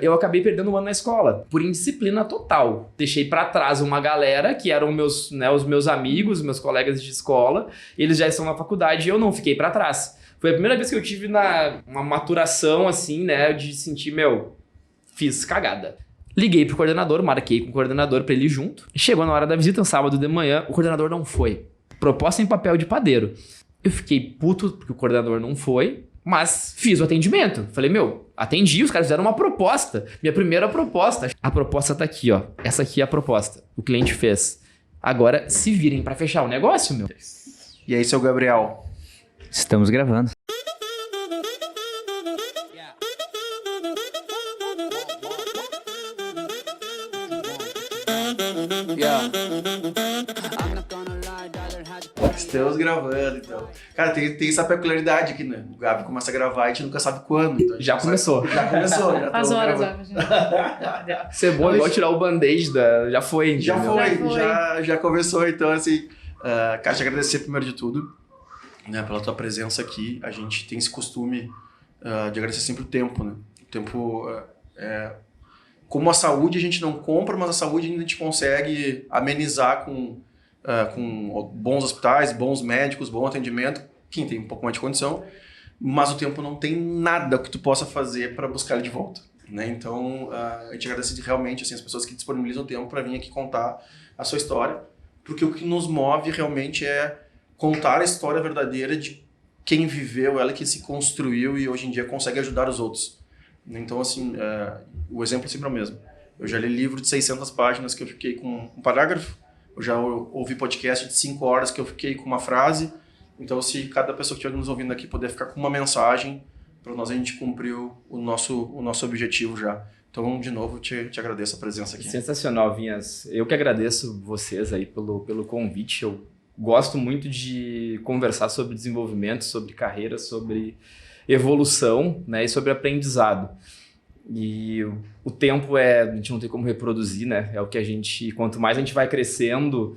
Eu acabei perdendo um ano na escola, por indisciplina total. Deixei pra trás uma galera que eram os meus amigos, meus colegas de escola, eles já estão na faculdade e eu não fiquei pra trás. Foi a primeira vez que eu tive uma maturação, assim, né, de sentir, fiz cagada. Liguei pro coordenador, marquei com o coordenador pra ele ir junto. Chegou na hora da visita, um sábado de manhã, o coordenador não foi. Proposta em papel de padeiro. Eu fiquei puto porque o coordenador não foi, mas fiz o atendimento. Falei, atendi, os caras fizeram uma proposta. Minha primeira proposta. A proposta tá aqui, ó. Essa aqui é a proposta. O cliente fez. Agora, se virem pra fechar o negócio, E aí, seu Gabriel? Estamos gravando. Estamos gravando, então. Cara, tem essa peculiaridade aqui, né? O Gabi começa a gravar e a gente nunca sabe quando. Então já começou. Já Faz horas, Isso é bom, igual tirar o band-aid Já foi. Já começou, então, assim... cara, te agradecer primeiro de tudo, né, pela tua presença aqui. A gente tem esse costume de agradecer sempre o tempo, né? O tempo... como a saúde a gente não compra, mas a saúde ainda a gente consegue amenizar com bons hospitais, bons médicos, bom atendimento, quem tem um pouco mais de condição, mas o tempo não tem nada que tu possa fazer para buscar ele de volta, né? Então, a gente agradece realmente assim, as pessoas que disponibilizam o tempo para vir aqui contar a sua história, porque o que nos move realmente é contar a história verdadeira de quem viveu ela, que se construiu e hoje em dia consegue ajudar os outros. Então, assim, o exemplo sempre é o mesmo. Eu já li livro de 600 páginas que eu fiquei com um parágrafo. Eu já ouvi podcast de 5 horas que eu fiquei com uma frase. Então, se cada pessoa que estiver nos ouvindo aqui puder ficar com uma mensagem, para nós a gente cumpriu o nosso objetivo já. Então, de novo, te agradeço a presença aqui. Sensacional, Vinhas. Eu que agradeço vocês aí pelo convite. Eu gosto muito de conversar sobre desenvolvimento, sobre carreira, sobre evolução, né, e sobre aprendizado. E o tempo a gente não tem como reproduzir, né? É o que quanto mais a gente vai crescendo,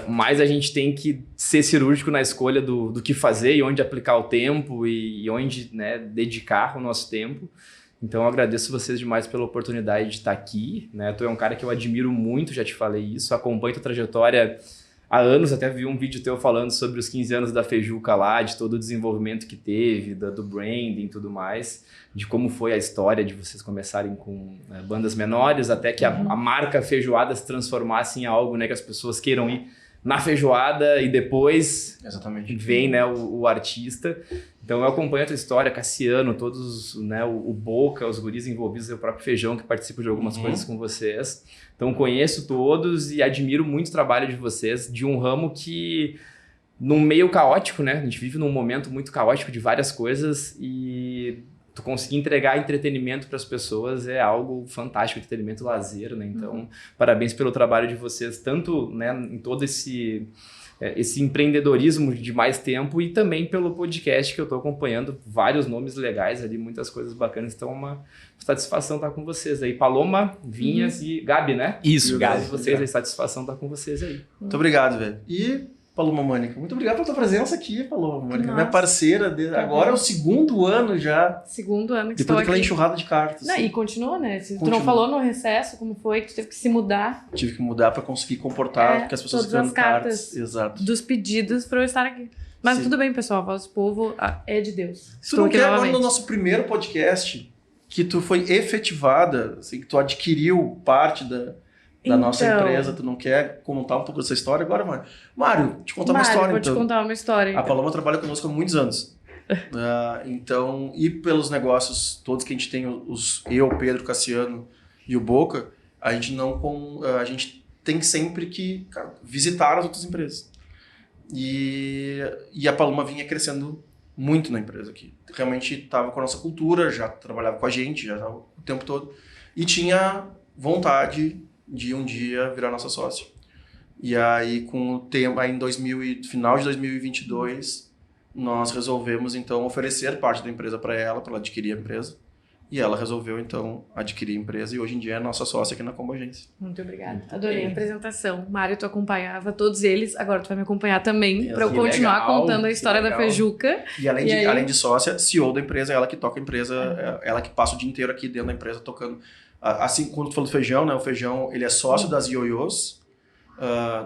mais a gente tem que ser cirúrgico na escolha do que fazer e onde aplicar o tempo e onde, né, dedicar o nosso tempo. Então eu agradeço vocês demais pela oportunidade de estar aqui, né? Tu é um cara que eu admiro muito, já te falei isso, acompanho tua trajetória há anos, até vi um vídeo teu falando sobre os 15 anos da Fejuca lá, de todo o desenvolvimento que teve, do branding e tudo mais, de como foi a história de vocês começarem com bandas menores, até que a marca Feijoada se transformasse em algo, né, que as pessoas queiram ir na feijoada e depois Exatamente. Vem, né, o artista. Então eu acompanho a tua história, Cassiano, todos, né, o Boca, os guris envolvidos, o próprio Feijão, que participa de algumas coisas com vocês. Então conheço todos e admiro muito o trabalho de vocês, de um ramo que, num meio caótico, né, a gente vive num momento muito caótico de várias coisas e tu conseguir entregar entretenimento para as pessoas é algo fantástico, entretenimento, lazer, né? Então, parabéns pelo trabalho de vocês, tanto, né, em todo esse empreendedorismo de mais tempo e também pelo podcast que eu estou acompanhando, vários nomes legais ali, muitas coisas bacanas, então uma satisfação estar com vocês aí. Paloma, Vinhas e Gabi, né? Isso, Gabi, vocês aí, satisfação estar com vocês aí. Muito obrigado, velho. E Paloma Mônica, muito obrigado pela tua presença aqui, Paloma Mônica. Nossa. Minha parceira, agora é o segundo ano já. Segundo ano que Depois estou daquela aqui. enxurrada de cartas. Não, e continua, né? Tu Continua. não falou no recesso como foi, que tu teve que se mudar Tive que mudar pra conseguir comportar, porque as pessoas todas as escrevendo cartas. cartas. Exato. dos pedidos para eu estar aqui. Mas Sim. tudo bem, pessoal. A voz do povo é de Deus. Se tu não quer agora no nosso primeiro podcast, que tu foi efetivada, assim, que tu adquiriu parte da nossa empresa, tu não quer contar um pouco dessa história agora, Mário? Mário, te contar uma história, vou então. te contar uma história. A Então. Paloma trabalha conosco há muitos anos. Então, e pelos negócios todos que a gente tem, eu, Pedro, Cassiano e o Boca, a gente tem sempre que, cara, visitar as outras empresas. E a Paloma vinha crescendo muito na empresa aqui. Realmente estava com a nossa cultura, já trabalhava com a gente, já estava o tempo todo. E tinha vontade de um dia virar nossa sócia. E aí, com o tempo, aí final de 2022, nós resolvemos, então, oferecer parte da empresa para ela adquirir a empresa. E ela resolveu, então, adquirir a empresa e hoje em dia é nossa sócia aqui na Combo Agência. Muito obrigada. Adorei a apresentação. Mário, tu acompanhava todos eles, agora tu vai me acompanhar também, para eu Que continuar legal, contando a que história da legal. Fejuca. E além de sócia, CEO da empresa, ela que toca a empresa, ela que passa o dia inteiro aqui dentro da empresa tocando. Assim, quando tu falou do Feijão, né? O Feijão, ele é sócio das Ioiôs.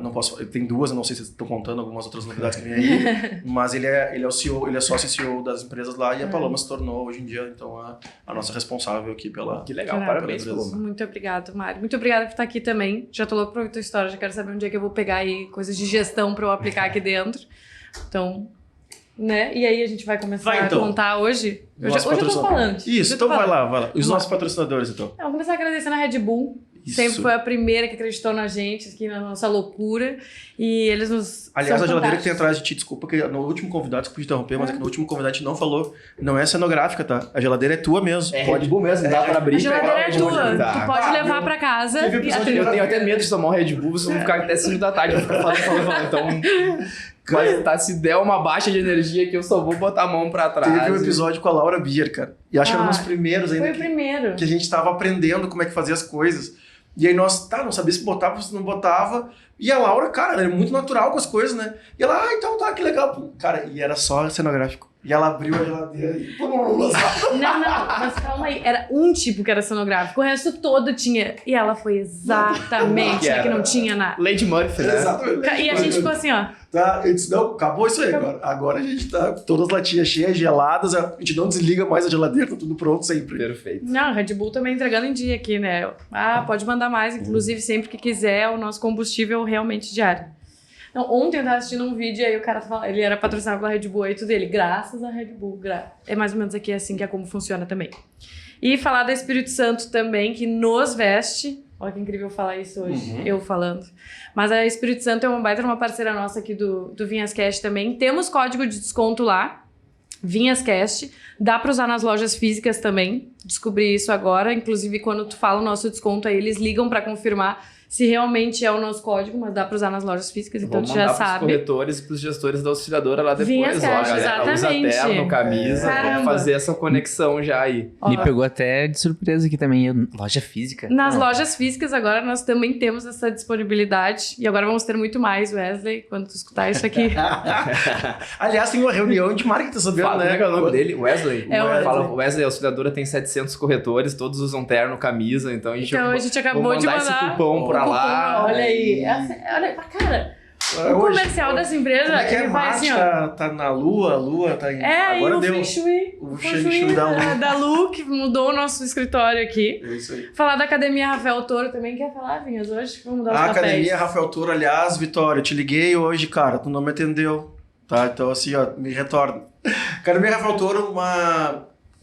Não posso, tem duas, eu não sei se estão contando algumas outras novidades que vem aí, mas ele é o CEO, ele é sócio e CEO das empresas lá, e a Paloma se tornou hoje em dia então a nossa responsável aqui pela... Que legal, Caraca, parabéns, Paloma. Muito obrigado, Mário. Muito obrigada por estar aqui também. Já tô louco pra ouvir tua história, já quero saber onde é que eu vou pegar aí coisas de gestão pra eu aplicar aqui dentro. Então, né? E aí a gente vai começar a contar hoje. Hoje eu tô falando. Isso, então vai lá. Os nossos patrocinadores, então. Vamos começar agradecendo a Red Bull. Isso. Sempre foi a primeira que acreditou na gente, aqui na nossa loucura. E eles nos. Aliás, são a geladeira que fantásticos. tem atrás de ti, desculpa, que no último convidado, desculpa te interromper, mas é que no último convidado a gente não falou, não é cenográfica, tá? A geladeira é tua mesmo. É Red Bull mesmo, dá pra abrir. A geladeira é tua. Tá. Tu pode levar pra casa. Teve E episódio Eu tenho até medo de tomar um Red Bull, vocês vão ficar até 5 da tarde, eu vou ficar falando. Então, mas tá, se der uma baixa de energia que eu só vou botar a mão pra trás. Teve um episódio com a Laura Bier, cara. E acho que era um dos primeiros ainda Foi o primeiro. que a gente tava aprendendo como é que fazia as coisas. E aí nós, não sabia se botava, se não botava. E a Laura, cara, ela é muito natural com as coisas, né? E ela, então tá, que legal. Cara, e era só cenográfico. E ela abriu a geladeira e... Não, mas calma aí. Era um tipo que era cenográfico, o resto todo tinha. E ela foi exatamente a que não tinha nada. Lady Murphy, né? Exatamente. E a gente ficou assim, ó. Tá, eu disse, não, acabou isso aí agora. Agora a gente tá todas as latinhas cheias, geladas, a gente não desliga mais a geladeira, tá tudo pronto sempre. Perfeito. Não, a Red Bull também entregando em dia aqui, né? Pode mandar mais, inclusive sempre que quiser, o nosso combustível realmente diário. Então, ontem eu tava assistindo um vídeo e aí o cara tava, ele era patrocinado pela Red Bull aí tudo dele, graças à Red Bull. É mais ou menos aqui assim que é como funciona também. E falar da Espírito Santo também, que nos veste. Olha que incrível falar isso hoje, eu falando. Mas a Espírito Santo é uma parceira nossa aqui do VinhasCast também. Temos código de desconto lá, VinhasCast. Dá para usar nas lojas físicas também. Descobri isso agora. Inclusive, quando tu fala o nosso desconto aí, eles ligam para confirmar se realmente é o nosso código, mas dá para usar nas lojas físicas, então tu já sabe. Vamos corretores e pros gestores da auxiliadora lá depois. VinhasCast, Galera, usa terno, camisa, vamos fazer essa conexão já aí. Me pegou até de surpresa aqui também, loja física. Nas lojas físicas agora nós também temos essa disponibilidade e agora vamos ter muito mais, Wesley, quando tu escutar isso aqui. Aliás, tem uma reunião de marketing, tá sabendo, Fala, né? como é que é o nome dele? Wesley? É o Wesley. Fala, Wesley, a auxiliadora tem 700 corretores, todos usam terno, camisa, então a gente acabou de mandar esse cupom pra lá. Olha aí. Olha, cara, o comercial das empresas, Como é que ele vai Marte assim, ó. tá na lua, a lua tá em... Agora e o deu. Feng Shui. O Feng Feng Shui da Lu, que mudou o nosso escritório aqui. É isso aí. Falar da Academia Rafael Toro também. Quer falar, Vinhas, hoje? Vamos mudar os A papéis. Academia Rafael Toro, aliás, Vitória, eu te liguei hoje, cara, tu não me atendeu, tá? Então, assim, ó, me retorna. Academia Rafael Toro,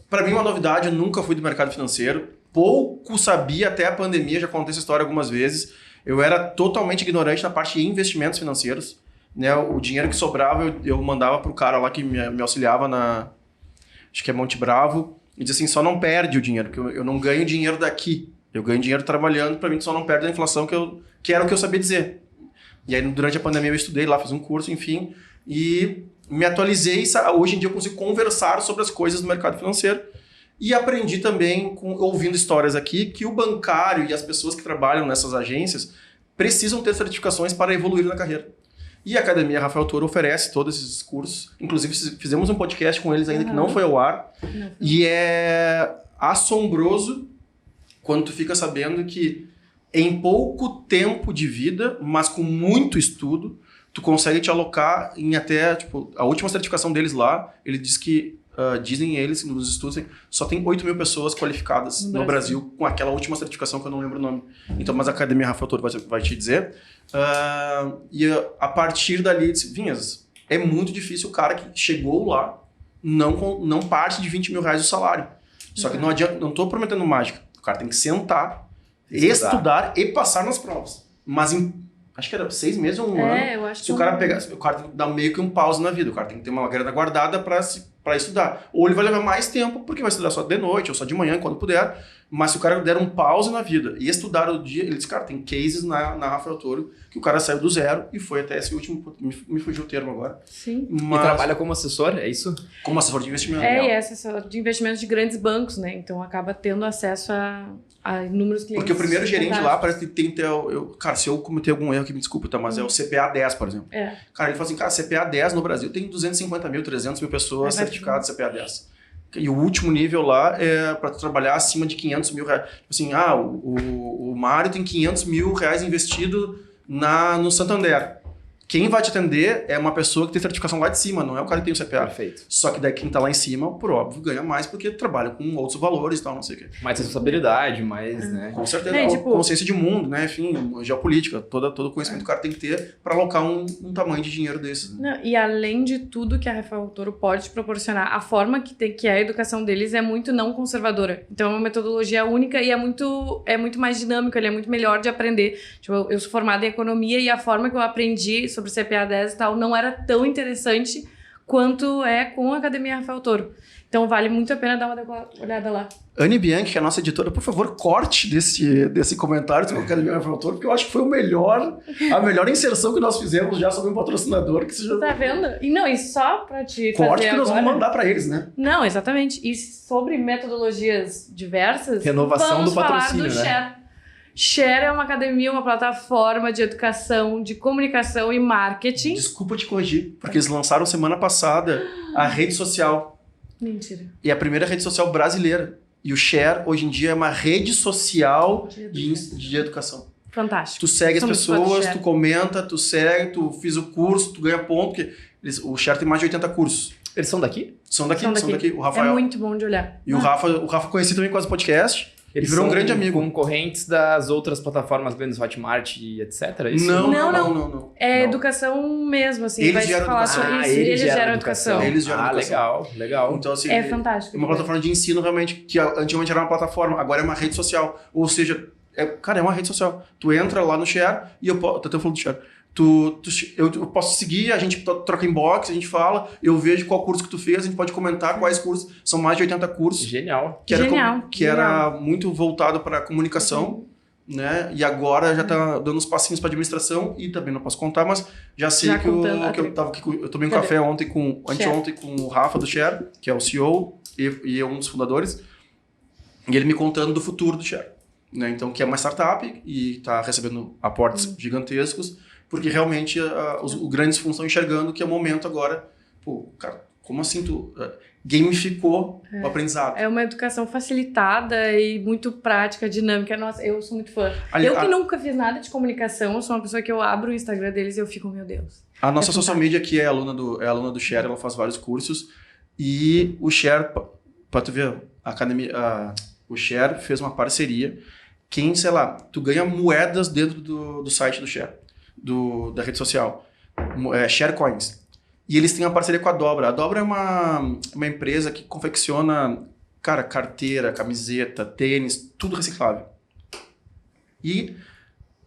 pra mim, uma novidade, eu nunca fui do mercado financeiro, pouco sabia até a pandemia, já contei essa história algumas vezes, eu era totalmente ignorante na parte de investimentos financeiros, né? O dinheiro que sobrava, eu mandava pro cara lá que me auxiliava acho que é Monte Bravo, e dizia assim, só não perde o dinheiro, porque eu não ganho dinheiro daqui, eu ganho dinheiro trabalhando, pra mim só não perde a inflação, que era o que eu sabia dizer. E aí, durante a pandemia, eu estudei lá, fiz um curso, enfim, e me atualizei. Hoje em dia, eu consigo conversar sobre as coisas do mercado financeiro. E aprendi também, ouvindo histórias aqui, que o bancário e as pessoas que trabalham nessas agências precisam ter certificações para evoluir na carreira. E a Academia Rafael Toro oferece todos esses cursos. Inclusive, fizemos um podcast com eles ainda que não foi ao ar. E é assombroso quando tu fica sabendo que em pouco tempo de vida, mas com muito estudo, tu consegue te alocar em até, tipo, a última certificação deles lá, ele diz que, dizem eles, nos estudos, só tem 8 mil pessoas qualificadas no Brasil com aquela última certificação que eu não lembro o nome. Então, mas a Academia Rafael Toro vai te dizer. E a partir dali, disse, Vinhas, é muito difícil o cara que chegou lá, não parte de 20 mil reais o salário. Só que não adianta, não estou prometendo mágica. O cara tem que sentar, estudar e passar nas provas. Mas acho que era 6 meses ou um ano. Eu acho se o cara pegar, o cara tem que dar meio que um pause na vida. O cara tem que ter uma grana guardada para estudar. Ou ele vai levar mais tempo, porque vai estudar só de noite ou só de manhã, quando puder. Mas se o cara der um pause na vida e estudar o dia, ele diz, cara, tem cases na Rafael Toro que o cara saiu do zero e foi até esse último, me fugiu o termo agora. Sim. Mas, e trabalha como assessor, é isso? Como assessor de investimento. E assessor de investimentos de grandes bancos, né? Então acaba tendo acesso a inúmeros clientes. Porque o primeiro gerente lá parece que tem que ter... cara, se eu cometer algum erro aqui, me desculpa, tá? Mas é o CPA 10, por exemplo. Cara, ele fala assim, cara, CPA 10 no Brasil tem 250 mil, 300 mil pessoas certificadas CPA 10. E o último nível lá é para trabalhar acima de 500 mil reais. Tipo assim, o Mário tem 500 mil reais investido no Santander. Quem vai te atender é uma pessoa que tem certificação lá de cima, não é o cara que tem o CPA. Perfeito. Só que daí quem tá lá em cima, por óbvio, ganha mais porque trabalha com outros valores e tal, não sei o quê. Mais responsabilidade, mais, né? Com certeza, É, tipo- consciência de mundo, né? Enfim, geopolítica, todo o conhecimento que o cara tem que ter para alocar um tamanho de dinheiro desse. Não, e além de tudo que a Rafael Toro pode te proporcionar, a forma que é a educação deles é muito não conservadora. Então é uma metodologia única e é muito mais dinâmico, ele é muito melhor de aprender. Tipo, eu sou formada em economia e a forma que eu aprendi sobre CPA 10 e tal não era tão interessante quanto é com a Academia Rafael Toro. Então vale muito a pena dar uma olhada lá. Anne Bianchi, que é a nossa editora, por favor, corte desse comentário sobre a Academia Rafael Toro, porque eu acho que foi a melhor inserção que nós fizemos já sobre um patrocinador que seja... Tá vendo? E só pra te Corte fazer que nós vamos agora- mandar para eles, né? Não, exatamente. E sobre metodologias diversas, Renovação vamos do patrocínio, falar do né? Share. Share é uma academia, uma plataforma de educação, de comunicação e marketing. Desculpa te corrigir, porque eles lançaram semana passada a rede social. Mentira. E é a primeira rede social brasileira. E o Share, hoje em dia, é uma rede social de educação. Fantástico. Tu segue as Sou muito fã do pessoas, Share. tu comenta, tu segue, tu fiz o curso, tu ganha ponto. Porque o Share tem mais de 80 cursos. Eles são daqui? São daqui. O É Rafael. muito bom de olhar. E o Rafa conheci também com esse podcast. Eles virou um são grande amigo. concorrentes das outras plataformas grandes, Hotmart e etc. Isso? Não. É Não. educação mesmo, assim. Eles vai geram falar educação. sobre isso. Eles geram educação. Eles geram educação. Legal. Então, assim, É fantástico. é uma plataforma de ensino realmente, que antigamente era uma plataforma, agora é uma rede social. Ou seja, é uma rede social. Tu entra lá no Share e eu posso... Tô até falando do Share. Eu posso seguir, a gente troca inbox, a gente fala, eu vejo qual curso que tu fez, a gente pode comentar quais cursos. São mais de 80 cursos. Genial. Que era muito voltado para comunicação, né? E agora já tá dando uns passinhos para administração e também não posso contar, mas já sei Já que eu tomei um café anteontem com o Rafa do Share, que é o CEO e é um dos fundadores, e ele me contando do futuro do Share, né? Então, que é uma startup e está recebendo aportes gigantescos, porque realmente os grandes fundos estão enxergando que é o momento agora. Pô, cara, como assim tu gamificou o aprendizado? É uma educação facilitada e muito prática, dinâmica. Nossa, eu sou muito fã. Ali- Eu que nunca fiz nada de comunicação, eu sou uma pessoa que eu abro o Instagram deles e eu fico, meu Deus. A nossa social media aqui é aluna do Share, ela faz vários cursos. E o Share, pra tu ver, o Share fez uma parceria. Sei lá, tu ganha moedas dentro do site do Share, da rede social. Share Coins. E eles têm uma parceria com a Dobra. A Dobra é uma empresa que confecciona, cara, carteira, camiseta, tênis, tudo reciclável. E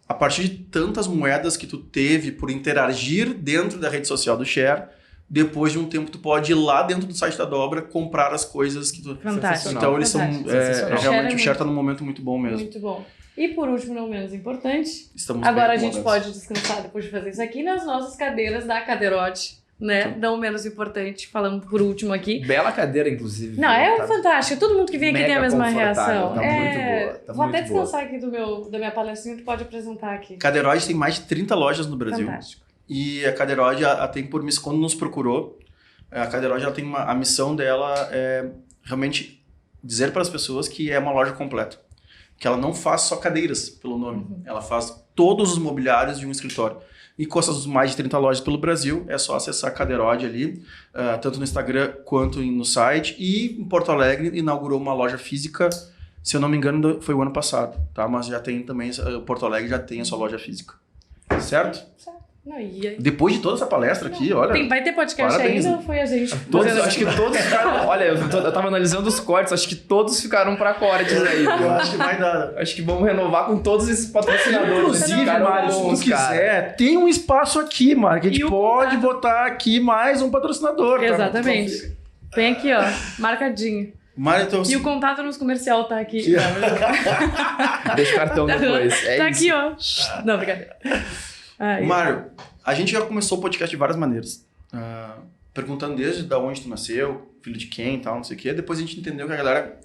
a partir de tantas moedas que tu teve por interagir dentro da rede social do Share, depois de um tempo tu pode ir lá dentro do site da Dobra comprar as coisas que tu... Fantástico. Então eles Fantástico. são... Sensacional. realmente o Share muito- tá num momento muito bom mesmo. Muito bom. E por último, não menos importante, Estamos agora bem a gente acomodados. pode descansar depois de fazer isso aqui nas nossas cadeiras da Cadeirote, né? Não menos importante, falando por último aqui. Bela cadeira, inclusive. Não, é Tá fantástico. Todo mundo que vem aqui tem a mega mesma confortável, reação. tá muito boa, tá Vou até muito boa. descansar aqui da minha palestrinha, tu pode apresentar aqui. Cadeiroide tem mais de 30 lojas no Brasil. Fantástico. E a Cadeiroide, quando nos procurou, a Cadeiroide ela tem a missão dela é realmente dizer para as pessoas que é uma loja completa. Que ela não faz só cadeiras, pelo nome. Ela faz todos os mobiliários de um escritório. E com essas mais de 30 lojas pelo Brasil, é só acessar a Cadeiroide ali, tanto no Instagram quanto no site. E em Porto Alegre inaugurou uma loja física, se eu não me engano, foi o ano passado, tá? Mas já tem também, Porto Alegre já tem a sua loja física. Certo? Não, e aí? Depois de toda essa palestra aqui, olha... Vai ter podcast parabéns, ainda né? ou foi a gente? Acho que todos ficaram... Olha, eu tava analisando os cortes, acho que todos ficaram pra cortes aí. Eu acho que vai dar... Acho que vamos renovar com todos esses patrocinadores. Inclusive, Ficaram Mário, se bons, tu quiser, tem um espaço aqui, Mário, que a gente E o pode contato? botar aqui mais um patrocinador. Tá? Exatamente. Vem aqui, ó, marcadinho. Mário, então... E o contato nos comercial tá aqui. Que- Deixa o cartão depois. É tá isso. aqui, ó. Não, brincadeira. Ai, Mário, a gente já começou o podcast de várias maneiras. Perguntando desde da onde tu nasceu, filho de quem e tal, não sei o quê. Depois a gente entendeu que a galera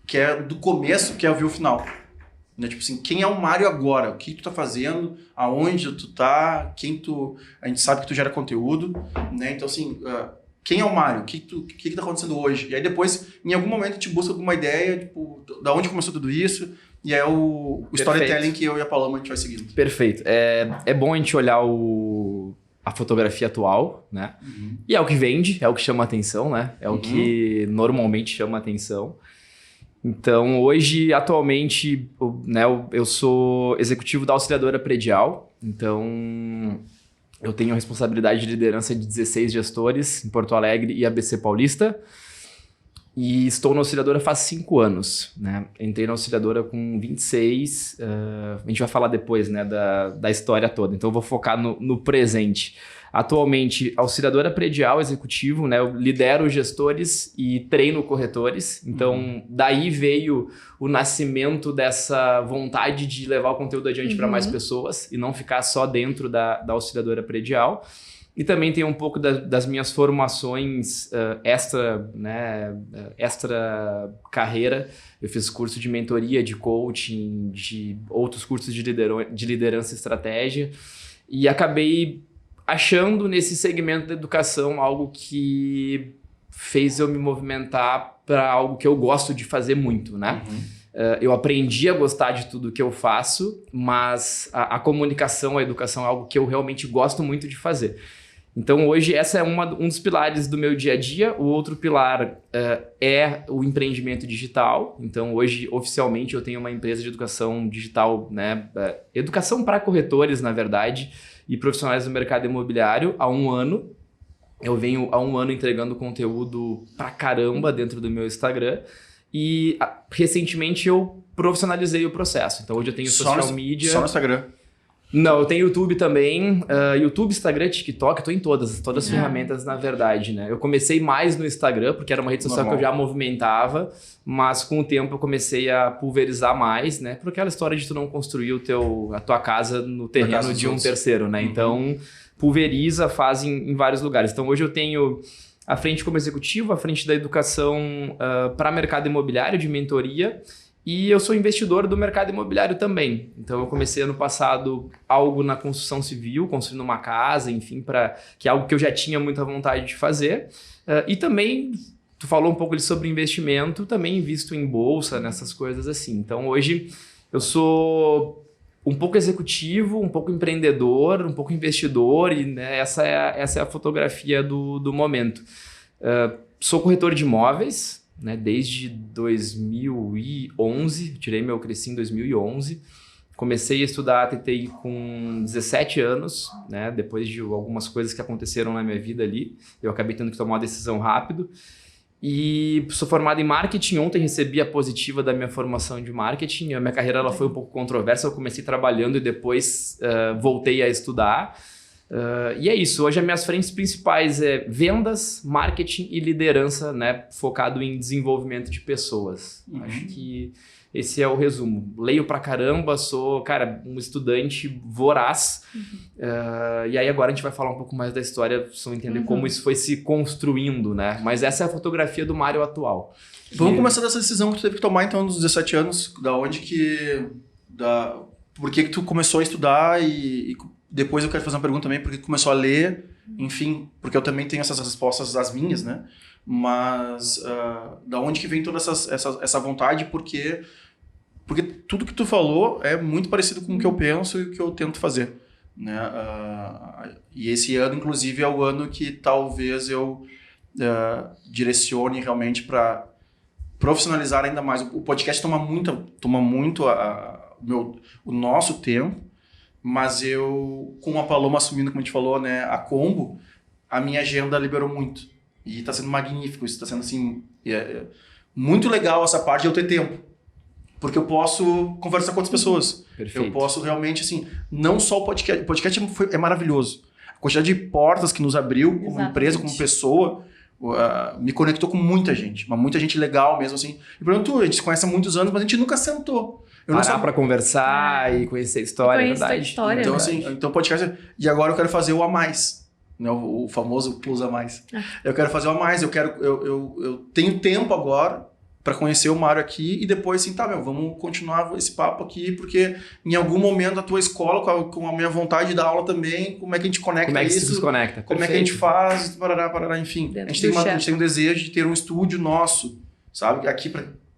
quer do começo, quer ouvir o final. Né? Tipo assim, quem é o Mário agora? O que tu tá fazendo? Aonde tu tá? A gente sabe que tu gera conteúdo, né? Então assim, quem é o Mário? O que tá acontecendo hoje? E aí depois, em algum momento, a gente busca alguma ideia, tipo, da onde começou tudo isso, e é o storytelling que eu e a Paloma a gente vai seguindo. Perfeito. É bom a gente olhar a fotografia atual, né? E é o que vende, é o que chama atenção, né? É o que normalmente chama atenção. Então, hoje, atualmente, né, eu sou executivo da Auxiliadora Predial. Então, eu tenho a responsabilidade de liderança de 16 gestores em Porto Alegre e ABC Paulista. E estou na Auxiliadora faz 5 anos, né? Entrei na Auxiliadora com 26. A gente vai falar depois, né, da história toda. Então, eu vou focar no presente. Atualmente, Auxiliadora Predial executivo, né? Eu lidero gestores e treino corretores. Então, daí veio o nascimento dessa vontade de levar o conteúdo adiante para mais pessoas e não ficar só dentro da Auxiliadora Predial. E também tem um pouco das minhas formações extra carreira. Eu fiz curso de mentoria, de coaching, de outros cursos de liderança e estratégia. E acabei achando nesse segmento da educação algo que fez eu me movimentar para algo que eu gosto de fazer muito, né? Eu aprendi a gostar de tudo que eu faço, mas a comunicação, a educação é algo que eu realmente gosto muito de fazer. Então, hoje, essa é um dos pilares do meu dia a dia. O outro pilar é o empreendimento digital. Então, hoje, oficialmente, eu tenho uma empresa de educação digital, né? Educação para corretores, na verdade, e profissionais do mercado imobiliário há 1 ano. Eu venho há 1 ano entregando conteúdo pra caramba dentro do meu Instagram. E recentemente eu profissionalizei o processo. Então, hoje eu tenho social media. Só no Instagram? Não, eu tenho YouTube também, YouTube, Instagram, TikTok, eu tô em todas as ferramentas, na verdade, né? Eu comecei mais no Instagram, porque era uma rede social que eu já movimentava, mas com o tempo eu comecei a pulverizar mais, né? Por aquela história de tu não construir a tua casa no terreno de um terceiro, né? Então, pulveriza, faz em vários lugares. Então, hoje eu tenho a frente como executivo, a frente da educação para mercado imobiliário, de mentoria. E eu sou investidor do mercado imobiliário também. Então, eu comecei ano passado algo na construção civil, construindo uma casa, enfim, que é algo que eu já tinha muita vontade de fazer. E também, tu falou um pouco sobre investimento, também invisto em bolsa, nessas coisas assim. Então, hoje, eu sou um pouco executivo, um pouco empreendedor, um pouco investidor, e né, essa é a fotografia do momento. Sou corretor de imóveis, né, desde 2011, cresci em 2011, comecei a estudar TTI com 17 anos, né, depois de algumas coisas que aconteceram na minha vida ali, eu acabei tendo que tomar uma decisão rápido, e sou formado em marketing. Ontem recebi a positiva da minha formação de marketing, a minha carreira ela foi um pouco controversa, eu comecei trabalhando e depois voltei a estudar. E é isso, hoje as minhas frentes principais é vendas, marketing e liderança, né, focado em desenvolvimento de pessoas. Acho que esse é o resumo. Leio pra caramba, sou, cara, um estudante voraz. E aí agora a gente vai falar um pouco mais da história, pra você entender como isso foi se construindo, né? Mas essa é a fotografia do Mário atual. Vamos começar dessa decisão que tu teve que tomar, então, nos 17 anos, por que tu começou a estudar e depois eu quero fazer uma pergunta também, porque começou a ler, enfim, porque eu também tenho essas respostas das minhas, né? Mas da onde que vem toda essa vontade? Porque tudo que tu falou é muito parecido com o que eu penso e o que eu tento fazer, né? E esse ano, inclusive, é o ano que talvez eu direcione realmente para profissionalizar ainda mais. O podcast toma muito o nosso tempo. Mas eu, com a Paloma assumindo, como a gente falou, né, a combo, a minha agenda liberou muito. E está sendo magnífico, isso está sendo assim, muito legal essa parte de eu ter tempo. Porque eu posso conversar com outras pessoas. Perfeito. Eu posso realmente, assim, não só o podcast. O podcast é maravilhoso. A quantidade de portas que nos abriu como empresa, como pessoa, me conectou com muita gente. Muita gente legal mesmo, assim. E, por exemplo, a gente se conhece há muitos anos, mas a gente nunca sentou. Parar pra conversar e conhecer a história, é verdade. Então, assim, podcast. E agora eu quero fazer o a mais, né? O famoso plus a mais. Eu quero fazer o a mais, eu tenho tempo agora para conhecer o Mário aqui e depois assim, tá, meu, vamos continuar esse papo aqui, porque em algum momento a tua escola, com a minha vontade de dar aula também, como é que a gente conecta Como é que isso? se desconecta? Como é que a gente faz, parará, enfim. Dentro A gente, do a chat. gente tem um desejo de ter um estúdio nosso, sabe? Aqui,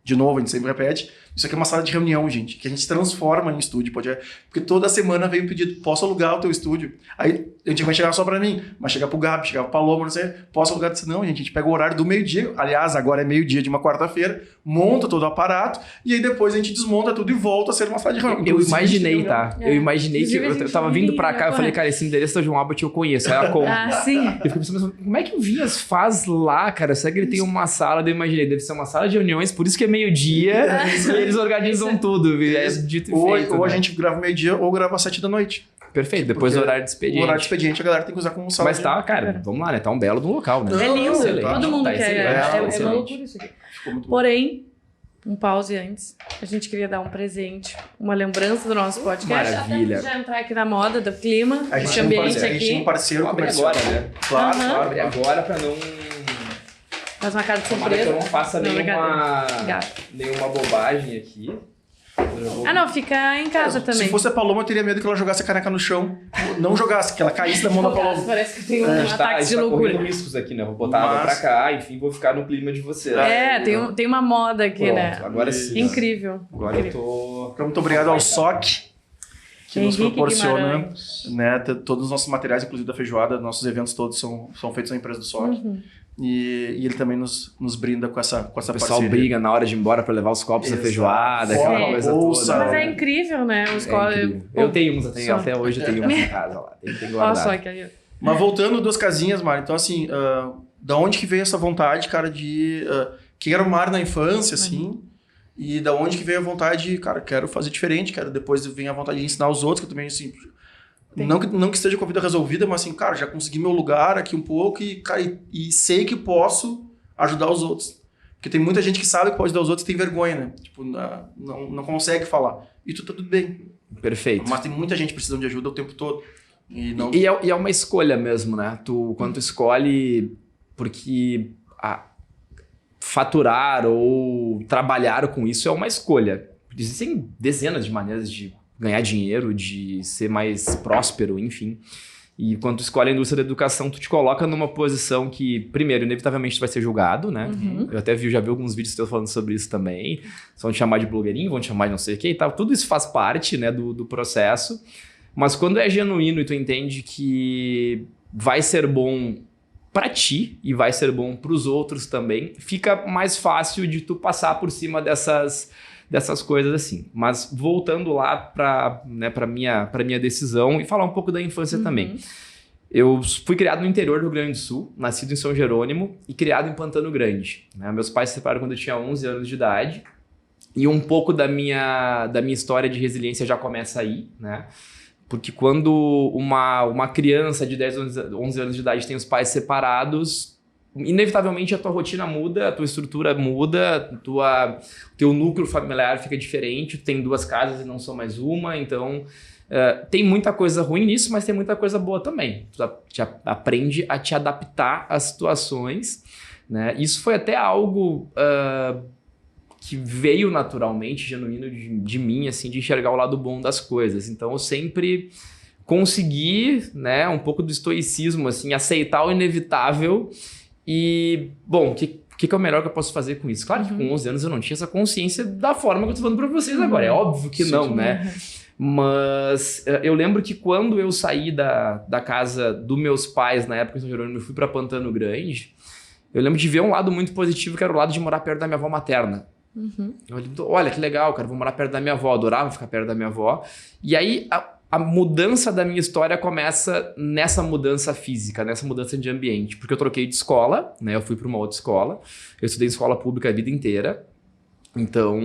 de novo, a gente sempre repete, isso aqui é uma sala de reunião, gente, que a gente transforma em estúdio, porque toda semana vem um pedido, posso alugar o teu estúdio? Aí, a gente vai chegar só pra mim, mas chegar pro Gabi, chegar pro Paloma, não sei, posso alugar? Disse, não, gente, a gente pega o horário do meio-dia, aliás, agora é meio-dia de uma quarta-feira, monta todo o aparato, e aí depois a gente desmonta tudo e volta a ser uma sala de reunião. Eu Inclusive, imaginei, reunião. tá? Eu imaginei que Inclusive, a eu gente tava vindo pra cá, eu falei, correto. cara, esse endereço da João Abbott eu conheço, aí a conta. Ah, sim. Eu fiquei pensando, como é que o Vinhas faz lá, cara? Será que ele tem uma sala? Eu imaginei, deve ser uma sala de reuniões, por isso que é meio-dia e eles organizam tudo. É dito e feito. Ou a né? gente grava meio-dia ou grava às 7 da noite. Perfeito, depois do Porque horário de expediente. O horário de expediente a galera tem que usar como sala Mas tá, cara, vamos lá, né? Tá um belo do local, né? Não, É lindo, excelente. todo mundo Tá quer. excelente, É uma excelente. loucura isso aqui. Ficou muito bom. Porém, um pause antes. A gente queria dar um presente, uma lembrança do nosso podcast. Maravilha. Até já entrar aqui na moda, do clima, A gente desse tem um ambiente parceiro, a gente tem um aqui. parceiro Abre comercial. agora, né? Claro, Aham. claro. Abre agora pra não... Faz uma cara de Tomara que surpresa. eu não faça Não, nenhuma bobagem aqui. Ah, não, fica em casa também. Se fosse a Paloma, eu teria medo que ela jogasse a caneca no chão. Não jogasse, que ela caísse da mão da Paloma. Parece que tem um A gente ataque de tá loucura. correndo riscos aqui, né? Vou botar água pra Mas- cá, enfim, vou ficar no clima de você. É, tem uma moda aqui, Pronto, né? agora sim. Incrível. Agora eu Incrível. tô... Então, muito obrigado ao SOC, que nos Henrique proporciona, Guimarães. né, todos os nossos materiais, inclusive da feijoada, nossos eventos todos são feitos na empresa do SOC. Uhum. E ele também nos brinda com essa O pessoal parceria. briga na hora de ir embora pra levar os copos da Exato. feijoada, aquela Fora, coisa bolsa. toda. Mas né? é incrível, né? Os É colos. incrível. Eu tenho uns Só. até hoje, eu tenho uns em casa lá. Tem Olha guardado. só que aí. Mas voltando duas casinhas, Mário, então assim, da onde que veio essa vontade, cara, de... quem era o Mário na infância, assim, e da onde que veio a vontade, cara, quero fazer diferente, quero depois vem a vontade de ensinar os outros, que eu também, assim... Não que esteja com a vida resolvida, mas assim, cara, já consegui meu lugar aqui um pouco e, cara, e sei que posso ajudar os outros. Porque tem muita gente que sabe que pode ajudar os outros e tem vergonha, né? Tipo, não consegue falar. E tá tudo bem. Perfeito. Mas tem muita gente precisando de ajuda o tempo todo. E não... E é uma escolha mesmo, né? Quando tu escolhe, porque faturar ou trabalhar com isso é uma escolha. Existem dezenas de maneiras de ganhar dinheiro, de ser mais próspero, enfim. E quando tu escolhe a indústria da educação, tu te coloca numa posição que, primeiro, inevitavelmente tu vai ser julgado, né? Uhum. Eu até já vi alguns vídeos teus falando sobre isso também. Vão te chamar de blogueirinho, vão te chamar de não sei o que e tal. Tudo isso faz parte, né, do processo. Mas quando é genuíno e tu entende que vai ser bom pra ti e vai ser bom pros outros também, fica mais fácil de tu passar por cima dessas coisas assim. Mas voltando lá pra minha decisão e falar um pouco da infância também. Eu fui criado no interior do Rio Grande do Sul, nascido em São Jerônimo e criado em Pantano Grande, né? Meus pais se separaram quando eu tinha 11 anos de idade e um pouco da minha história de resiliência já começa aí, né? Porque quando uma criança de 10, 11 anos de idade tem os pais separados, inevitavelmente a tua rotina muda, a tua estrutura muda, teu núcleo familiar fica diferente, tu tem duas casas e não só mais uma, então tem muita coisa ruim nisso, mas tem muita coisa boa também. Tu aprende a te adaptar às situações, né? Isso foi até algo que veio naturalmente, genuíno de mim, assim, de enxergar o lado bom das coisas. Então eu sempre consegui, né, um pouco do estoicismo, assim, aceitar o inevitável e, bom, o que é o melhor que eu posso fazer com isso? Claro que com 11 anos eu não tinha essa consciência da forma que eu tô falando pra vocês agora. É óbvio que não, né? Mas eu lembro que quando eu saí da casa dos meus pais, na época em São Jerônimo, eu fui pra Pantano Grande, eu lembro de ver um lado muito positivo, que era o lado de morar perto da minha avó materna. Eu lembro, olha que legal, cara, vou morar perto da minha avó, adorava ficar perto da minha avó. E aí a mudança da minha história começa nessa mudança física, nessa mudança de ambiente, porque eu troquei de escola, né? Eu fui para uma outra escola, eu estudei em escola pública a vida inteira. Então,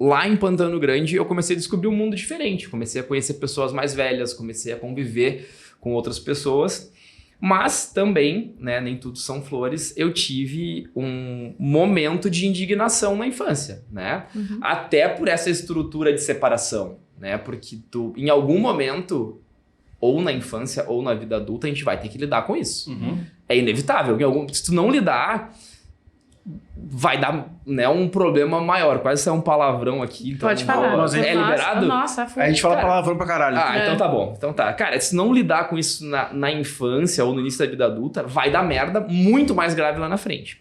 lá em Pantano Grande, eu comecei a descobrir um mundo diferente, comecei a conhecer pessoas mais velhas, comecei a conviver com outras pessoas. Mas também, né, nem tudo são flores, eu tive um momento de indignação na infância, né? Até por essa estrutura de separação, né? Porque em algum momento, ou na infância ou na vida adulta, a gente vai ter que lidar com isso. É inevitável. Se tu não lidar, vai dar, né, um problema maior. Quase saiu um palavrão aqui. Então Pode falar. Mas é liberado? Nossa, foi. A gente fala Cara, palavrão pra caralho. Então tá bom. Então tá. Cara, se não lidar com isso na infância ou no início da vida adulta, vai dar merda muito mais grave lá na frente.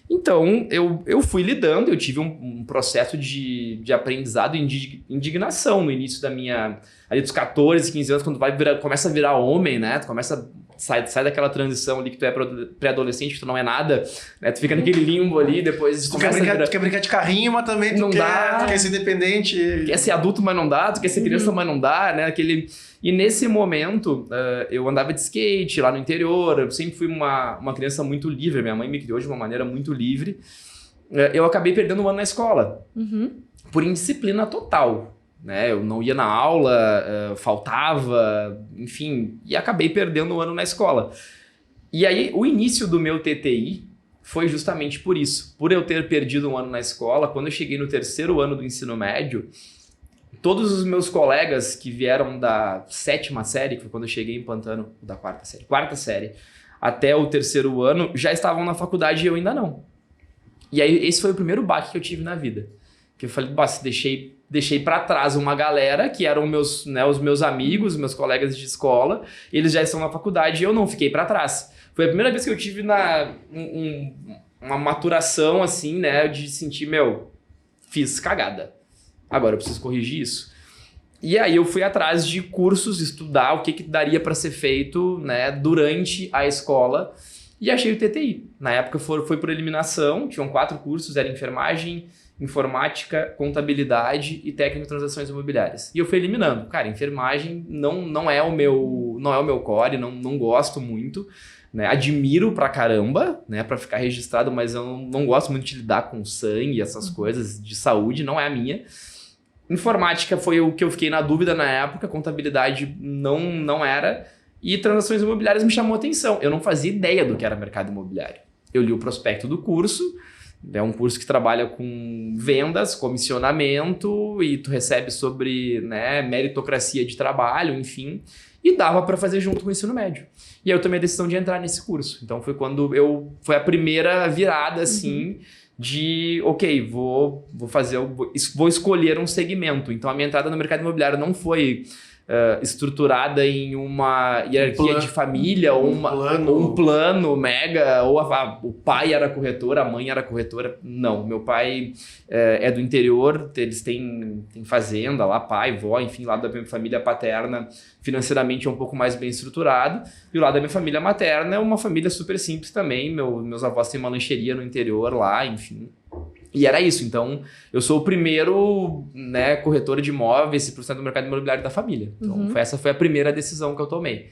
Então, eu fui lidando, eu tive um processo de aprendizado e de indignação no início da minha... Ali dos 14, 15 anos, quando começa a virar homem, né? Tu começa... Sai daquela transição ali que tu é pré-adolescente, que tu não é nada, né? Tu fica naquele limbo ali, depois Tu quer brincar de carrinho, mas também tu quer ser independente. Quer ser adulto, mas não dá. Tu quer ser criança, mas não dá, né? E nesse momento, eu andava de skate lá no interior. Eu sempre fui uma criança muito livre. Minha mãe me criou de uma maneira muito livre. Eu acabei perdendo um ano na escola. Por indisciplina total. Né? Eu não ia na aula, faltava, enfim, e acabei perdendo um ano na escola. E aí, o início do meu TTI foi justamente por isso. Por eu ter perdido um ano na escola, quando eu cheguei no 3º ano do ensino médio, todos os meus colegas que vieram da 7ª série, que foi quando eu cheguei em Pantano, da 4ª série, até o 3º ano, já estavam na faculdade e eu ainda não. E aí, esse foi o primeiro baque que eu tive na vida. Que eu falei, deixei para trás uma galera que eram os meus amigos, meus colegas de escola, eles já estão na faculdade e eu não fiquei para trás. Foi a primeira vez que eu tive uma maturação assim, né, de sentir, fiz cagada. Agora eu preciso corrigir isso. E aí eu fui atrás de cursos, estudar o que daria para ser feito, né, durante a escola e achei o TTI. Na época foi por eliminação, tinham 4 cursos, era enfermagem, informática, contabilidade e técnica de transações imobiliárias. E eu fui eliminando. Cara, enfermagem não é o meu core, não gosto muito, né? Admiro pra caramba, né? Pra ficar registrado, mas eu não gosto muito de lidar com sangue, essas coisas de saúde, não é a minha. Informática foi o que eu fiquei na dúvida na época, contabilidade não era, e transações imobiliárias me chamou a atenção. Eu não fazia ideia do que era mercado imobiliário. Eu li o prospecto do curso. É um curso que trabalha com vendas, comissionamento e tu recebe sobre, né, meritocracia de trabalho, enfim. E dava para fazer junto com o ensino médio. E aí eu tomei a decisão de entrar nesse curso. Então foi quando foi a primeira virada, assim, de, ok, vou escolher um segmento. Então a minha entrada no mercado imobiliário não foi... estruturada em uma hierarquia de família ou um plano mega, ou o pai era corretor, a mãe era corretora. Não, meu pai é do interior, eles têm fazenda lá, pai, vó, enfim, lá da minha família paterna financeiramente é um pouco mais bem estruturado, e o lado da minha família materna é uma família super simples também, meus avós têm uma lancheria no interior lá, enfim. E era isso, então eu sou o primeiro, né, corretor de imóveis, 100% do mercado imobiliário da família. Então essa foi a primeira decisão que eu tomei.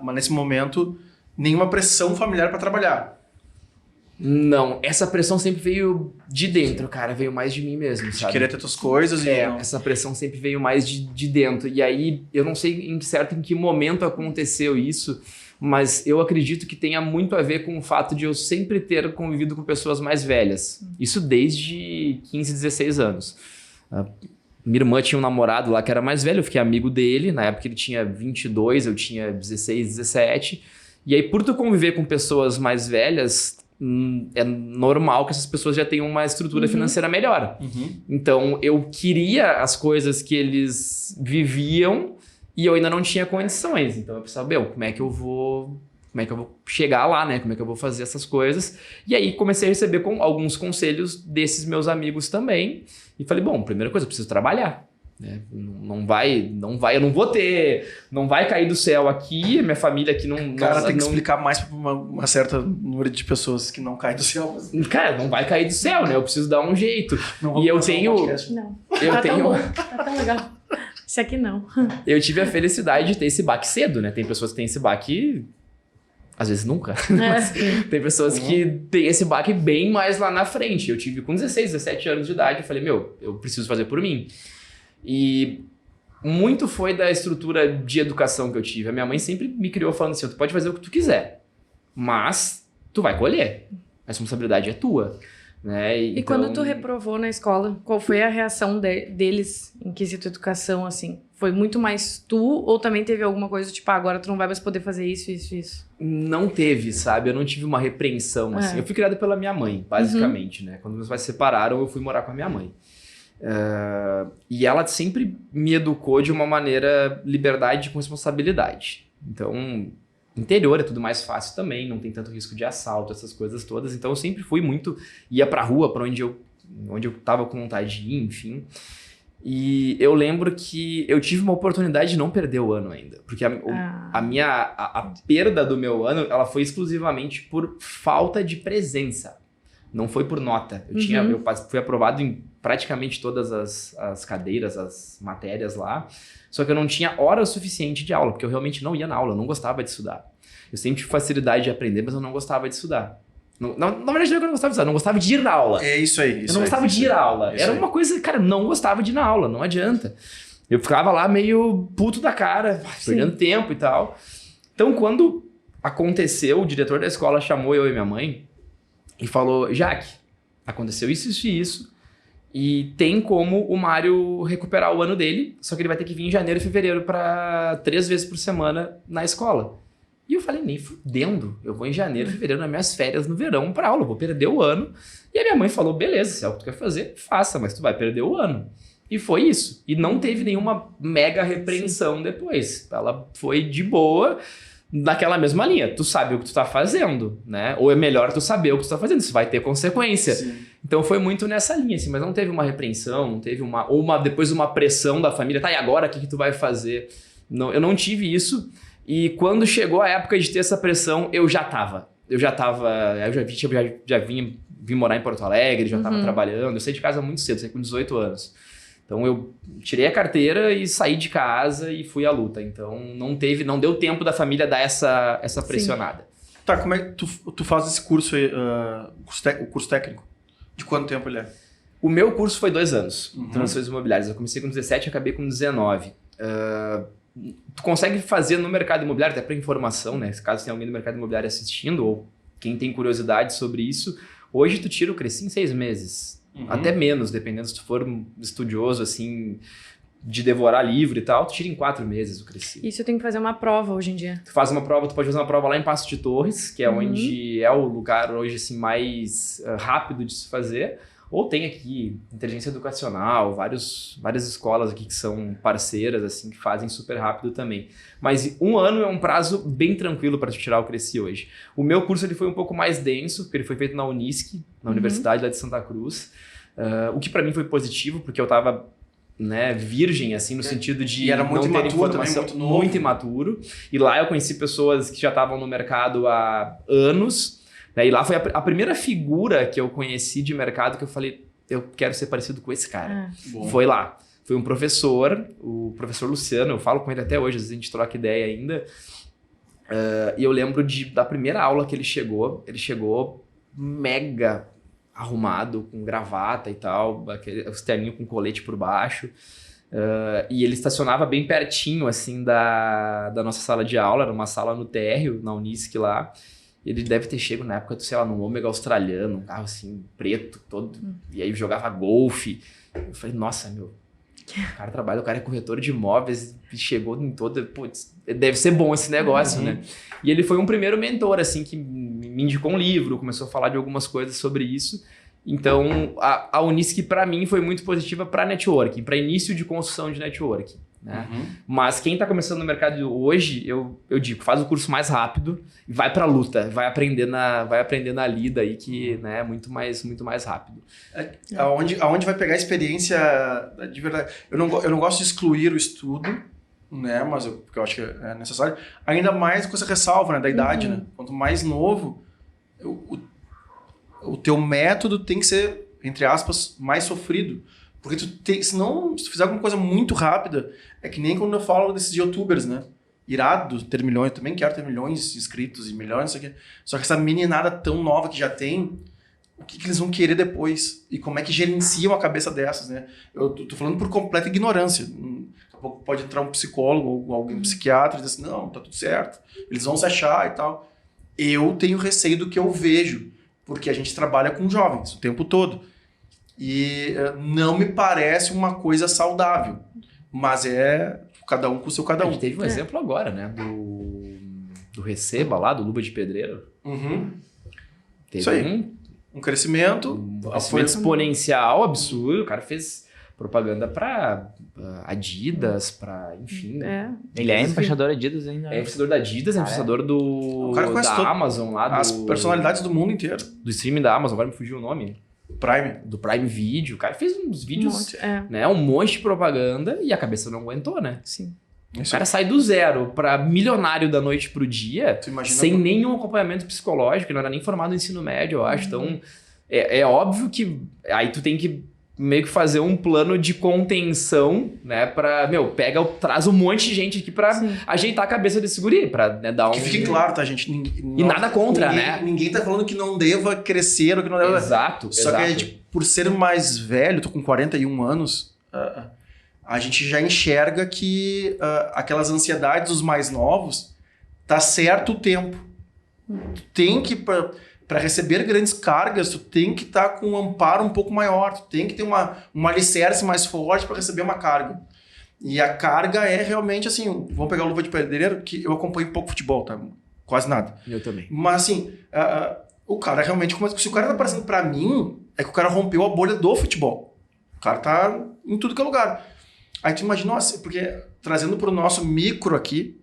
Mas nesse momento, nenhuma pressão familiar para trabalhar? Não, essa pressão sempre veio de dentro, cara, veio mais de mim mesmo, sabe? De querer ter tuas coisas essa pressão sempre veio mais de dentro. E aí, eu não sei em que momento aconteceu isso, mas eu acredito que tenha muito a ver com o fato de eu sempre ter convivido com pessoas mais velhas. Isso desde 15, 16 anos. Minha irmã tinha um namorado lá que era mais velho, eu fiquei amigo dele. Na época ele tinha 22, eu tinha 16, 17. E aí, por tu conviver com pessoas mais velhas, é normal que essas pessoas já tenham uma estrutura financeira melhor. Então, eu queria as coisas que eles viviam e eu ainda não tinha condições. Então, eu pensava, como é que eu vou chegar lá, né? Como é que eu vou fazer essas coisas? E aí, comecei a receber alguns conselhos desses meus amigos também. E falei, primeira coisa, eu preciso trabalhar. Né? Não vai cair do céu aqui, minha família aqui não... Cara, tem que explicar mais para uma certa número de pessoas que não cai do céu. Cara, não vai cair do céu, né? Eu preciso dar um jeito. E eu tenho... Não, tão bom, tá tão legal. Isso aqui não. Eu tive a felicidade de ter esse baque cedo, né? Tem pessoas que têm esse baque... Às vezes nunca. Mas tem pessoas que têm esse baque bem mais lá na frente. Eu tive com 16, 17 anos de idade. Eu falei, eu preciso fazer por mim. E muito foi da estrutura de educação que eu tive. A minha mãe sempre me criou falando assim, tu pode fazer o que tu quiser, mas tu vai colher. A responsabilidade é tua. Né? E então... quando tu reprovou na escola, qual foi a reação deles em quesito educação, assim? Foi muito mais tu ou também teve alguma coisa tipo, agora tu não vai mais poder fazer isso? Não teve, sabe? Eu não tive uma repreensão, assim. Eu fui criado pela minha mãe, basicamente, né? Quando meus pais se separaram, eu fui morar com a minha mãe. E ela sempre me educou de uma maneira liberdade com responsabilidade. Então, interior é tudo mais fácil também, não tem tanto risco de assalto, essas coisas todas. Então, eu sempre fui muito... Ia pra rua, pra onde eu tava com vontade de ir, enfim... E eu lembro que eu tive uma oportunidade de não perder o ano ainda. Porque a perda do meu ano, ela foi exclusivamente por falta de presença. Não foi por nota. Eu fui aprovado em praticamente todas as cadeiras, as matérias lá. Só que eu não tinha hora suficiente de aula, porque eu realmente não ia na aula, eu não gostava de estudar. Eu sempre tive facilidade de aprender, mas eu não gostava de estudar. Na verdade, não é que eu não gostava de estudar, eu não gostava de ir na aula. É isso aí. Eu não gostava de ir à aula. Era uma coisa, cara, eu não gostava de ir na aula, não adianta. Eu ficava lá meio puto da cara, perdendo tempo e tal. Então, quando aconteceu, o diretor da escola chamou eu e minha mãe e falou: Jaque, aconteceu isso e isso, e tem como o Mário recuperar o ano dele, só que ele vai ter que vir em janeiro e fevereiro para 3 vezes por semana na escola. E eu falei, nem fudendo, eu vou em janeiro, fevereiro, nas minhas férias no verão pra aula, eu vou perder o ano. E a minha mãe falou, beleza, se é o que tu quer fazer, faça, mas tu vai perder o ano. E foi isso. E não teve nenhuma mega repreensão depois. Ela foi de boa, naquela mesma linha. Tu sabe o que tu tá fazendo, né? Ou é melhor tu saber o que tu tá fazendo, isso vai ter consequência. Sim. Então foi muito nessa linha, assim, mas não teve uma repreensão, não teve depois uma pressão da família, tá, e agora o que tu vai fazer? Não, eu não tive isso. E quando chegou a época de ter essa pressão, eu já vim morar em Porto Alegre, já estava trabalhando, eu saí de casa muito cedo, saí com 18 anos. Então eu tirei a carteira e saí de casa e fui à luta. Então não deu tempo da família dar essa pressionada. Tá, como é que tu faz esse curso aí, o curso técnico? De quanto tempo ele é? O meu curso foi 2 anos, transações imobiliárias. Eu comecei com 17 e acabei com 19. Tu consegue fazer no mercado imobiliário, até para informação, né? Caso tenha alguém do mercado imobiliário assistindo ou quem tem curiosidade sobre isso, hoje tu tira o Cresci em 6 meses. Até menos, dependendo se tu for um estudioso, assim, de devorar livro e tal, tu tira em 4 meses o Cresci. Isso eu tenho que fazer uma prova hoje em dia. Tu faz uma prova, tu pode fazer uma prova lá em Paços de Torres, que é onde é o lugar hoje, assim, mais rápido de se fazer. Ou tem aqui inteligência educacional, várias escolas aqui que são parceiras, assim, que fazem super rápido também. Mas 1 ano é um prazo bem tranquilo para tirar o Cresci hoje. O meu curso ele foi um pouco mais denso, porque ele foi feito na Unisc, na Universidade lá de Santa Cruz. O que para mim foi positivo, porque eu estava virgem, assim, no sentido de e era muito não ter imaturo informação, também, muito novo. muito imaturo. E lá eu conheci pessoas que já estavam no mercado há anos. E lá foi a primeira figura que eu conheci de mercado que eu falei, eu quero ser parecido com esse cara. Foi lá. Foi um professor, o professor Luciano, eu falo com ele até hoje, às vezes a gente troca ideia ainda. E eu lembro da primeira aula que ele chegou mega arrumado, com gravata e tal, os terninhos com colete por baixo. E ele estacionava bem pertinho, assim, da nossa sala de aula, era uma sala no térreo, na Unisc lá. Ele deve ter chego na época, sei lá, num Ômega australiano, um carro assim, preto, todo. E aí jogava golfe. Eu falei, nossa, meu, o cara é corretor de imóveis e chegou em toda... Putz, deve ser bom esse negócio, né? E ele foi um primeiro mentor, assim, que me indicou um livro, começou a falar de algumas coisas sobre isso. Então, a Unisc, para mim, foi muito positiva para networking, para início de construção de networking. Né? Mas quem está começando no mercado hoje, eu digo, faz o curso mais rápido e vai para a luta, vai aprender na lida aí que é muito mais rápido. Aonde vai pegar a experiência de verdade? Eu não gosto de excluir o estudo, né? Mas porque eu acho que é necessário. Ainda mais com essa ressalva, né, da idade, né? Quanto mais novo, o teu método tem que ser, entre aspas, mais sofrido. Porque senão, se tu fizer alguma coisa muito rápida, é que nem quando eu falo desses youtubers, né? Irado ter milhões, eu também quero ter milhões de inscritos e milhões, isso aqui. Só que essa meninada tão nova que já tem, o que eles vão querer depois? E como é que gerenciam a cabeça dessas, né? Eu tô falando por completa ignorância. Daqui a pouco pode entrar um psicólogo ou alguém psiquiatra e dizer assim, não, tá tudo certo, eles vão se achar e tal. Eu tenho receio do que eu vejo, porque a gente trabalha com jovens o tempo todo. E não me parece uma coisa saudável, mas é cada um com o seu cada A um. gente teve um exemplo agora, né? Do Receba lá, do Luva de Pedreiro. Uhum. Teve Isso aí. Um crescimento. um crescimento exponencial, absurdo. O cara fez propaganda pra Adidas, pra, enfim. Ele é embaixador Adidas ainda. É influenciador da Adidas, é influenciador O cara conhece da Amazon lá. As personalidades do mundo inteiro. Do streaming da Amazon, agora me fugiu o nome. Prime. Do Prime Video. O cara fez uns vídeos, monte, né? Um monte de propaganda e a cabeça não aguentou, né? Sim. O cara sai do zero pra milionário da noite pro dia, Tu imagina sem nenhum acompanhamento psicológico, ele não era nem formado no ensino médio, eu acho. Então, é óbvio que aí tu tem que meio que fazer um plano de contenção, né? Pra, traz um monte de gente aqui pra ajeitar a cabeça desse guri, pra dar um... Que fique claro, tá, gente? E nada contra, né? Ninguém tá falando que não deva crescer ou que não deva... Exato, Só que a gente, por ser mais velho, tô com 41 anos, a gente já enxerga que aquelas ansiedades dos mais novos, tá certo o tempo. Tu tem que, para receber grandes cargas, tu tem que estar com um amparo um pouco maior, tu tem que ter uma alicerce mais forte para receber uma carga. E a carga é realmente assim, vamos pegar o Luva de Pedreiro, que eu acompanho pouco futebol, tá? Quase nada. Eu também. Mas assim, o cara realmente, se o cara tá aparecendo para mim, é que o cara rompeu a bolha do futebol. O cara tá em tudo que é lugar. Aí tu imagina, nossa, porque trazendo pro nosso micro aqui,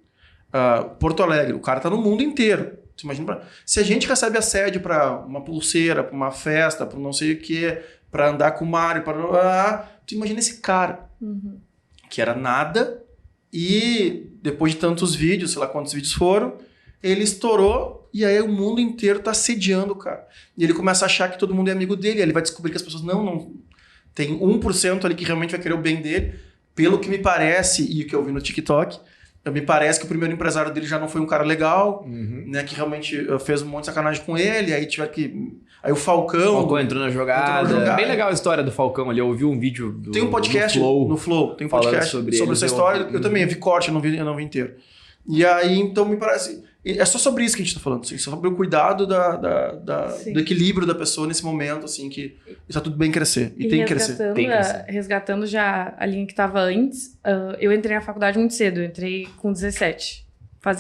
Porto Alegre, o cara tá no mundo inteiro. Tu imagina, se a gente recebe assédio pra uma pulseira, pra uma festa, pra não sei o que, pra andar com o Mário, tu imagina esse cara, que era nada, e depois de tantos vídeos, sei lá quantos vídeos foram, ele estourou, e aí o mundo inteiro tá assediando o cara. E ele começa a achar que todo mundo é amigo dele, aí ele vai descobrir que as pessoas não tem 1% ali que realmente vai querer o bem dele. Pelo que me parece, e o que eu vi no TikTok, me parece que o primeiro empresário dele já não foi um cara legal, né, que realmente fez um monte de sacanagem com ele, aí tiver que... Aí o Falcão entrou na jogada. Bem legal a história do Falcão ali, eu ouvi um vídeo tem um podcast no Flow, tem um podcast sobre essa história, eu também vi corte, eu não vi inteiro. E aí, então, me parece... É só sobre isso que a gente tá falando, assim, só sobre o cuidado do equilíbrio da pessoa nesse momento, assim, que está tudo bem crescer. E tem que crescer. Resgatando já a linha que estava antes, eu entrei na faculdade muito cedo, eu entrei com 17,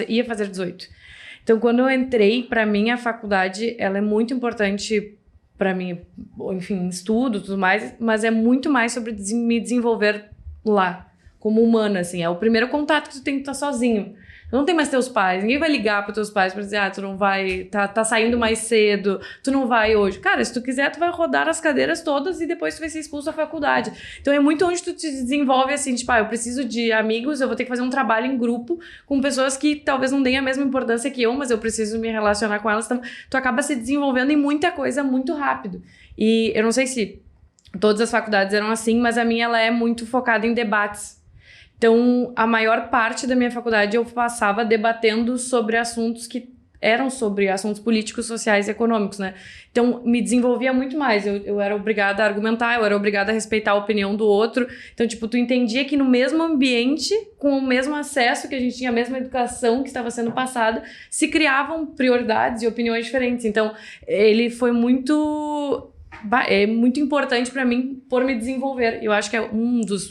ia fazer 18. Então, quando eu entrei, para mim, a faculdade, ela é muito importante para mim, enfim, estudo e tudo mais, mas é muito mais sobre me desenvolver lá, como humana, assim. É o primeiro contato que tu tem que estar sozinho. Tu não tem mais teus pais, ninguém vai ligar para teus pais para dizer, tu não vai, tá saindo mais cedo, tu não vai hoje. Cara, se tu quiser, tu vai rodar as cadeiras todas e depois tu vai ser expulso da faculdade. Então é muito onde tu te desenvolve assim, tipo, eu preciso de amigos, eu vou ter que fazer um trabalho em grupo com pessoas que talvez não deem a mesma importância que eu, mas eu preciso me relacionar com elas. Então, tu acaba se desenvolvendo em muita coisa muito rápido. E eu não sei se todas as faculdades eram assim, mas a minha ela é muito focada em debates. Então, a maior parte da minha faculdade eu passava debatendo sobre assuntos que eram sobre assuntos políticos, sociais e econômicos, né? Então, me desenvolvia muito mais. Eu era obrigada a argumentar, eu era obrigada a respeitar a opinião do outro. Então, tipo, tu entendia que no mesmo ambiente, com o mesmo acesso que a gente tinha, a mesma educação que estava sendo passada, se criavam prioridades e opiniões diferentes. Então, ele foi muito... É muito importante para mim por me desenvolver. Eu acho que é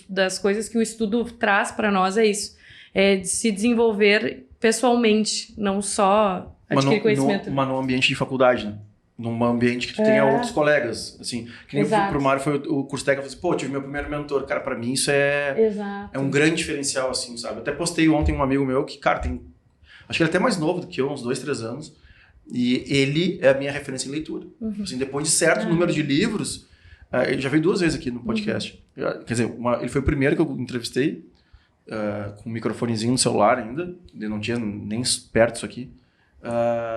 das coisas que o estudo traz para nós é isso. É de se desenvolver pessoalmente, não só adquirir conhecimento. Mas num ambiente de faculdade, né? Num ambiente que tu tenha outros colegas. Assim, que nem pro Mário foi o curso técnico, eu falei assim, tive meu primeiro mentor. Cara, para mim isso é um grande diferencial, assim, sabe? Eu até postei ontem um amigo meu que, cara, acho que ele é até mais novo do que eu, uns 2, 3 anos. E ele é a minha referência em leitura. Assim, depois de certo número de livros, ele já veio 2 vezes aqui no podcast. Quer dizer, ele foi o primeiro que eu entrevistei, com um microfonezinho no celular ainda. Ele não tinha nem perto disso aqui.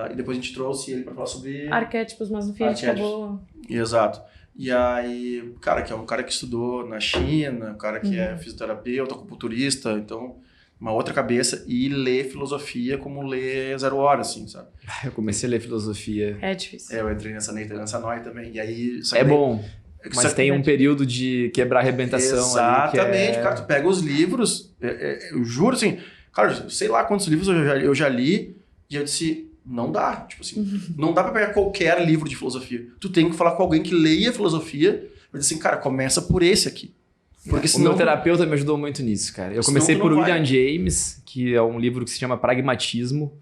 E depois a gente trouxe ele para falar sobre... arquétipos, mas no fim a gente acabou... Exato. E aí, cara, que é um cara que estudou na China, um cara que é fisioterapeuta, acupunturista, então... uma outra cabeça e ler filosofia como ler 0 hora, assim, sabe? Eu comecei a ler filosofia. É difícil. Eu entrei nessa noia também. E aí... bom, mas tem um período de quebrar a arrebentação. Exatamente. Cara, tu pega os livros, eu juro, assim, cara, sei lá quantos livros eu já li e eu disse, não dá. Tipo assim, não dá pra pegar qualquer livro de filosofia. Tu tem que falar com alguém que leia filosofia e dizer assim, cara, começa por esse aqui. Porque O senão meu terapeuta me ajudou muito nisso, cara. Eu comecei Senão tu por não William vai. James, que é um livro que se chama Pragmatismo.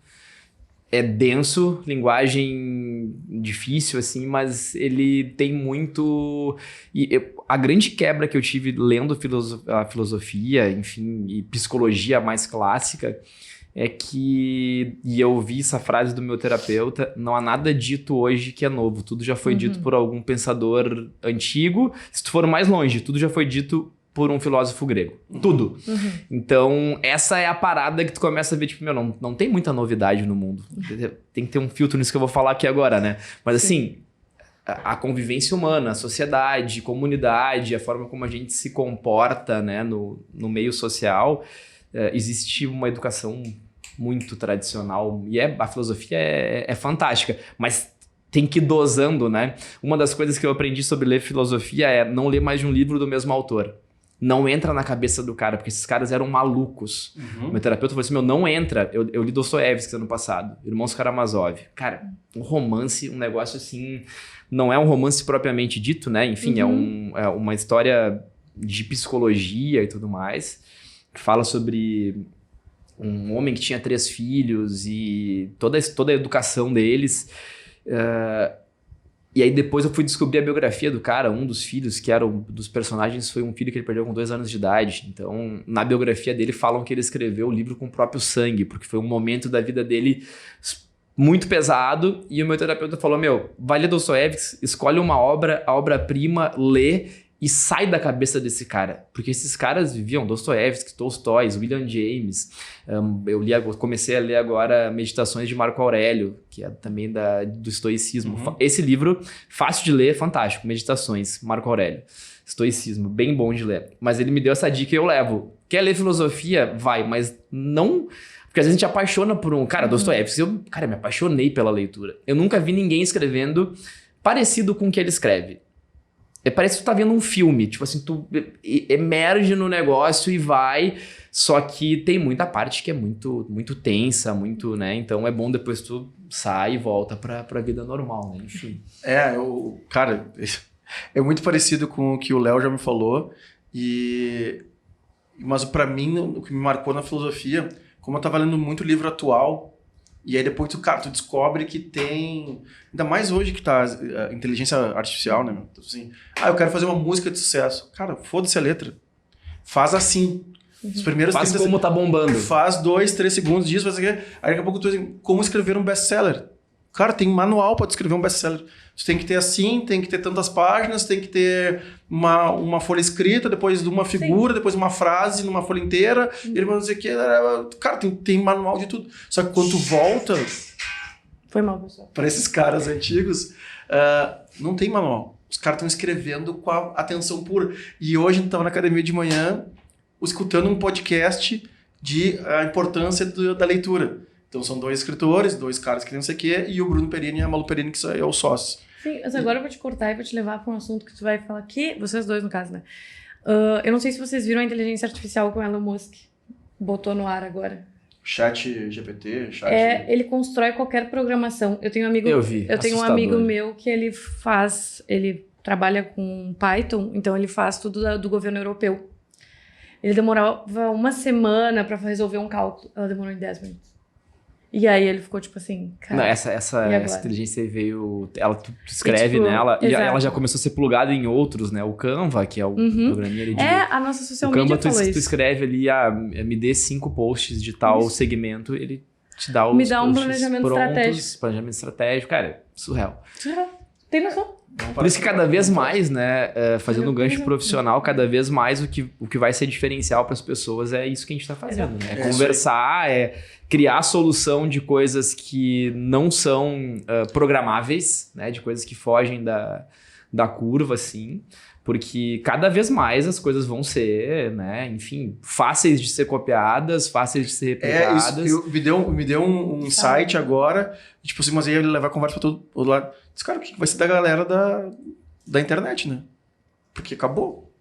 É denso, linguagem difícil, assim, mas ele tem muito... a grande quebra que eu tive lendo a filosofia, enfim, e psicologia mais clássica, é que, e eu ouvi essa frase do meu terapeuta, não há nada dito hoje que é novo, tudo já foi dito por algum pensador antigo, se tu for mais longe, tudo já foi dito por um filósofo grego, tudo. Então, essa é a parada que tu começa a ver, tipo, meu, não tem muita novidade no mundo, tem que ter um filtro nisso que eu vou falar aqui agora, né? Mas assim, a convivência humana, a sociedade, comunidade, a forma como a gente se comporta, né, no meio social, existe uma educação muito tradicional e a filosofia é fantástica, mas tem que ir dosando, né? Uma das coisas que eu aprendi sobre ler filosofia é não ler mais de um livro do mesmo autor. Não entra na cabeça do cara, porque esses caras eram malucos. Meu terapeuta falou assim, não entra. Eu li Dostoiévski ano passado, Irmãos Karamazov. Cara, um romance, um negócio assim... Não é um romance propriamente dito, né? Enfim, é uma história de psicologia e tudo mais, que fala sobre um homem que tinha 3 filhos e toda a educação deles. E aí depois eu fui descobrir a biografia do cara, um dos filhos, que era dos personagens, foi um filho que ele perdeu com 2 anos de idade. Então, na biografia dele falam que ele escreveu o livro com o próprio sangue, porque foi um momento da vida dele muito pesado, e o meu terapeuta falou, vai ler Dostoiévski, escolhe uma obra, a obra-prima, lê e sai da cabeça desse cara. Porque esses caras viviam Dostoiévski, Tolstói, William James. Comecei a ler agora Meditações de Marco Aurélio, que é também do estoicismo. Esse livro, fácil de ler, fantástico. Meditações, Marco Aurélio. Estoicismo, bem bom de ler. Mas ele me deu essa dica e eu levo. Quer ler filosofia? Vai, mas não... Porque às vezes a gente apaixona por um... Cara, Dostoiévski, eu me apaixonei pela leitura. Eu nunca vi ninguém escrevendo parecido com o que ele escreve. Parece que tu tá vendo um filme, tipo assim, tu emerge no negócio e vai, só que tem muita parte que é muito, muito tensa, muito, né? Então é bom depois tu sai e volta pra vida normal, né? Enfim. Cara, é muito parecido com o que o Léo já me falou, mas pra mim, o que me marcou na filosofia, como eu tava lendo muito livro atual, e aí depois tu descobre que tem... Ainda mais hoje que tá a inteligência artificial, né? Então, assim, eu quero fazer uma música de sucesso. Cara, foda-se a letra. Faz assim. Os primeiros Faz como tá bombando. Faz 2, 3 segundos disso, faz aqui. Aí daqui a pouco tu diz como escrever um best-seller. Cara, tem manual para escrever um best-seller. Tu tem que ter assim, tem que ter tantas páginas, tem que ter uma folha escrita, depois de uma figura, depois uma frase numa folha inteira. E ele vai dizer que... Cara, tem manual de tudo. Só que quando tu volta... Foi mal, pessoal. Para esses caras antigos, não tem manual. Os caras estão escrevendo com a atenção pura. E hoje a gente estava na academia de manhã, escutando um podcast de a importância da leitura. Então são 2 escritores, 2 caras que não sei o quê, e o Bruno Perini e a Malu Perini, que é o sócio. Sim, mas agora eu vou te cortar e vou te levar para um assunto que tu vai falar aqui, vocês dois no caso, né? Eu não sei se vocês viram a inteligência artificial que o Elon Musk botou no ar agora. Chat GPT, ele constrói qualquer programação. Eu tenho um amigo, um amigo meu que ele trabalha com Python, então ele faz tudo do governo europeu. Ele demorava 1 semana para resolver um cálculo, ela demorou em 10 minutos. E aí ele ficou tipo assim, cara... Não, essa inteligência veio... Tu escreve tipo, nela exato. e ela já começou a ser plugada em outros, né? O Canva, que é o programinha ali de... a nossa social o Canva, media falou isso. Tu escreve ali, me dê 5 posts de tal segmento, ele te dá os Me dá um posts planejamento prontos, estratégico. planejamento estratégico, cara, surreal. Tem noção? Por isso que cada vez mais, né, fazendo um gancho profissional, cada vez mais o que vai ser diferencial para as pessoas é isso que a gente está fazendo, né? Conversar, criar solução de coisas que não são programáveis, né? De coisas que fogem da curva, assim. Porque cada vez mais as coisas vão ser, né, enfim, fáceis de ser copiadas, fáceis de ser replicadas. Me deu um insight agora, tipo assim, mas aí ele levar a conversa para todo lado. Diz, cara, o que vai ser da galera da internet, né? Porque acabou.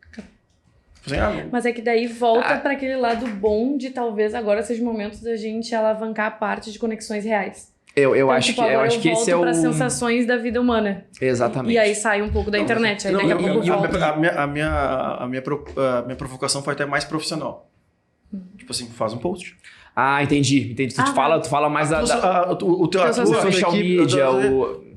Mas é que daí volta para aquele lado bom de talvez agora seja o momento da gente alavancar a parte de conexões reais. Eu Então, acho tipo, que, eu agora acho que esse é o... para sensações da vida humana. Exatamente. E aí sai um pouco da internet. Aí daqui a pouco volta. A minha provocação foi até mais profissional. Tipo assim, faz um post. Ah, entendi. Tu fala mais da... O social media,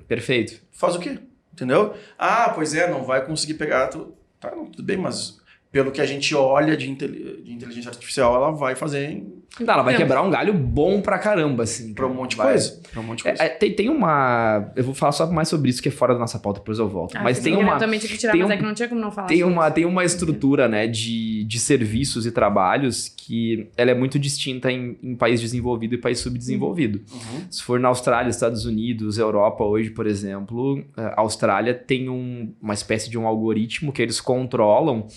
Perfeito. Faz o quê? Entendeu? Ah, pois é, não vai conseguir pegar... Tá, não, tudo bem, mas pelo que a gente olha de inteligência artificial, ela vai fazer... Ela vai quebrar um galho bom pra caramba, assim. Pra um monte de coisa. Pra um monte de coisa. Tem uma... Eu vou falar só mais sobre isso, que é fora da nossa pauta, depois eu volto. Mas tem uma... Eu também tinha que tirar, mas é que não tinha como não falar tem uma estrutura, né, de serviços e trabalhos que ela é muito distinta em país desenvolvido e país subdesenvolvido. Uhum. Se for na Austrália, Estados Unidos, Europa hoje, por exemplo, a Austrália tem uma espécie de um algoritmo que eles controlam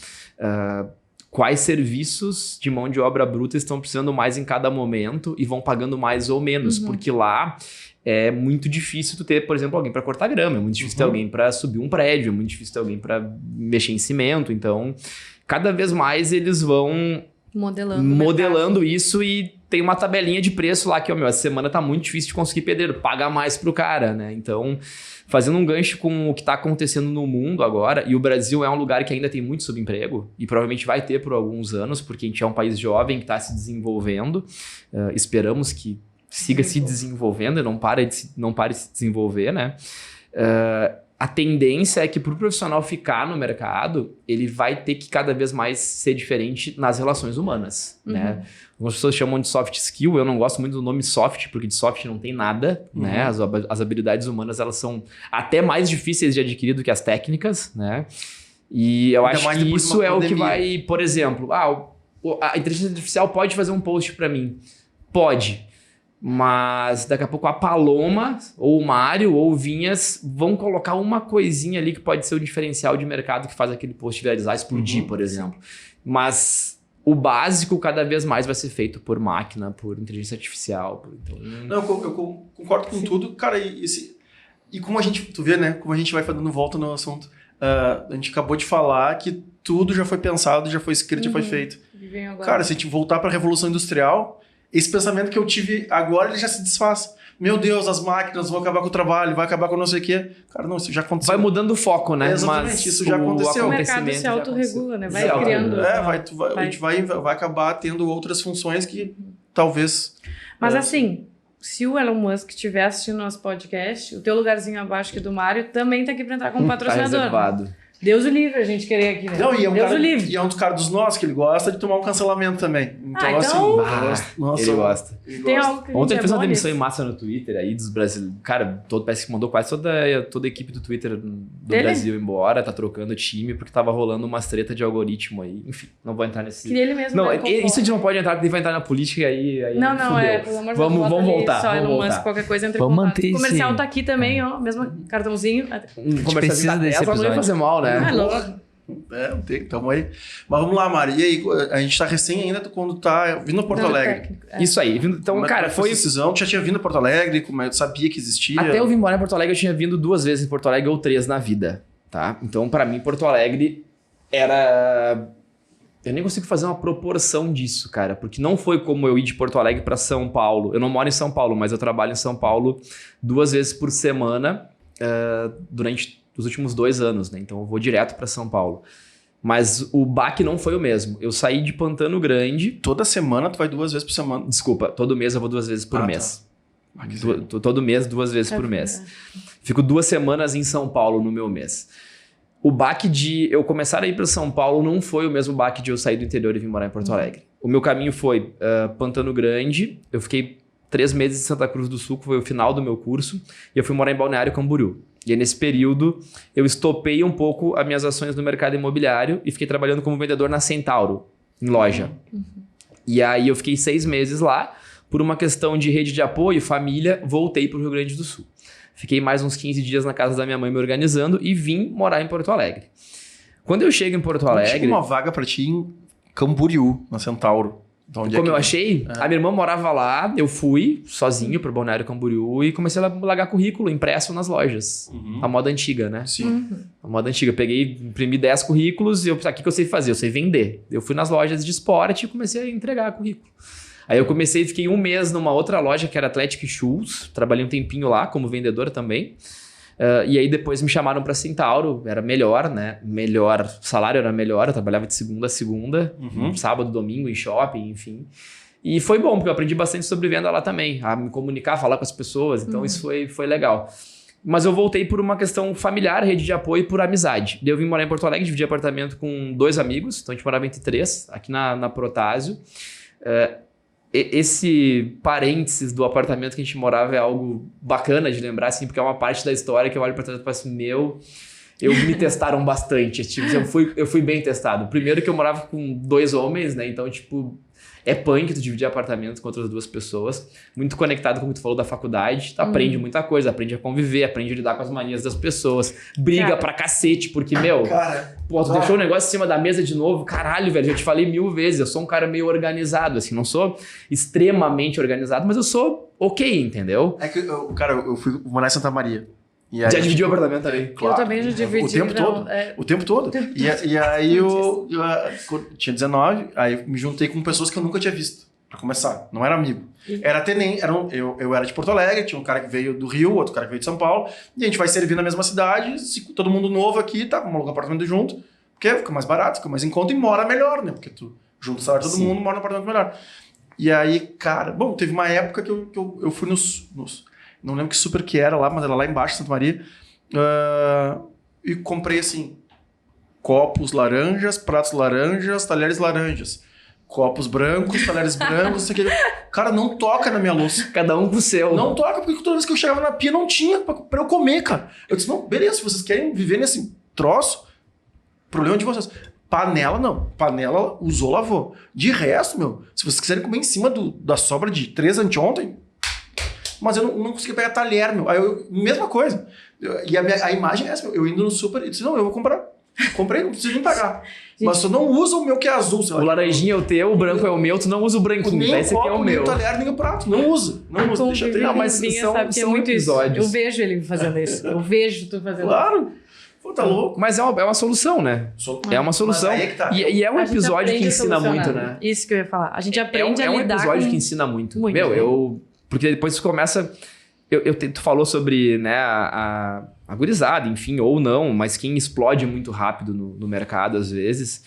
quais serviços de mão de obra bruta estão precisando mais em cada momento e vão pagando mais ou menos, porque lá é muito difícil tu ter, por exemplo, alguém para cortar grama, é muito difícil ter alguém para subir um prédio, é muito difícil ter alguém para mexer em cimento, então cada vez mais eles vão modelando isso e tem uma tabelinha de preço lá que, essa semana tá muito difícil de conseguir pedreiro, paga mais pro cara, né? Então, fazendo um gancho com o que tá acontecendo no mundo agora, e o Brasil é um lugar que ainda tem muito subemprego, e provavelmente vai ter por alguns anos, porque a gente é um país jovem que está se desenvolvendo, esperamos que siga se desenvolvendo e não pare de se desenvolver, né? A tendência é que para o profissional ficar no mercado, ele vai ter que cada vez mais ser diferente nas relações humanas, né? Algumas pessoas chamam de soft skill, eu não gosto muito do nome soft, porque de soft não tem nada, né? As habilidades humanas, elas são até mais difíceis de adquirir do que as técnicas, né? E eu acho que isso é o que vai, por exemplo, a inteligência artificial pode fazer um post para mim? Pode. Mas daqui a pouco a Paloma, ou o Mário, ou o Vinhas vão colocar uma coisinha ali que pode ser o diferencial de mercado que faz aquele post viralizar, explodir, por exemplo. Mas o básico cada vez mais vai ser feito por máquina, por inteligência artificial. Não, eu concordo com tudo, cara. E como a gente, tu vê, né? Como a gente vai dando volta no assunto. A gente acabou de falar que tudo já foi pensado, já foi escrito, já foi feito. Cara, se a gente voltar para a Revolução Industrial... Esse pensamento que eu tive agora, ele já se desfaz. Meu Deus, as máquinas vão acabar com o trabalho, vai acabar com não sei o quê. Cara, não, isso já aconteceu. Vai mudando o foco, né? Exatamente, mas isso já aconteceu. O mercado se autorregula, né? Vai criando. A gente vai acabar tendo outras funções que talvez... Mas assim, se o Elon Musk estiver assistindo nosso podcast, o teu lugarzinho abaixo aqui do Mário também tá aqui para entrar como patrocinador. Tá reservado. Deus o livre a gente querer aqui, né? Não, e é um Deus cara, o livre. E é um dos caras dos nossos que ele gosta de tomar um cancelamento também. Então, assim... ele gosta. Tem algo que Ontem ele fez uma demissão em massa no Twitter aí dos brasileiros. Cara, parece que mandou quase toda a equipe do Twitter do Brasil embora, tá trocando time, porque tava rolando umas treta de algoritmo aí. Enfim, não vou entrar nesse... Queria ele mesmo. Não, isso a gente não pode entrar, porque ele vai entrar na política e aí não, fudeu. pelo amor de Deus. Vamos voltar. Só Elon Musk, qualquer coisa, entre em contato. O comercial tá aqui também, ó. Mesmo cartãozinho. Um comercial desse episódio. Não ia fazer mal, né? Ah, louco. Tamo aí. Mas vamos lá, Mari. E aí, a gente tá recém ainda quando tá vindo a Porto Alegre. Isso aí. Então, cara, foi... decisão. Tu já tinha vindo a Porto Alegre? Como eu sabia que existia? Até eu vim morar em Porto Alegre, eu tinha vindo 2 vezes em Porto Alegre ou 3 na vida, tá? Então, pra mim, Porto Alegre era... Eu nem consigo fazer uma proporção disso, cara, porque não foi como eu ir de Porto Alegre pra São Paulo. Eu não moro em São Paulo, mas eu trabalho em São Paulo 2 vezes por semana durante os últimos 2 anos, né? Então eu vou direto para São Paulo. Mas o baque não foi o mesmo. Eu saí de Pantano Grande... Toda semana tu vai 2 vezes por semana? Desculpa, todo mês eu vou 2 vezes por mês. Tá. Todo mês, 2 vezes por mês. Fico 2 semanas em São Paulo no meu mês. O baque de eu começar a ir para São Paulo não foi o mesmo baque de eu sair do interior e vir morar em Porto Alegre. O meu caminho foi Pantano Grande, eu fiquei 3 meses em Santa Cruz do Sul, que foi o final do meu curso, e eu fui morar em Balneário Camboriú. E aí, nesse período, eu estopei um pouco as minhas ações no mercado imobiliário e fiquei trabalhando como vendedor na Centauro, em loja. E aí, eu fiquei 6 meses lá. Por uma questão de rede de apoio, família, voltei para o Rio Grande do Sul. Fiquei mais uns 15 dias na casa da minha mãe me organizando e vim morar em Porto Alegre. Quando eu chego em Porto Alegre... Tinha uma vaga para ti em Camboriú, na Centauro. Então, como eu achei, a minha irmã morava lá, eu fui sozinho pro Balneário Camboriú e comecei a largar currículo impresso nas lojas. A moda antiga, né? Sim. A moda antiga. Peguei, imprimi 10 currículos e aqui que eu sei fazer, eu sei vender. Eu fui nas lojas de esporte e comecei a entregar currículo. Aí eu comecei e fiquei um mês numa outra loja que era Athletic Shoes. Trabalhei um tempinho lá como vendedor também. E aí depois me chamaram para Centauro, era melhor, né? Melhor, o salário era melhor, eu trabalhava de segunda a segunda, sábado, domingo em shopping, enfim. E foi bom, porque eu aprendi bastante sobre venda lá também, a me comunicar, falar com as pessoas, então isso foi legal. Mas eu voltei por uma questão familiar, rede de apoio e por amizade. Daí eu vim morar em Porto Alegre, dividi apartamento com 2 amigos, então a gente morava entre 3, aqui na Protásio. Esse parênteses do apartamento que a gente morava é algo bacana de lembrar, assim, porque é uma parte da história que eu olho para trás e penso, me testaram bastante. Tipo, eu fui bem testado. Primeiro que eu morava com 2 homens, né? Então, tipo, é punk tu dividir apartamento com outras 2 pessoas. Muito conectado com o que tu falou da faculdade. Tu aprende muita coisa, aprende a conviver, aprende a lidar com as manias das pessoas. Briga pra cacete, porque, tu deixou o negócio em cima da mesa de novo. Caralho, velho, já te falei 1000 vezes. Eu sou um cara meio organizado, assim. Não sou extremamente organizado, mas eu sou ok, entendeu? É que, eu fui morar em Santa Maria. E aí, já dividiu o apartamento também? Claro. Eu também já dividi. O tempo todo. O tempo todo. E aí eu tinha 19, aí me juntei com pessoas que eu nunca tinha visto, pra começar. Não era amigo. Era tenente, eu era de Porto Alegre, tinha um cara que veio do Rio, outro cara que veio de São Paulo, e a gente vai servir na mesma cidade, todo mundo novo aqui, tá? Vamos alugar apartamento junto, porque fica mais barato, fica mais em conta e mora melhor, né? Porque tu junta o salário de todo mundo, mora no apartamento melhor. E aí, cara, teve uma época que eu fui nos não lembro que super que era lá, mas era lá embaixo, Santa Maria. E comprei, assim, copos laranjas, pratos laranjas, talheres laranjas. Copos brancos, talheres brancos, isso aqui. Cara, não toca na minha louça. Cada um com o seu. Não toca, porque toda vez que eu chegava na pia não tinha pra eu comer, cara. Eu disse, não, beleza, se vocês querem viver nesse troço, problema de vocês. Panela, não. Panela usou, lavou. De resto, se vocês quiserem comer em cima da sobra de 3 anteontem, mas eu não conseguia pegar talher, Aí mesma coisa. E a imagem é essa, eu indo no super e disse, não, eu vou comprar. Comprei, não preciso nem pagar. Mas tu não usa o meu que é azul. Sei lá, o laranjinha é o teu, o branco é o meu, tu não usa o branquinho. Nem esse aqui é o meu. Nem o talher, nem o prato. Não usa. Deixa eu mas são episódios. Eu vejo ele fazendo isso. Eu vejo tu fazendo claro. Pô, tá louco. Mas é uma solução, né? É uma solução. Mas aí é que tá. E é um episódio que ensina muito, né? Isso que eu ia falar. A gente aprende a lidar com... É um episódio que ensina muito. Muito. Porque depois tu começa... Tu falou sobre, né, a gurizada, enfim, ou não, mas quem explode muito rápido no mercado, às vezes,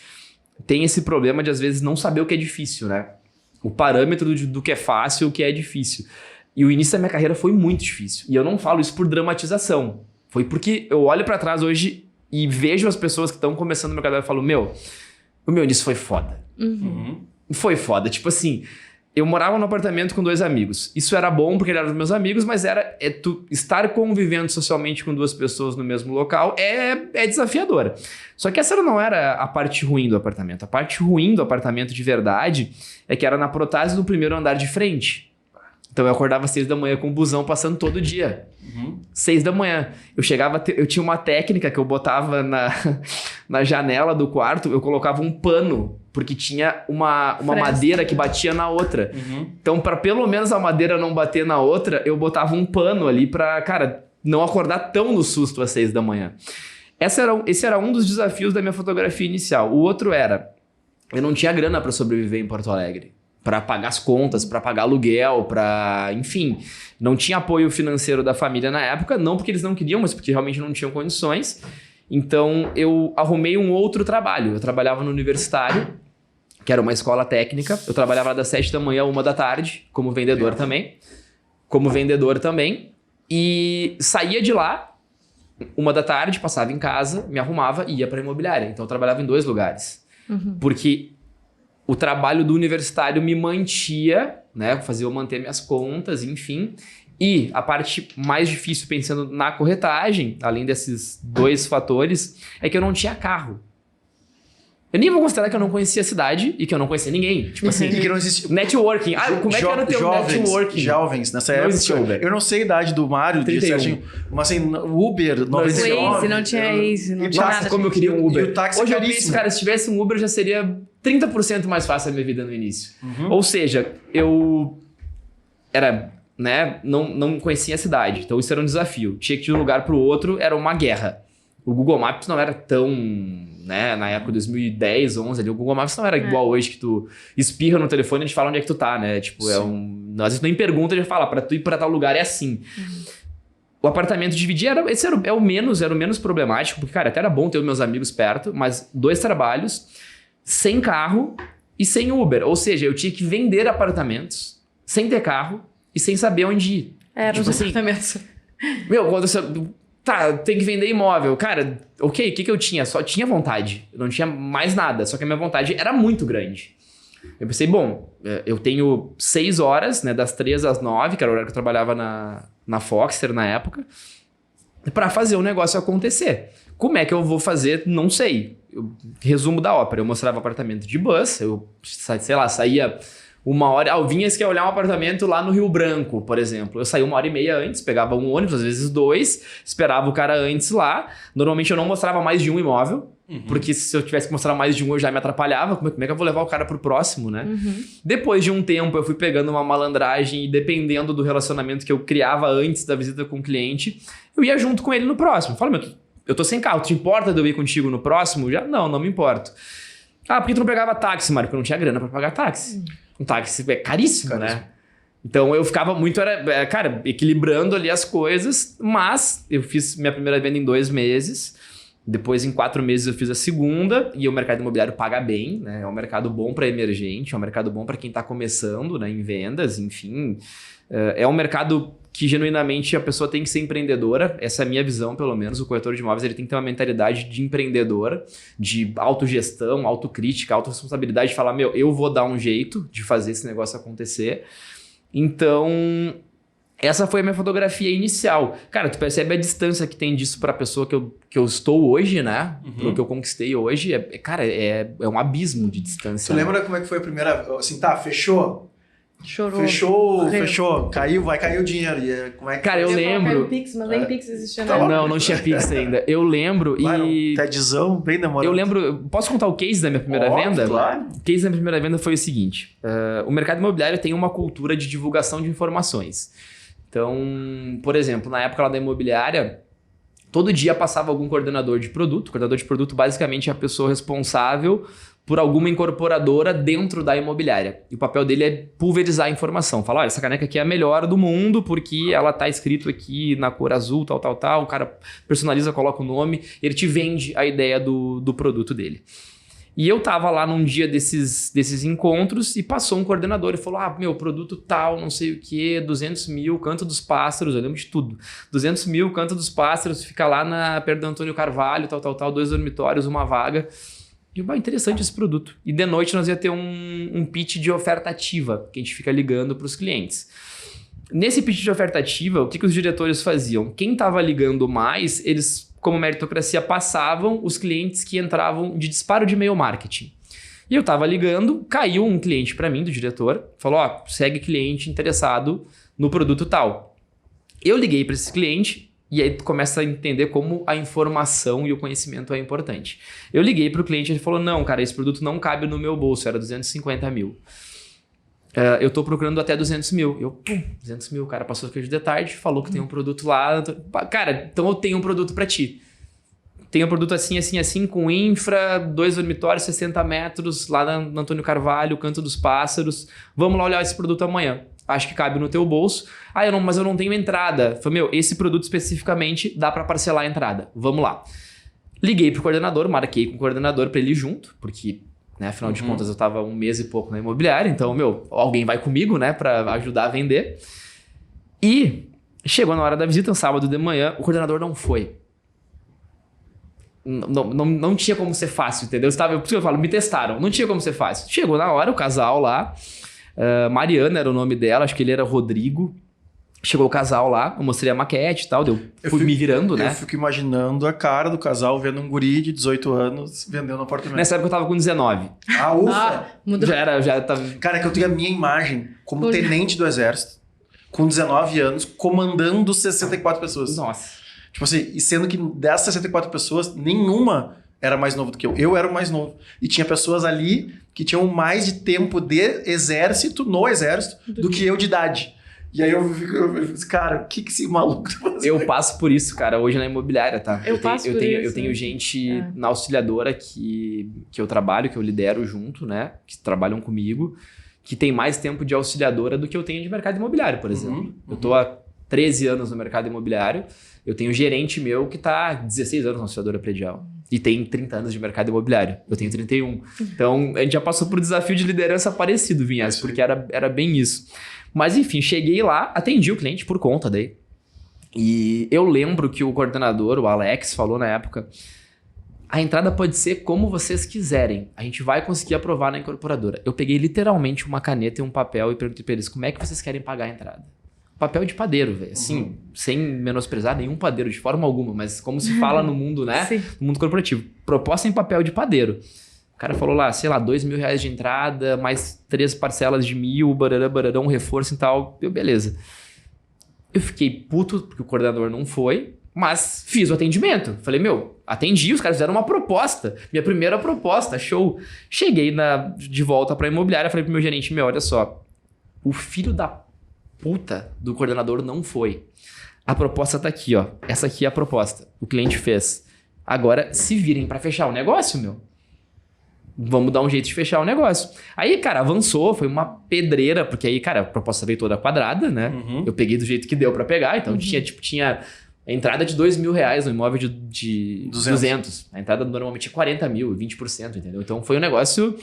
tem esse problema de, às vezes, não saber o que é difícil, né? O parâmetro do que é fácil, o que é difícil. E o início da minha carreira foi muito difícil. E eu não falo isso por dramatização. Foi porque eu olho pra trás hoje e vejo as pessoas que estão começando no mercado e falo, o meu início foi foda. Foi foda. Tipo assim... Eu morava no apartamento com 2 amigos. Isso era bom porque eles eram meus amigos, mas tu estar convivendo socialmente com 2 pessoas no mesmo local é desafiadora. Só que essa não era a parte ruim do apartamento. A parte ruim do apartamento de verdade é que era na Protásio, no primeiro andar de frente. Então eu acordava às 6 da manhã com o busão passando todo dia. 6 da manhã. Eu tinha uma técnica que eu botava na janela do quarto, eu colocava um pano, porque tinha uma madeira que batia na outra. Então, para pelo menos a madeira não bater na outra, eu botava um pano ali pra, cara, não acordar tão no susto às 6 da manhã. Esse era um dos desafios da minha fotografia inicial. O outro era, eu não tinha grana para sobreviver em Porto Alegre. Para pagar as contas, para pagar aluguel, enfim, não tinha apoio financeiro da família na época, não porque eles não queriam, mas porque realmente não tinham condições. Então, eu arrumei um outro trabalho. Eu trabalhava no Universitário, que era uma escola técnica. Eu trabalhava das 7 da manhã a 1 da tarde, como vendedor também. E saía de lá, 1 da tarde, passava em casa, me arrumava e ia para a imobiliária. Então, eu trabalhava em 2 lugares. Porque... o trabalho do universitário me mantia, né? Fazia eu manter minhas contas, enfim. E a parte mais difícil, pensando na corretagem, além desses 2 fatores, é que eu não tinha carro. Eu nem vou considerar que eu não conhecia a cidade e que eu não conhecia ninguém. Tipo assim, e que não existia... networking. Como é que era o teu networking? Jovens, nessa época. Uber. Eu não sei a idade do Mário, 31. Mas assim, Uber, 99. Waze, não tinha Waze, não tinha Nossa, nada. como eu queria um Uber. E o táxi Hoje eu caríssimo. penso, cara, se tivesse um Uber já seria 30% mais fácil a minha vida no início. Ou seja, eu era, né, não conhecia a cidade, então isso era um desafio. Tinha que ir de um lugar para o outro, era uma guerra. O Google Maps não era tão né? Na época de 2010, 11, ali, o Google Maps não era igual hoje, que tu espirra no telefone e a gente fala onde é que tu tá, né? Tipo, às vezes tu nem pergunta, a gente fala, pra tu ir pra tal lugar é assim. O apartamento dividir era o menos problemático, porque, cara, até era bom ter os meus amigos perto, mas 2 trabalhos, sem carro e sem Uber. Ou seja, eu tinha que vender apartamentos sem ter carro e sem saber onde ir. Era Tipo os assim, apartamentos. Meu, quando você... Tá, tem que vender imóvel. Cara, ok, o que eu tinha? Só tinha vontade. Eu não tinha mais nada. Só que a minha vontade era muito grande. Eu pensei, bom, eu tenho 6 horas, né? Das 3 às 9, que era o horário que eu trabalhava na Foxter na época, pra fazer o negócio acontecer. Como é que eu vou fazer? Não sei. Resumo da ópera. Eu mostrava apartamento de bus. Eu, sei lá, saía... 1 hora... Ah, o Vinhas quer olhar um apartamento lá no Rio Branco, por exemplo. Eu saía 1h30 antes, pegava um ônibus, às vezes 2, esperava o cara antes lá. Normalmente eu não mostrava mais de um imóvel, porque se eu tivesse que mostrar mais de um, eu já me atrapalhava. Como é que eu vou levar o cara pro próximo, né? Depois de um tempo, eu fui pegando uma malandragem e dependendo do relacionamento que eu criava antes da visita com o cliente, eu ia junto com ele no próximo. Fala, meu, eu tô sem carro, te importa de eu ir contigo no próximo? Já? Não me importo. Ah, por que tu não pegava táxi, Mário? Porque eu não tinha grana pra pagar táxi. Um táxi é caríssimo, né? Então eu ficava muito, cara, equilibrando ali as coisas, mas eu fiz minha primeira venda em 2 meses, depois em 4 meses eu fiz a segunda, e o mercado imobiliário paga bem, né? É um mercado bom para emergente, é um mercado bom para quem está começando, né, em vendas, enfim. É um mercado que genuinamente a pessoa tem que ser empreendedora, essa é a minha visão, pelo menos. O corretor de imóveis ele tem que ter uma mentalidade de empreendedora, de autogestão, autocrítica, autorresponsabilidade, de falar, meu, eu vou dar um jeito de fazer esse negócio acontecer. Então, essa foi a minha fotografia inicial. Cara, tu percebe a distância que tem disso para a pessoa que eu estou hoje, né? Pro que eu conquistei hoje. Cara, é um abismo de distância. Você lembra como é que foi a primeira... Assim, tá, fechou... Chorou. Fechou. Vai cair o dinheiro. E como é que... Cara, eu lembro... Caiu o Pix, mas nem Pix existia. Não tinha Pix ainda. Eu lembro e... TEDzão, bem demorado. Eu lembro... Posso contar o case da minha primeira venda? Claro. O case da minha primeira venda foi o seguinte. O mercado imobiliário tem uma cultura de divulgação de informações. Então, por exemplo, na época lá da imobiliária, todo dia passava algum coordenador de produto. O coordenador de produto basicamente é a pessoa responsável por alguma incorporadora dentro da imobiliária. E o papel dele é pulverizar a informação. Falar, olha, essa caneca aqui é a melhor do mundo porque ela tá escrito aqui na cor azul, tal. O cara personaliza, coloca o nome, ele te vende a ideia do produto dele. E eu tava lá num dia desses encontros e passou um coordenador e falou, meu, produto tal, não sei o que, 200 mil, Canto dos Pássaros, eu lembro de tudo. 200 mil, Canto dos Pássaros, fica lá perto do Antônio Carvalho, tal, 2 dormitórios, uma vaga. E interessante esse produto. E de noite nós ia ter um pitch de oferta ativa, que a gente fica ligando para os clientes. Nesse pitch de oferta ativa, o que os diretores faziam? Quem estava ligando mais, eles, como meritocracia, passavam os clientes que entravam de disparo de e-mail marketing. E eu estava ligando, caiu um cliente para mim, do diretor, falou, segue cliente interessado no produto tal. Eu liguei para esse cliente, e aí tu começa a entender como a informação e o conhecimento é importante. Eu liguei para o cliente e ele falou, não, cara, esse produto não cabe no meu bolso, era 250 mil. Eu tô procurando até 200 mil. 200 mil, o cara passou aqui de tarde, falou que tem um produto lá. Cara, então eu tenho um produto para ti. Tem um produto assim, com infra, 2 dormitórios, 60 metros, lá no Antônio Carvalho, Canto dos Pássaros. Vamos lá olhar esse produto amanhã. Acho que cabe no teu bolso. Mas eu não tenho entrada. Falei, esse produto especificamente dá para parcelar a entrada. Vamos lá. Liguei pro coordenador, marquei com o coordenador para ele ir junto, porque, né, afinal de contas eu tava 1 mês e pouco na imobiliária, então, alguém vai comigo, né, para ajudar a vender. E chegou na hora da visita, um sábado de manhã, o coordenador não foi. Não tinha como ser fácil, entendeu? Por isso que eu falo, me testaram, não tinha como ser fácil. Chegou na hora, o casal lá, Mariana era o nome dela, acho que ele era Rodrigo. Chegou o casal lá, eu mostrei a maquete e tal, fui me virando, né? Eu fico imaginando a cara do casal vendo um guri de 18 anos vendendo um apartamento. Nessa época eu tava com 19. Ufa! Mudou. Já tava... Cara, que eu tenho a minha imagem como tenente do exército, com 19 anos, comandando 64 pessoas. Nossa. Tipo assim, e sendo que dessas 64 pessoas, nenhuma era mais novo do que eu. Eu era o mais novo. E tinha pessoas ali que tinham mais de tempo de exército, no exército, do que eu de idade. E aí eu fico, cara, o que esse maluco tá fazendo? Eu passo por isso, cara, hoje na imobiliária, tá? Eu passo por eu isso. tenho gente na auxiliadora que eu trabalho, que eu lidero junto, né? Que trabalham comigo, que tem mais tempo de auxiliadora do que eu tenho de mercado imobiliário, por exemplo. Eu tô há 13 anos no mercado imobiliário, eu tenho um gerente meu que tá há 16 anos na auxiliadora predial. E tem 30 anos de mercado imobiliário. Eu tenho 31. Então, a gente já passou por um desafio de liderança parecido, Vinhas, porque era bem isso. Mas, enfim, cheguei lá, atendi o cliente por conta daí. E eu lembro que o coordenador, o Alex, falou na época: a entrada pode ser como vocês quiserem. A gente vai conseguir aprovar na incorporadora. Eu peguei literalmente uma caneta e um papel e perguntei pra eles: como é que vocês querem pagar a entrada? Papel de padeiro, velho. Assim, sem menosprezar nenhum padeiro de forma alguma, mas como se fala no mundo, né? Sim. No mundo corporativo. Proposta em papel de padeiro. O cara falou lá, sei lá, R$2.000 de entrada, mais 3 parcelas de 1.000, barará, um reforço e tal. Eu, beleza. Eu fiquei puto porque o coordenador não foi, mas fiz o atendimento. Falei, atendi, os caras fizeram uma proposta. Minha primeira proposta, show. Cheguei de volta pra imobiliária, falei pro meu gerente, olha só, o filho da puta do coordenador não foi. A proposta tá aqui, ó. Essa aqui é a proposta. O cliente fez. Agora, se virem pra fechar o negócio, vamos dar um jeito de fechar o negócio. Aí, cara, avançou, foi uma pedreira, porque aí, cara, a proposta veio toda quadrada, né? Eu peguei do jeito que deu pra pegar, então tinha a entrada de R$2.000 no imóvel de 200. A entrada normalmente é 40 mil, 20%, entendeu? Então foi um negócio...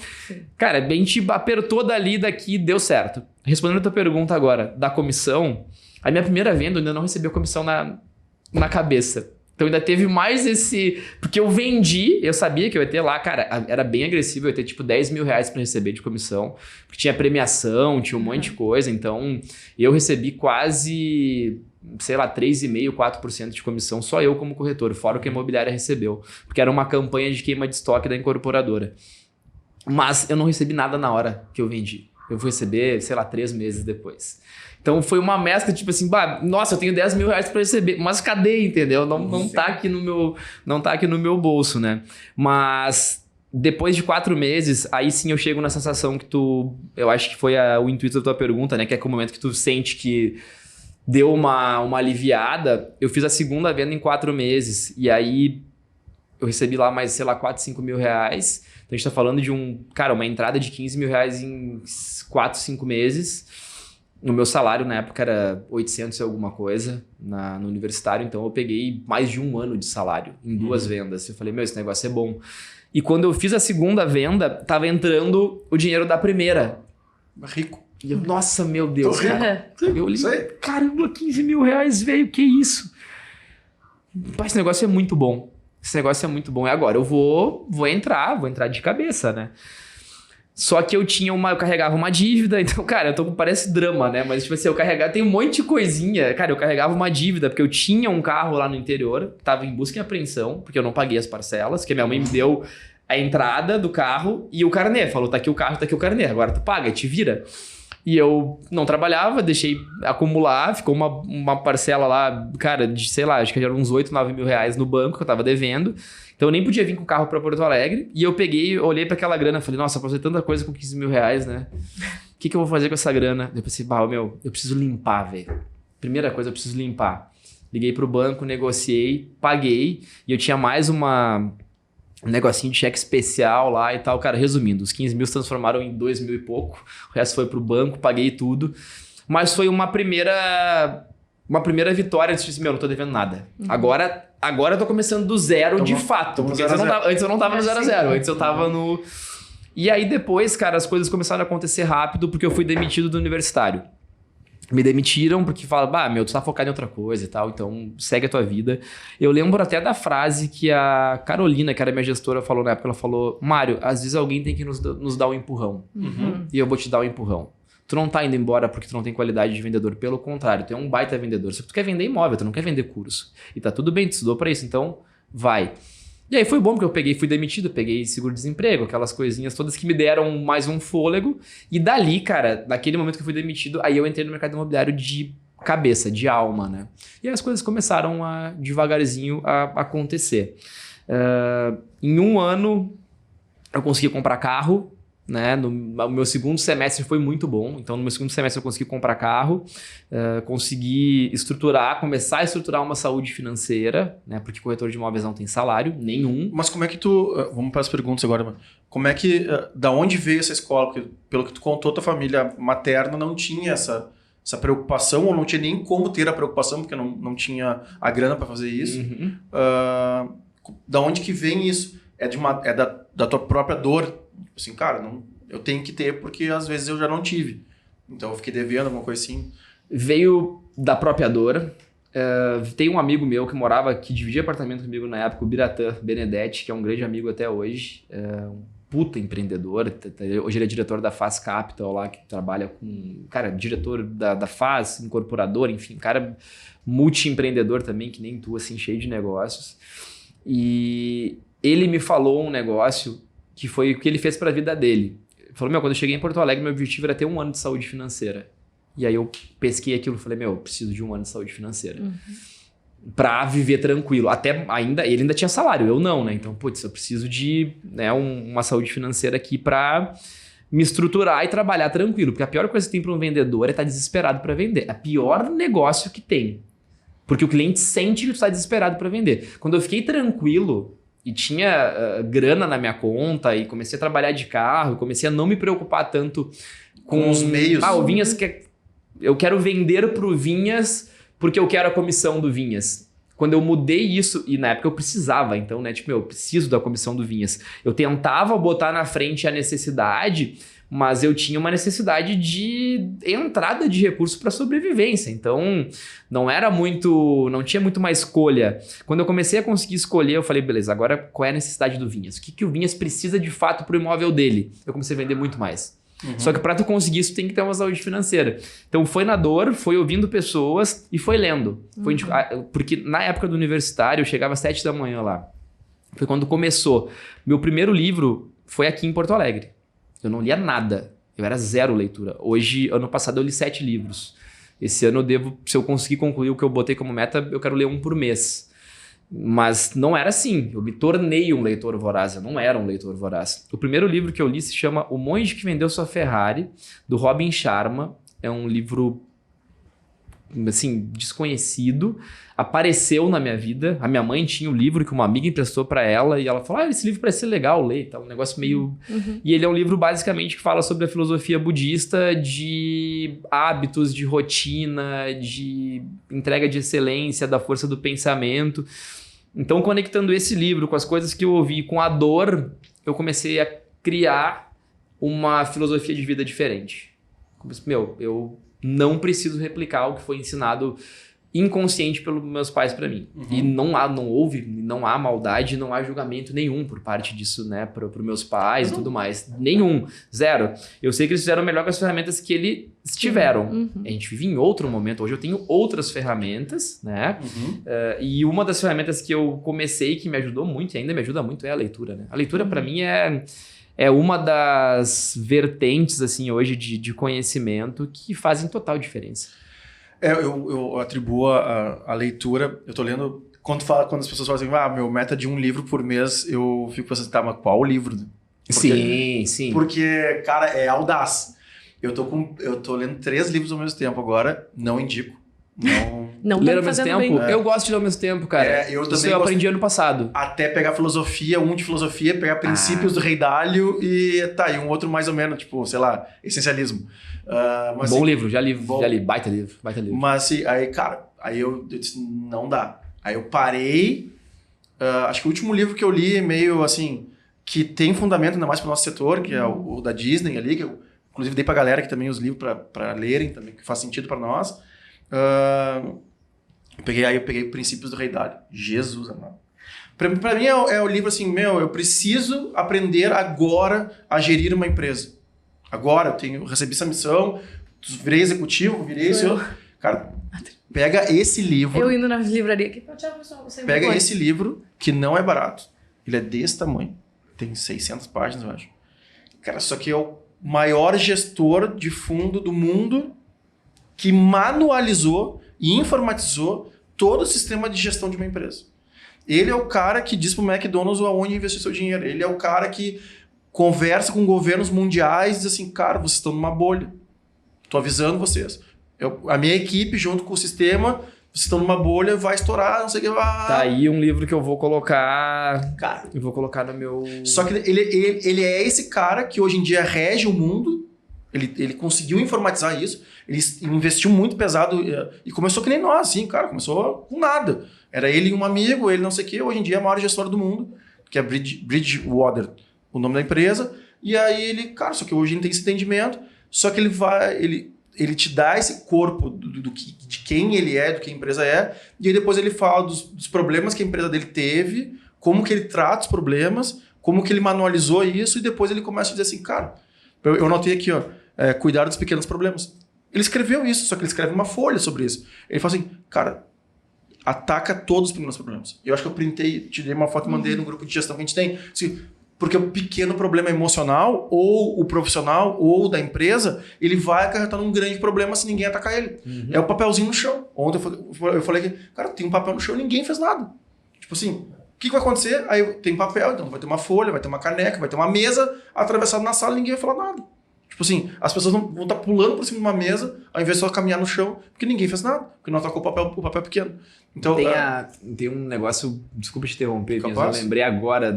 Cara, a gente apertou daqui, deu certo. Respondendo a tua pergunta agora, da comissão, a minha primeira venda eu ainda não recebi a comissão na cabeça. Então ainda teve mais esse... Porque eu vendi, eu sabia que eu ia ter lá, cara, era bem agressivo, eu ia ter tipo R$10.000 pra receber de comissão, porque tinha premiação, tinha um monte de coisa, então eu recebi quase, sei lá, 3,5%, 4% de comissão, só eu como corretor, fora o que a imobiliária recebeu, porque era uma campanha de queima de estoque da incorporadora. Mas eu não recebi nada na hora que eu vendi. Eu vou receber, sei lá, 3 meses depois. Então foi uma mescla, tipo assim, nossa, eu tenho R$10.000 pra receber, mas cadê, entendeu? Não tá aqui no meu bolso, né? Mas depois de 4 meses, aí sim eu chego na sensação que eu acho que foi o intuito da tua pergunta, né? Que é o momento que tu sente que deu uma aliviada. Eu fiz a segunda venda em 4 meses, e aí eu recebi lá mais, sei lá, R$4.000, R$5.000. Então a gente tá falando de uma entrada de R$15.000 em 4, 5 meses. O meu salário na época era 800 e alguma coisa no universitário, então eu peguei mais de 1 ano de salário em 2 vendas. Eu falei, esse negócio é bom. E quando eu fiz a segunda venda, tava entrando o dinheiro da primeira. Rico. E eu, nossa, meu Deus, cara. Eu li, Isso aí. caramba, R$15.000, velho, que isso? Esse negócio é muito bom. Esse negócio é muito bom. E agora eu vou entrar de cabeça, né? Só que eu carregava uma dívida, então, cara, parece drama, né? Mas, tipo assim, tem um monte de coisinha. Cara, eu carregava uma dívida, porque eu tinha um carro lá no interior, tava em busca e apreensão, porque eu não paguei as parcelas, porque minha mãe me deu a entrada do carro e o carnê. Falou, tá aqui o carro, tá aqui o carnê, agora tu paga, te vira. E eu não trabalhava, deixei acumular, ficou uma parcela lá, cara, de, sei lá, acho que eram uns R$8.000, R$9.000 no banco que eu tava devendo. Então eu nem podia vir com o carro pra Porto Alegre. E eu olhei pra aquela grana, falei, nossa, eu fazer tanta coisa com R$15.000, né? O que eu vou fazer com essa grana? Eu pensei, eu preciso limpar, velho. Primeira coisa, eu preciso limpar. Liguei pro banco, negociei, paguei. E eu tinha mais um negocinho de cheque especial lá e tal. Cara, resumindo, os 15 mil se transformaram em 2 mil e pouco. O resto foi pro banco, paguei tudo. Mas foi uma primeira vitória. Eu disse, não tô devendo nada. Agora eu tô começando do zero de fato. Porque antes eu não tava no 0 a 0. Antes eu tava no... E aí depois, cara, as coisas começaram a acontecer rápido porque eu fui demitido do universitário. Me demitiram porque falaram, tu tá focado em outra coisa e tal, então segue a tua vida. Eu lembro até da frase que a Carolina, que era minha gestora, falou na época. Ela falou, Mário, às vezes alguém tem que nos dar um empurrão. E eu vou te dar um empurrão. Tu não tá indo embora porque tu não tem qualidade de vendedor. Pelo contrário, tu é um baita vendedor. Só que tu quer vender imóvel, tu não quer vender curso. E tá tudo bem, tu estudou pra isso, então vai. E aí foi bom porque eu fui demitido, peguei seguro-desemprego, aquelas coisinhas todas que me deram mais um fôlego. E dali, cara, naquele momento que eu fui demitido, aí eu entrei no mercado imobiliário de cabeça, de alma, né? E aí as coisas começaram devagarzinho a acontecer. Em 1 ano, eu consegui comprar carro. né? O meu segundo semestre foi muito bom. Então, no meu segundo semestre eu consegui comprar carro, consegui começar a estruturar uma saúde financeira, né? Porque corretor de imóveis não tem salário nenhum. Mas como é que tu... Vamos para as perguntas agora, mano. Como é que... Da onde veio essa escola? Porque, pelo que tu contou, tua família materna não tinha essa preocupação, ou não tinha nem como ter a preocupação, porque não tinha a grana para fazer isso. Uhum. Da onde que vem isso? É da tua própria dor? Assim, cara, eu tenho que ter porque às vezes eu já não tive. Então eu fiquei devendo, alguma coisa assim. Veio da própria dor. Tem um amigo meu que dividia apartamento comigo na época, o Biratã Benedetti, que é um grande amigo até hoje. Um puta empreendedor. Hoje ele é diretor da Faz Capital lá, que trabalha com... Cara, diretor da Faz, incorporador, enfim. Cara multi-empreendedor também, que nem tu, assim, cheio de negócios. E ele me falou um negócio que foi o que ele fez para a vida dele. Ele falou, quando eu cheguei em Porto Alegre, meu objetivo era ter 1 ano de saúde financeira. E aí eu pesquei aquilo e falei, eu preciso de 1 ano de saúde financeira. Para viver tranquilo. Ele ainda tinha salário, eu não, né? Então, eu preciso de uma saúde financeira aqui para me estruturar e trabalhar tranquilo. Porque a pior coisa que tem para um vendedor é estar desesperado para vender. É o pior negócio que tem. Porque o cliente sente que tu está desesperado para vender. Quando eu fiquei tranquilo e tinha grana na minha conta e comecei a trabalhar de carro, comecei a não me preocupar tanto com os meios. O Vinhas, eu quero vender pro Vinhas porque eu quero a comissão do Vinhas. Quando eu mudei isso, e na época eu precisava, então, né, eu preciso da comissão do Vinhas. Eu tentava botar na frente a necessidade, mas eu tinha uma necessidade de entrada de recurso para sobrevivência. Então, não tinha muito uma escolha. Quando eu comecei a conseguir escolher, eu falei, beleza, agora qual é a necessidade do Vinhas? O que o Vinhas precisa de fato para o imóvel dele? Eu comecei a vender muito mais. Só que para tu conseguir isso, tem que ter uma saúde financeira. Então, foi na dor, foi ouvindo pessoas e foi lendo. Porque na época do universitário, eu chegava às 7 da manhã lá. Foi quando começou. Meu primeiro livro foi aqui em Porto Alegre. Eu não lia nada. Eu era zero leitura. Hoje, ano passado, eu li 7 livros. Esse ano se eu conseguir concluir o que eu botei como meta, eu quero ler 1 por mês. Mas não era assim. Eu me tornei um leitor voraz. Eu não era um leitor voraz. O primeiro livro que eu li se chama O Monge que Vendeu Sua Ferrari, do Robin Sharma. É um livro, assim, desconhecido. Apareceu na minha vida. A minha mãe tinha o livro que uma amiga emprestou para ela e ela falou, esse livro parece ser legal ler, tá? Um negócio meio... E ele é um livro basicamente que fala sobre a filosofia budista de hábitos, de rotina, de entrega de excelência, da força do pensamento. Então, conectando esse livro com as coisas que eu ouvi, com a dor, eu comecei a criar uma filosofia de vida diferente. Eu não preciso replicar o que foi ensinado inconsciente pelos meus pais para mim. E não há maldade, não há julgamento nenhum por parte disso, né, para os meus pais e tudo mais. Nenhum. Zero. Eu sei que eles fizeram melhor com as ferramentas que eles tiveram. A gente vive em outro momento. Hoje eu tenho outras ferramentas, né? E uma das ferramentas que eu comecei, que me ajudou muito e ainda me ajuda muito, é a leitura, né? A leitura para mim é uma das vertentes, assim, hoje de conhecimento que fazem total diferença. Eu atribuo a leitura, eu tô lendo, quando as pessoas falam assim, meu meta de 1 livro por mês, eu fico pensando, tá, mas qual livro? Sim. Porque, cara, é audaz. Eu tô lendo 3 livros ao mesmo tempo agora, não indico. Não ler ao mesmo tempo? Eu gosto de ler ao mesmo tempo, cara. Isso eu aprendi ano passado. Até pegar filosofia, de filosofia, pegar princípios do Rei Dalio e um outro mais ou menos, tipo, sei lá, essencialismo. Mas, bom livro, já li, baita livro. Mas assim, aí eu disse, não dá. Aí eu parei, acho que o último livro que eu li meio assim, que tem fundamento ainda mais pro nosso setor, que é o da Disney ali, que eu inclusive dei pra galera aqui também os livros pra lerem também, que faz sentido pra nós. Eu peguei Princípios do Rei Dalio. Jesus amado. Pra mim é o livro assim, eu preciso aprender agora a gerir uma empresa. Agora, eu recebi essa missão, virei executivo, Cara, pega esse livro... Eu indo na livraria aqui, pega esse livro, que não é barato. Ele é desse tamanho. Tem 600 páginas, eu acho. Cara, isso aqui é o maior gestor de fundo do mundo que manualizou e informatizou todo o sistema de gestão de uma empresa. Ele é o cara que diz pro McDonald's aonde investir seu dinheiro. Ele é o cara que conversa com governos mundiais e diz assim, cara, vocês estão numa bolha. Tô avisando vocês. A minha equipe, junto com o sistema, vocês estão numa bolha, vai estourar, não sei o que. Tá aí um livro que eu vou colocar. Cara, Eu vou colocar no meu. só que ele é esse cara que hoje em dia rege o mundo. Ele conseguiu informatizar isso. Ele investiu muito pesado e começou que nem nós, assim, cara. Começou com nada. Era ele e um amigo, ele não sei o quê. Hoje em dia é a maior gestora do mundo, que é Bridgewater, o nome da empresa. E aí ele, cara, só que hoje ele tem esse entendimento. Só que ele te dá esse corpo de quem ele é, do que a empresa é. E aí depois ele fala dos problemas que a empresa dele teve, como que ele trata os problemas, como que ele manualizou isso. E depois ele começa a dizer assim, cara, eu anotei aqui, ó. Cuidar dos pequenos problemas. Ele escreveu isso, só que ele escreve uma folha sobre isso. Ele fala assim, cara, ataca todos os pequenos problemas. Eu acho que eu printei, te dei uma foto e mandei no grupo de gestão que a gente tem. Assim, porque o pequeno problema emocional, ou o profissional, ou da empresa, ele vai acarretar num grande problema se ninguém atacar ele. É o papelzinho no chão. Ontem eu falei que, cara, tem um papel no chão e ninguém fez nada. Tipo assim, o que vai acontecer? Aí tem papel, então vai ter uma folha, vai ter uma caneca, vai ter uma mesa atravessada na sala e ninguém vai falar nada. Tipo assim, as pessoas vão estar pulando por cima de uma mesa ao invés de só caminhar no chão, porque ninguém fez nada, porque não atacou o papel pequeno. Então, Tem um negócio, desculpa te interromper, mas eu lembrei agora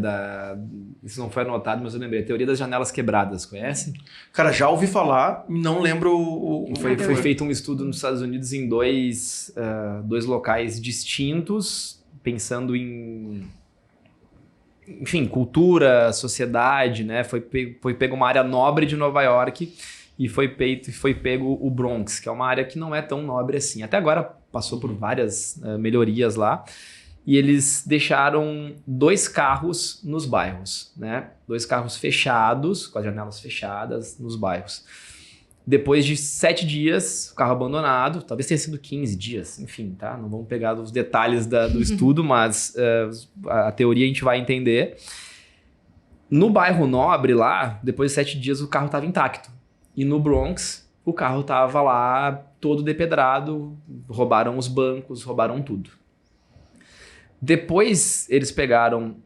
isso não foi anotado, mas eu lembrei. A teoria das janelas quebradas, conhece? Cara, já ouvi falar, não lembro Foi feito um estudo nos Estados Unidos em dois locais distintos, pensando em... Enfim, cultura, sociedade, né? Foi pego uma área nobre de Nova York e foi pego o Bronx, que é uma área que não é tão nobre assim. Até agora passou por várias melhorias lá. E eles deixaram 2 carros nos bairros, né? 2 carros fechados, com as janelas fechadas nos bairros. Depois de 7 dias, o carro abandonado, talvez tenha sido 15 dias, enfim, tá? Não vamos pegar os detalhes do estudo, mas a teoria a gente vai entender. No bairro Nobre lá, depois de 7 dias, o carro estava intacto. E no Bronx, o carro estava lá todo depedrado, roubaram os bancos, roubaram tudo. Depois, eles pegaram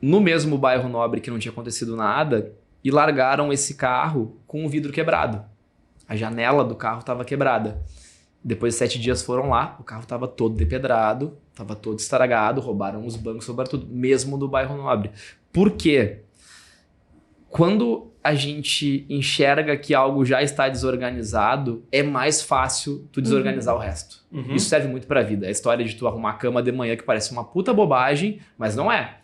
no mesmo bairro Nobre que não tinha acontecido nada e largaram esse carro com o vidro quebrado. A janela do carro estava quebrada. Depois de 7 dias foram lá, o carro estava todo depedrado, estava todo estragado, roubaram os bancos, roubaram tudo, mesmo do bairro Nobre. Por quê? Quando a gente enxerga que algo já está desorganizado, é mais fácil tu desorganizar o resto. Isso serve muito pra vida. A história de tu arrumar a cama de manhã que parece uma puta bobagem, mas não é.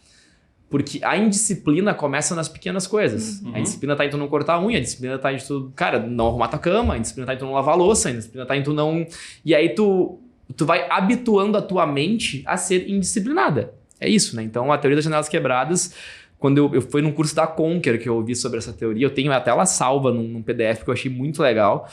Porque a indisciplina começa nas pequenas coisas. A indisciplina tá em tu não cortar a unha, a disciplina tá em tu, cara, não arrumar tua cama, a disciplina tá em tu não lavar a louça, a disciplina tá em tu não... E aí tu vai habituando a tua mente a ser indisciplinada. É isso, né? Então a teoria das janelas quebradas, quando eu fui num curso da Conquer que eu ouvi sobre essa teoria, eu tenho até ela salva num PDF que eu achei muito legal.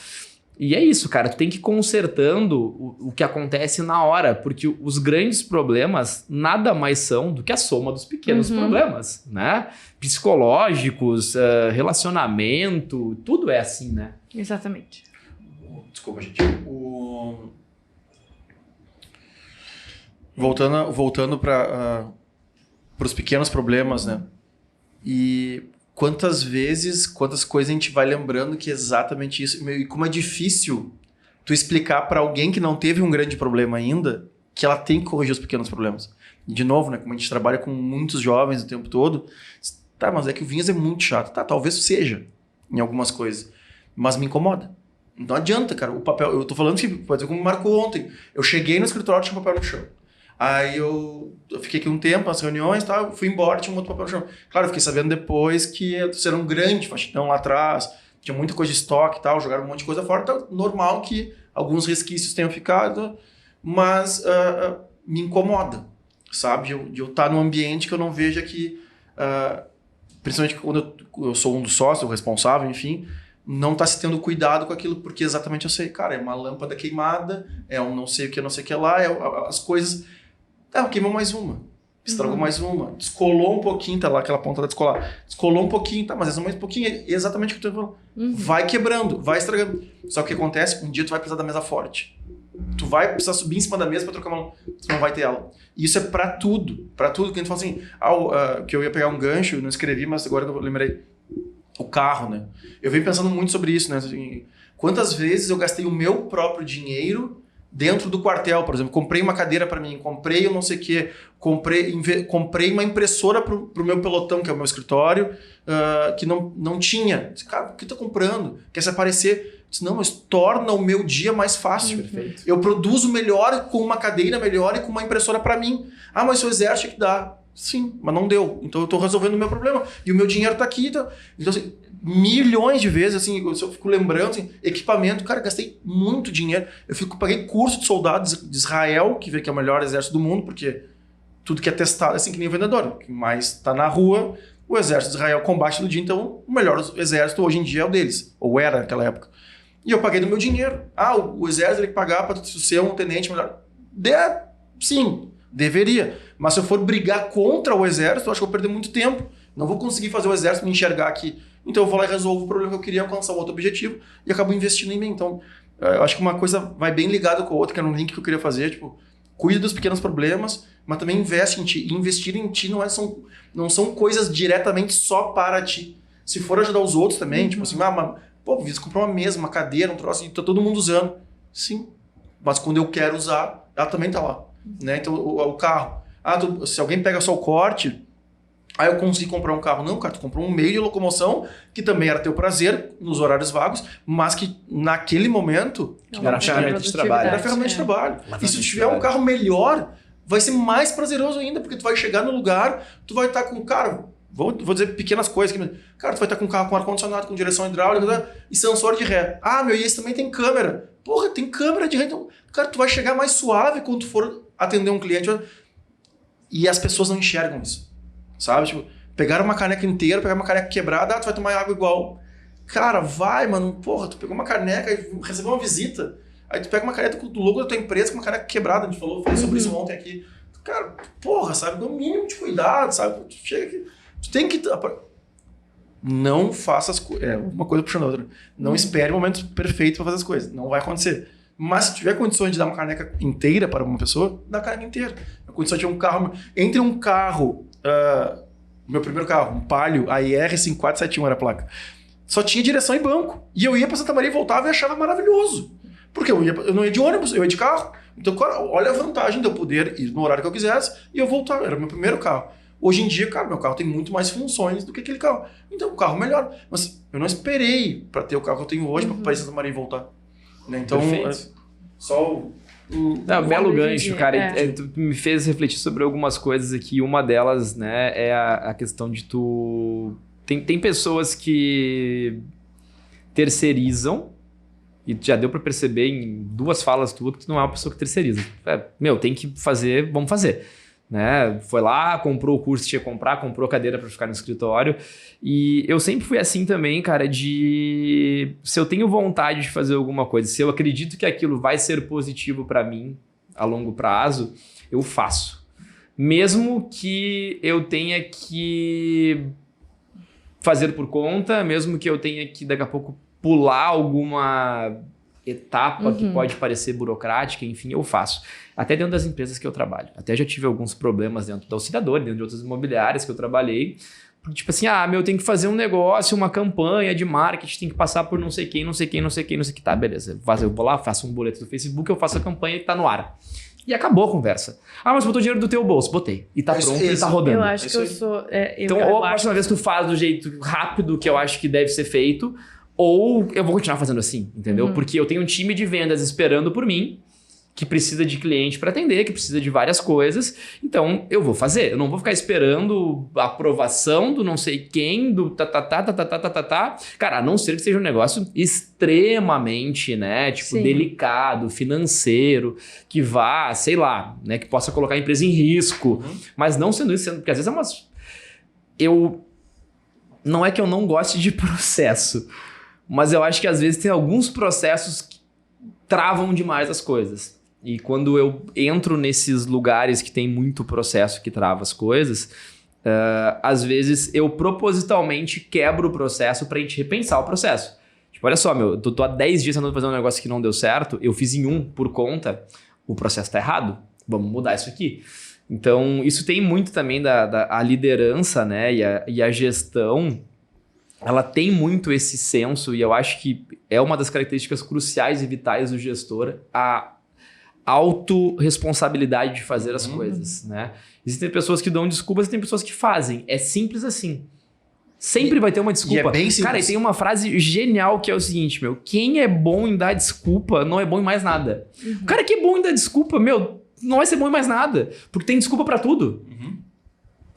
E é isso, cara, tu tem que ir consertando o que acontece na hora, porque os grandes problemas nada mais são do que a soma dos pequenos problemas, né? Psicológicos, relacionamento, tudo é assim, né? Exatamente. Desculpa, gente. Voltando para os pequenos problemas, né? E quantas coisas a gente vai lembrando que é exatamente isso. E como é difícil tu explicar para alguém que não teve um grande problema ainda que ela tem que corrigir os pequenos problemas. E de novo, né? Como a gente trabalha com muitos jovens o tempo todo, tá, mas é que o Vinhas é muito chato. Tá, talvez seja em algumas coisas, mas me incomoda. Não adianta, cara. O papel, eu tô falando que, pode ser como marcou ontem. Eu cheguei no escritório, tinha um papel no chão. Aí eu fiquei aqui um tempo nas reuniões, tá? Fui embora, tinha um outro papel no chão. Claro, eu fiquei sabendo depois que era um grande faxinão lá atrás, tinha muita coisa de estoque e tal, jogaram um monte de coisa fora. Então, normal que alguns resquícios tenham ficado, mas me incomoda, sabe? De eu estar num ambiente que eu não veja que, principalmente quando eu sou um dos sócios, o responsável, enfim, não está se tendo cuidado com aquilo, porque exatamente eu sei, cara, é uma lâmpada queimada, é um não sei o que lá, as coisas... queimou mais uma, estragou mais uma, descolou um pouquinho, tá lá aquela ponta da descolar, descolou um pouquinho, tá, mas é mais um pouquinho, é exatamente o que eu tô falando. Vai quebrando, vai estragando. Só que o que acontece, um dia tu vai precisar da mesa forte. Tu vai precisar subir em cima da mesa pra trocar uma... Tu não vai ter ela. E isso é pra tudo, que a gente fala assim, que eu ia pegar um gancho, não escrevi, mas agora eu lembrei. o carro, né? Eu venho pensando muito sobre isso, né? Assim, quantas vezes eu gastei o meu próprio dinheiro dentro do quartel, por exemplo, comprei uma cadeira para mim, comprei eu não sei o quê, comprei uma impressora pro meu pelotão, que é o meu escritório, que não tinha. Disse, cara, o que tá comprando? Quer se aparecer? Disse, não, mas torna o meu dia mais fácil. Perfeito. Eu produzo melhor com uma cadeira melhor e com uma impressora para mim. Ah, mas o exército que dá. Sim, mas não deu. Então eu tô resolvendo o meu problema. E o meu dinheiro tá aqui. Então assim, milhões de vezes, assim, eu fico lembrando, assim, equipamento, cara, gastei muito dinheiro. Paguei curso de soldados de Israel, que vê que é o melhor exército do mundo, porque tudo que é testado é assim que nem o vendedor. O que mais tá na rua, o exército de Israel combate no dia, então o melhor exército hoje em dia é o deles. Ou era naquela época. E eu paguei do meu dinheiro. Ah, o exército tem que pagar para ser um tenente melhor. Sim, deveria. Mas se eu for brigar contra o exército, eu acho que eu vou perder muito tempo. Não vou conseguir fazer o exército me enxergar aqui. Então eu vou lá e resolvo o problema que eu queria alcançar um outro objetivo e acabo investindo em mim. Então, eu acho que uma coisa vai bem ligada com a outra, que era um link que eu queria fazer, tipo, cuida dos pequenos problemas, mas também investe em ti. E investir em ti não são coisas diretamente só para ti. Se for ajudar os outros também, tipo assim, pô, você comprou uma mesa, uma cadeira, um troço, e tá todo mundo usando. Sim, mas quando eu quero usar, ela também tá lá. Né? Então, o carro. Se alguém pega só o corte, eu consegui comprar um carro. Não, cara, tu comprou um meio de locomoção que também era teu prazer nos horários vagos, mas que naquele momento era ferramenta de trabalho. Era ferramenta de trabalho. E se tu tiver um carro melhor, vai ser mais prazeroso ainda, porque tu vai chegar no lugar, tu vai estar com, cara, vou dizer pequenas coisas aqui, cara, tu vai estar com um carro com ar-condicionado, com direção hidráulica e sensor de ré. E esse também tem câmera. Porra, tem câmera de ré. Então, cara, tu vai chegar mais suave quando tu for atender um cliente. E as pessoas não enxergam isso. Sabe? Tipo, pegaram uma caneca inteira, pegaram uma caneca quebrada, tu vai tomar água igual. Cara, vai, mano. Porra, tu pegou uma caneca e recebeu uma visita. Aí tu pega uma caneca do logo da tua empresa com uma caneca quebrada. A gente falei sobre isso ontem aqui. Cara, porra, sabe? Dá um mínimo de cuidado, sabe? Tu chega aqui. Tu tem que... Não faça as coisas. Uma coisa puxando a outra. Não espere o momento perfeito para fazer as coisas. Não vai acontecer. Mas se tiver condições de dar uma caneca inteira para uma pessoa, dá a caneca inteira. A condição de ter um carro... Entre um carro... meu primeiro carro, um Palio, a IR5471 era a placa. Só tinha direção e banco. E eu ia para Santa Maria e voltava e achava maravilhoso. Porque eu não ia de ônibus, eu ia de carro. Então, cara, olha a vantagem de eu poder ir no horário que eu quisesse e eu voltar. Era o meu primeiro carro. Hoje em dia, cara, meu carro tem muito mais funções do que aquele carro. Então, o carro melhor. Mas eu não esperei para ter o carro que eu tenho hoje para ir Santa Maria e voltar. Né? Então, só belo gancho, cara. Tu me fez refletir sobre algumas coisas aqui. Uma delas, né, é a questão de tu... Tem pessoas que terceirizam, e já deu pra perceber em 2 falas tuas que tu não é uma pessoa que terceiriza. Tem que fazer, vamos fazer. Né? Foi lá, comprou o curso que tinha que comprar, comprou a cadeira para ficar no escritório. E eu sempre fui assim também, cara, de... Se eu tenho vontade de fazer alguma coisa, se eu acredito que aquilo vai ser positivo para mim a longo prazo, eu faço. Mesmo que eu tenha que fazer por conta, mesmo que eu tenha que daqui a pouco pular alguma etapa que pode parecer burocrática, enfim, eu faço. Até dentro das empresas que eu trabalho. Até já tive alguns problemas dentro da Auxiliadora, dentro de outras imobiliárias que eu trabalhei. Tipo assim, eu tenho que fazer um negócio, uma campanha de marketing, tem que passar por não sei quem. Tá, beleza. Eu vou lá, faço um boleto do Facebook, eu faço a campanha e tá no ar. E acabou a conversa. Mas botou dinheiro do teu bolso. Botei. E tá pronto, e tá rodando. Eu acho que eu sou... Então, ou a próxima vez tu faz do jeito rápido que eu acho que deve ser feito, ou eu vou continuar fazendo assim, entendeu? Porque eu tenho um time de vendas esperando por mim, que precisa de cliente para atender, que precisa de várias coisas. Então, eu vou fazer. Eu não vou ficar esperando a aprovação do não sei quem, do Cara, a não ser que seja um negócio extremamente, né? Tipo, Sim. delicado, financeiro, que vá, sei lá, né? Que possa colocar a empresa em risco. Mas não sendo isso, porque às vezes é umas... Não é que eu não goste de processo, mas eu acho que às vezes tem alguns processos que travam demais as coisas. E quando eu entro nesses lugares que tem muito processo que trava as coisas, às vezes eu propositalmente quebro o processo pra gente repensar o processo. Tipo, olha só, eu tô há 10 dias tentando fazer um negócio que não deu certo, eu fiz em 1 por conta, o processo tá errado, vamos mudar isso aqui. Então, isso tem muito também a liderança, né, e a gestão ela tem muito esse senso, e eu acho que é uma das características cruciais e vitais do gestor, a autorresponsabilidade de fazer as coisas, né? Existem pessoas que dão desculpas e tem pessoas que fazem. É simples assim. Sempre vai ter uma desculpa. E é bem simples. Cara, e tem uma frase genial que é o seguinte, meu. Quem é bom em dar desculpa não é bom em mais nada. O cara que é bom em dar desculpa, meu, não vai ser bom em mais nada. Porque tem desculpa pra tudo.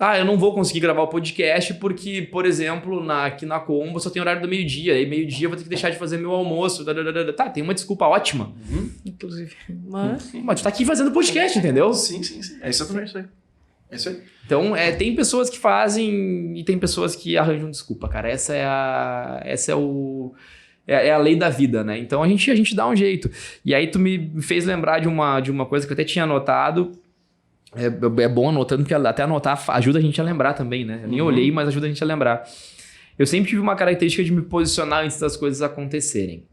Ah, eu não vou conseguir gravar o podcast porque, por exemplo, aqui na Combo só tem horário do meio-dia. Aí meio-dia eu vou ter que deixar de fazer meu almoço. Tá, tem uma desculpa ótima. Inclusive. Mas tu tá aqui fazendo podcast, entendeu? Sim. É exatamente isso aí. É isso aí. Então, tem pessoas que fazem e tem pessoas que arranjam desculpa, cara. Essa é a lei da vida, né? Então, a gente dá um jeito. E aí, tu me fez lembrar de uma coisa que eu até tinha anotado. É bom anotando, porque até anotar ajuda a gente a lembrar também, né? Eu nem olhei, mas ajuda a gente a lembrar. Eu sempre tive uma característica de me posicionar antes das coisas acontecerem.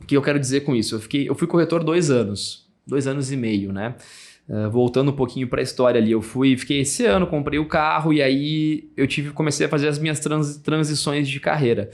O que eu quero dizer com isso? Eu fui corretor 2 anos. 2 anos e meio, né? Voltando um pouquinho para a história ali, fiquei esse ano, comprei o carro e aí comecei a fazer as minhas transições de carreira.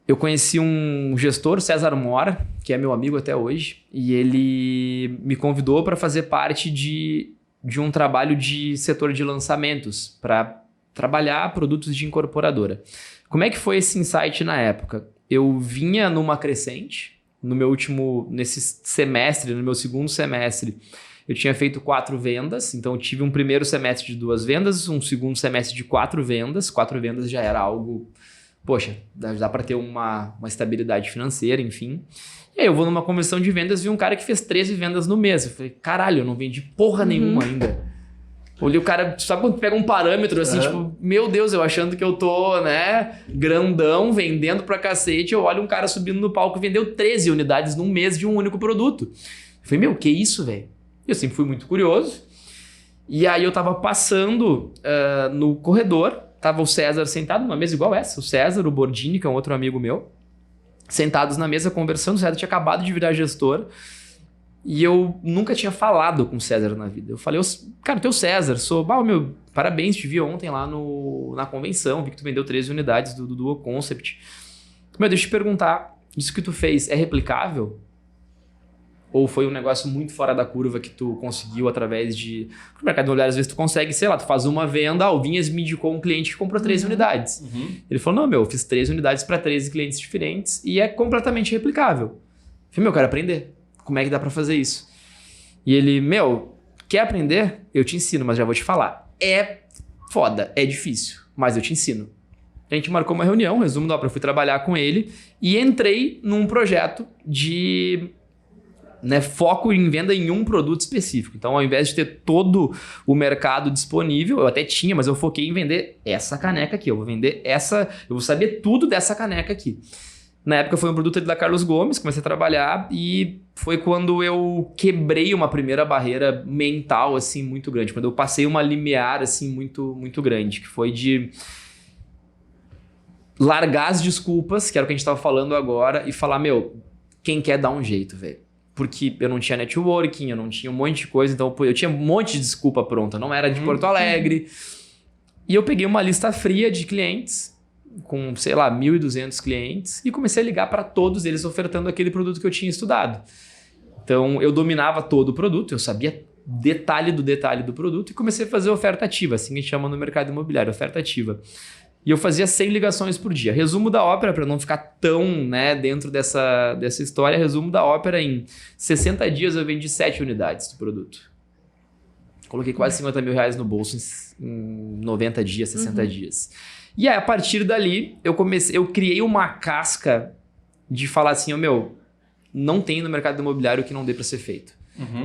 Eu conheci um gestor, César Mora, que é meu amigo até hoje, e ele me convidou para fazer parte de um trabalho de setor de lançamentos, para trabalhar produtos de incorporadora. Como é que foi esse insight na época? Eu vinha numa crescente, nesse semestre, no meu segundo semestre, eu tinha feito 4 vendas, então eu tive um primeiro semestre de 2 vendas, um segundo semestre de 4 vendas. 4 vendas já era algo, poxa, dá para ter uma estabilidade financeira, enfim. E aí eu vou numa convenção de vendas e vi um cara que fez 13 vendas no mês. Eu falei, caralho, eu não vendi porra nenhuma ainda. Olhei o cara, sabe quando tu pega um parâmetro assim, tipo, meu Deus, eu achando que eu tô, né, grandão, vendendo pra cacete, eu olho um cara subindo no palco e vendeu 13 unidades num mês de um único produto. Eu falei, meu, que isso, velho? Eu sempre fui muito curioso. E aí eu tava passando no corredor, tava o César sentado numa mesa igual essa, o César, o Bordini, que é um outro amigo meu, sentados na mesa conversando, o César tinha acabado de virar gestor. E eu nunca tinha falado com o César na vida. Eu falei, cara, o teu César, meu, parabéns, te vi ontem lá na convenção, vi que tu vendeu 13 unidades do Duo Concept. Meu, deixa eu te perguntar, isso que tu fez é replicável? Ou foi um negócio muito fora da curva que tu conseguiu através de... No mercado imobiliário, às vezes tu consegue, sei lá, tu faz uma venda, o Vinhas me indicou um cliente que comprou 13 unidades. Ele falou, não, meu, eu fiz 13 unidades para 13 clientes diferentes e é completamente replicável. Eu falei, meu, eu quero aprender. Como é que dá pra fazer isso? E ele, meu, quer aprender? Eu te ensino, mas já vou te falar. É foda, é difícil, mas eu te ensino. A gente marcou uma reunião, resumo da obra, eu fui trabalhar com ele e entrei num projeto de foco em venda em um produto específico. Então, ao invés de ter todo o mercado disponível, eu até tinha, mas eu foquei em vender essa caneca aqui. Eu vou vender eu vou saber tudo dessa caneca aqui. Na época foi um produto da Carlos Gomes, comecei a trabalhar e foi quando eu quebrei uma primeira barreira mental, assim, muito grande. Quando eu passei uma limiar, assim, muito, muito grande, que foi de largar as desculpas, que era o que a gente estava falando agora, e falar, meu, quem quer dar um jeito, velho. Porque eu não tinha networking, eu não tinha um monte de coisa, então eu tinha um monte de desculpa pronta, não era de Porto Alegre. E eu peguei uma lista fria de clientes, com, sei lá, 1.200 clientes e comecei a ligar para todos eles ofertando aquele produto que eu tinha estudado. Então, eu dominava todo o produto, eu sabia detalhe do produto e comecei a fazer oferta ativa, assim que a gente chama no mercado imobiliário, oferta ativa. E eu fazia 100 ligações por dia. Resumo da ópera, para não ficar tão dentro dessa história, resumo da ópera, em 60 dias eu vendi 7 unidades do produto. Coloquei quase 50 mil reais no bolso em 90 dias, 60 dias. E aí, a partir dali, eu criei uma casca de falar assim, não tem no mercado imobiliário que não dê para ser feito.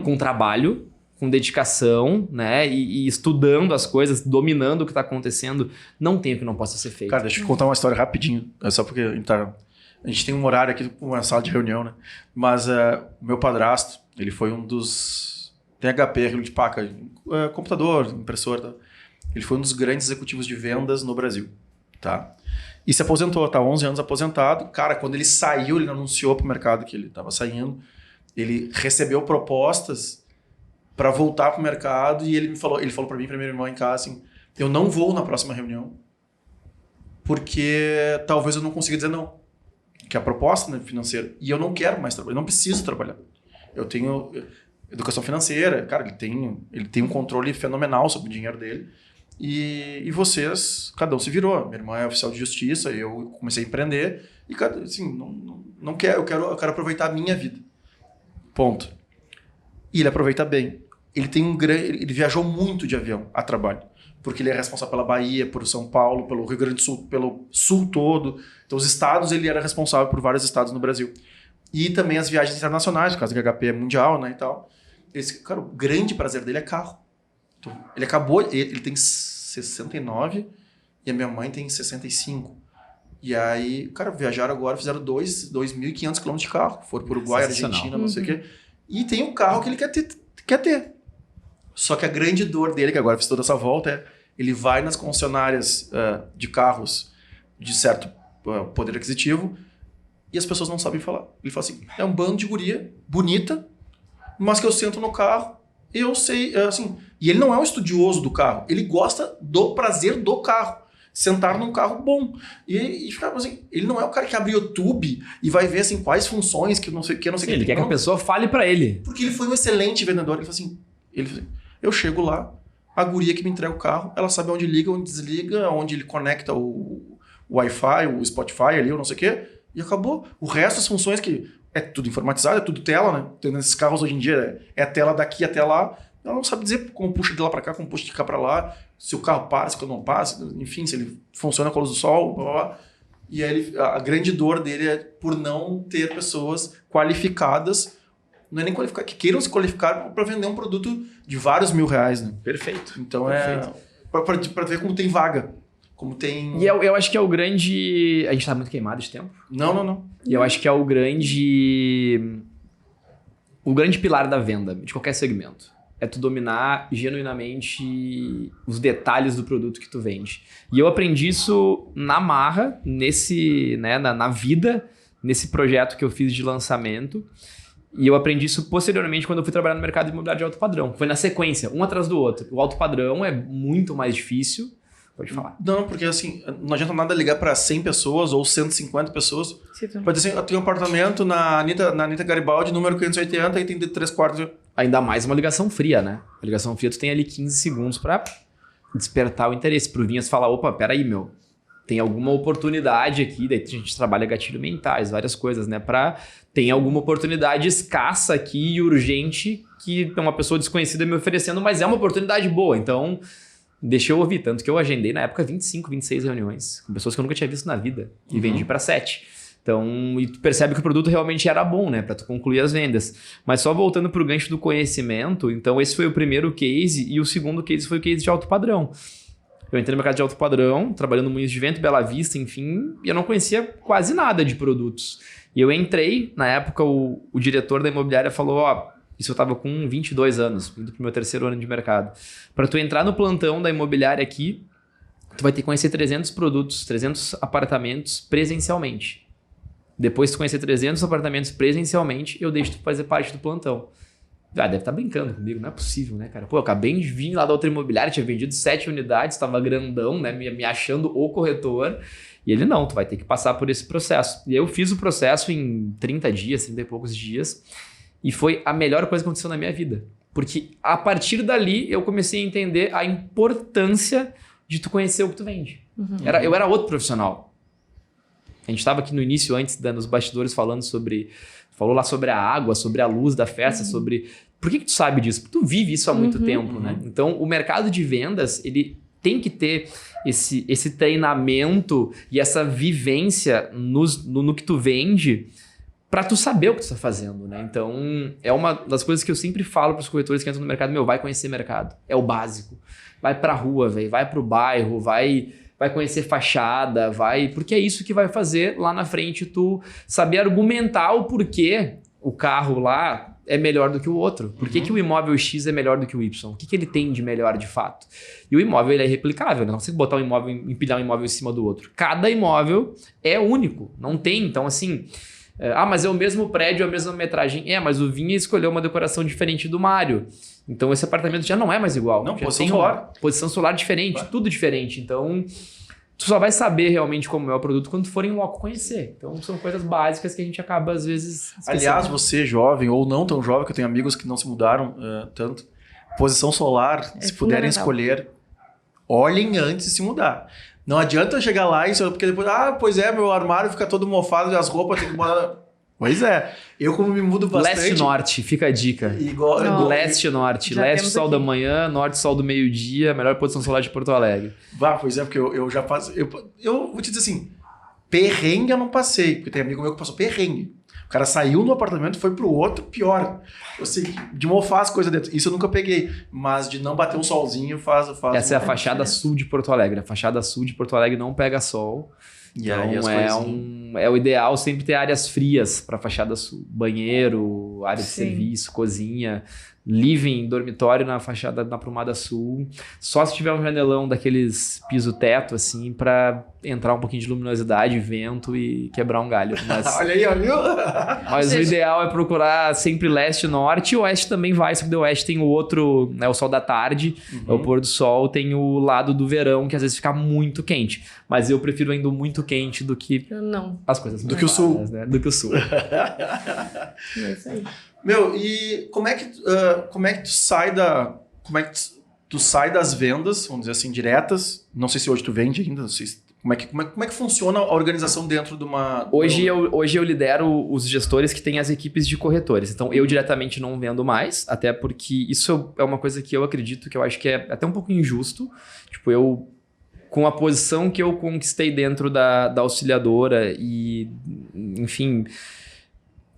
Com trabalho, com dedicação, né? E estudando as coisas, dominando o que está acontecendo, não tem o que não possa ser feito. Cara, deixa eu contar uma história rapidinho. É só porque a gente tem um horário aqui, uma sala de reunião, né? Mas o meu padrasto, ele foi um dos... Tem HP, aquilo de paca, computador, impressora, tá? Ele foi um dos grandes executivos de vendas no Brasil, tá? E se aposentou, tá 11 anos aposentado. Cara, quando ele saiu, ele anunciou pro mercado que ele estava saindo. Ele recebeu propostas para voltar pro mercado e ele falou para mim, para minha irmã em casa, assim, eu não vou na próxima reunião porque talvez eu não consiga dizer não. Que é a proposta, né, financeira. E eu não quero mais trabalhar, eu não preciso trabalhar. Eu tenho educação financeira, cara, ele tem um controle fenomenal sobre o dinheiro dele. E vocês, cada um se virou. Minha irmã é oficial de justiça, eu comecei a empreender. E, cara, assim, não quero, eu quero aproveitar a minha vida. Ponto. E ele aproveita bem. Ele viajou muito de avião a trabalho. Porque ele é responsável pela Bahia, por São Paulo, pelo Rio Grande do Sul, pelo Sul todo. Então, os estados, ele era responsável por vários estados no Brasil. E também as viagens internacionais, por causa que a HP é mundial, né, e tal. Cara, o grande prazer dele é carro. Então, ele tem 69 e a minha mãe tem 65. E aí, cara, viajaram agora, fizeram 2.500 km de carro. Foram para o Uruguai, Argentina, não sei o quê. E tem um carro que ele quer ter. Só que a grande dor dele, que agora fiz toda essa volta, ele vai nas concessionárias de carros de certo poder aquisitivo e as pessoas não sabem falar. Ele fala assim, é um bando de guria bonita, mas que eu sento no carro, eu sei, assim... E ele não é um estudioso do carro, ele gosta do prazer do carro. Sentar num carro bom. E ficar assim, ele não é o cara que abre YouTube e vai ver assim, quais funções que não sei o que, não sei o que. Ele quer que a pessoa fale pra ele. Porque ele foi um excelente vendedor. Ele falou assim, eu chego lá, a guria que me entrega o carro, ela sabe onde liga, onde desliga, onde ele conecta o Wi-Fi, o Spotify ali, ou não sei o que, e acabou. O resto das funções que é tudo informatizado, é tudo tela, né? Então, nesses carros hoje em dia é a tela daqui até lá. Ela não sabe dizer como puxa de lá para cá, como puxa de cá para lá, se o carro para, se o carro não passa, enfim, se ele funciona com a luz do sol, blá, blá, blá. E aí a grande dor dele é por não ter pessoas qualificadas, não é nem qualificar, que queiram se qualificar para vender um produto de vários R$1.000, né? Perfeito. Então Perfeito. para ver como tem vaga, como tem... E eu acho que é o grande... A gente tá muito queimado de tempo. Não. E eu acho que é o grande pilar da venda, de qualquer segmento. É tu dominar genuinamente os detalhes do produto que tu vende. E eu aprendi isso na marra, na vida, nesse projeto que eu fiz de lançamento. E eu aprendi isso posteriormente quando eu fui trabalhar no mercado imobiliário de alto padrão. Foi na sequência, um atrás do outro. O alto padrão é muito mais difícil. Pode falar. Não, porque assim, não adianta nada ligar para 100 pessoas ou 150 pessoas. Pode dizer assim, eu tenho um apartamento na Anitta Garibaldi, número 580, e tem 3 quartos. Ainda mais uma ligação fria, né? A ligação fria tu tem ali 15 segundos para despertar o interesse. Pro Vinhas falar, opa, peraí, meu, tem alguma oportunidade aqui, daí a gente trabalha gatilho mentais, várias coisas, né? Tem alguma oportunidade escassa aqui e urgente que uma pessoa desconhecida me oferecendo, mas é uma oportunidade boa, então... Deixa eu ouvir, tanto que eu agendei na época 25, 26 reuniões com pessoas que eu nunca tinha visto na vida e vendi para 7. Então, e tu percebe que o produto realmente era bom, né, para tu concluir as vendas. Mas só voltando pro gancho do conhecimento, então esse foi o primeiro case e o segundo case foi o case de alto padrão. Eu entrei no mercado de alto padrão, trabalhando no Moinhos de Vento, Bela Vista, enfim, e eu não conhecia quase nada de produtos. E eu entrei, na época o diretor da imobiliária falou, isso eu estava com 22 anos, indo pro meu 3º ano de mercado. Para tu entrar no plantão da imobiliária aqui, tu vai ter que conhecer 300 produtos, 300 apartamentos presencialmente. Depois de tu conhecer 300 apartamentos presencialmente, eu deixo tu fazer parte do plantão. Deve estar brincando comigo, não é possível, né, cara? Pô, eu acabei de vir lá da outra imobiliária, tinha vendido 7 unidades, estava grandão, né, me achando o corretor. E ele, não, tu vai ter que passar por esse processo. E eu fiz o processo em 30 dias, 30 e poucos dias. E foi a melhor coisa que aconteceu na minha vida. Porque a partir dali eu comecei a entender a importância de tu conhecer o que tu vende. Uhum. Eu era outro profissional. A gente estava aqui no início, antes, nos bastidores, falou lá sobre a água, sobre a luz da festa, sobre... Por que tu sabe disso? Porque tu vive isso há muito tempo, né? Então, o mercado de vendas, ele tem que ter esse treinamento e essa vivência no que tu vende, para tu saber o que tu está fazendo, né? Então, é uma das coisas que eu sempre falo para os corretores que entram no mercado, vai conhecer mercado. É o básico. Vai para a rua, vai para o bairro, vai conhecer fachada, porque é isso que vai fazer lá na frente tu saber argumentar o porquê o carro lá é melhor do que o outro. Por que o imóvel X é melhor do que o Y? O que ele tem de melhor de fato? E o imóvel ele é replicável, né? Não consigo botar empilhar um imóvel em cima do outro. Cada imóvel é único, não tem. Então, assim... mas é o mesmo prédio, é a mesma metragem. Mas o Vinha escolheu uma decoração diferente do Mário. Então esse apartamento já não é mais igual. Não, já posição solar. Posição solar diferente, tudo diferente. Então tu só vai saber realmente como é o produto quando tu for em loco conhecer. Então são coisas básicas que a gente acaba às vezes esquecendo. Aliás, você jovem ou não tão jovem, que eu tenho amigos que não se mudaram tanto, posição solar, se puderem escolher, olhem antes de se mudar. Não adianta chegar lá e porque depois, pois é, meu armário fica todo mofado e as roupas tem que botar... Pois é, eu como me mudo bastante... Leste-norte, fica a dica. Leste-norte, leste sol da manhã, norte sol do meio-dia, melhor posição solar de Porto Alegre. Pois é, porque eu já faço... Eu vou te dizer assim, perrengue eu não passei, porque tem amigo meu que passou perrengue. O cara saiu do apartamento e foi pro outro, pior. Eu sei, de mofar as coisas dentro. Isso eu nunca peguei, mas de não bater um solzinho faz Essa é a fachada sul de Porto Alegre. A fachada sul de Porto Alegre não pega sol. E então aí é o ideal sempre ter áreas frias para fachada sul. Banheiro, área de serviço, cozinha, living, dormitório na fachada na Prumada Sul. Só se tiver um janelão daqueles piso-teto, assim, para entrar um pouquinho de luminosidade, vento e quebrar um galho. Mas, olha aí, viu? Mas o ideal é procurar sempre leste-norte. E o oeste também vai, só que o oeste tem o outro, né, o sol da tarde, é o pôr do sol, tem o lado do verão, que às vezes fica muito quente. Mas eu prefiro ainda muito quente do que as coisas do que o sul. Né? Do que o sul. É isso aí. Meu, e como é que tu sai tu sai das vendas, vamos dizer assim, diretas? Não sei se hoje tu vende ainda, não sei se... Como é que funciona a organização dentro de uma... Hoje eu lidero os gestores que têm as equipes de corretores. Então, eu diretamente não vendo mais, até porque isso é uma coisa que eu acredito que eu acho que é até um pouco injusto. Tipo, com a posição que eu conquistei dentro da auxiliadora e, enfim,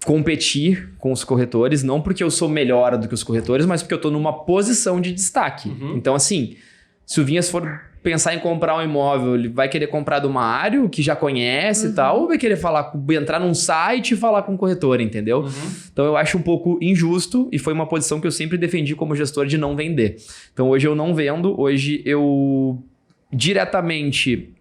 competir com os corretores, não porque eu sou melhor do que os corretores, mas porque eu estou numa posição de destaque. Então, assim, se o Vinhas for pensar em comprar um imóvel, ele vai querer comprar do Mário, que já conhece e tal, ou vai querer entrar num site e falar com o corretor, entendeu? Então eu acho um pouco injusto e foi uma posição que eu sempre defendi como gestor de não vender. Então hoje eu não vendo, hoje eu diretamente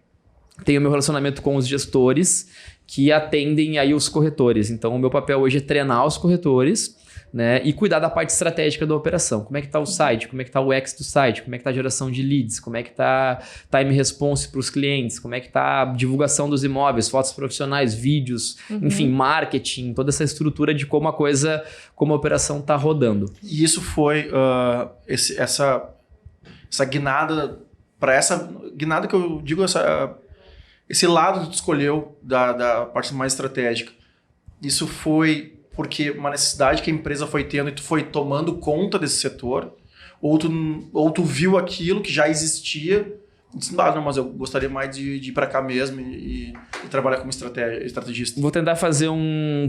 tenho meu relacionamento com os gestores que atendem aí os corretores. Então o meu papel hoje é treinar os corretores, né, e cuidar da parte estratégica da operação. Como é que está o site? Como é que está o UX do site? Como é que está a geração de leads? Como é que está time response para os clientes? Como é que está a divulgação dos imóveis, fotos profissionais, vídeos, enfim, marketing, toda essa estrutura de como a operação está rodando. E isso foi essa guinada, para essa guinada que eu digo, esse lado que tu escolheu da parte mais estratégica. Isso foi porque uma necessidade que a empresa foi tendo e tu foi tomando conta desse setor, ou tu viu aquilo que já existia e disse, não, mas eu gostaria mais de ir para cá mesmo e trabalhar como estrategista. Vou tentar fazer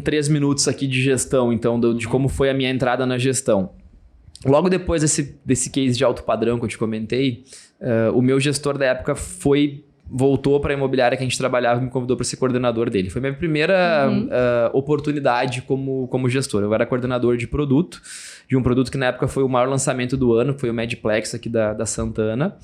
3 minutos aqui de gestão, então, de como foi a minha entrada na gestão. Logo depois desse case de alto padrão que eu te comentei, o meu gestor da época voltou para a imobiliária que a gente trabalhava e me convidou para ser coordenador dele. Foi minha primeira oportunidade como gestor. Eu era coordenador de um produto que na época foi o maior lançamento do ano, que foi o Medplex aqui da Santana.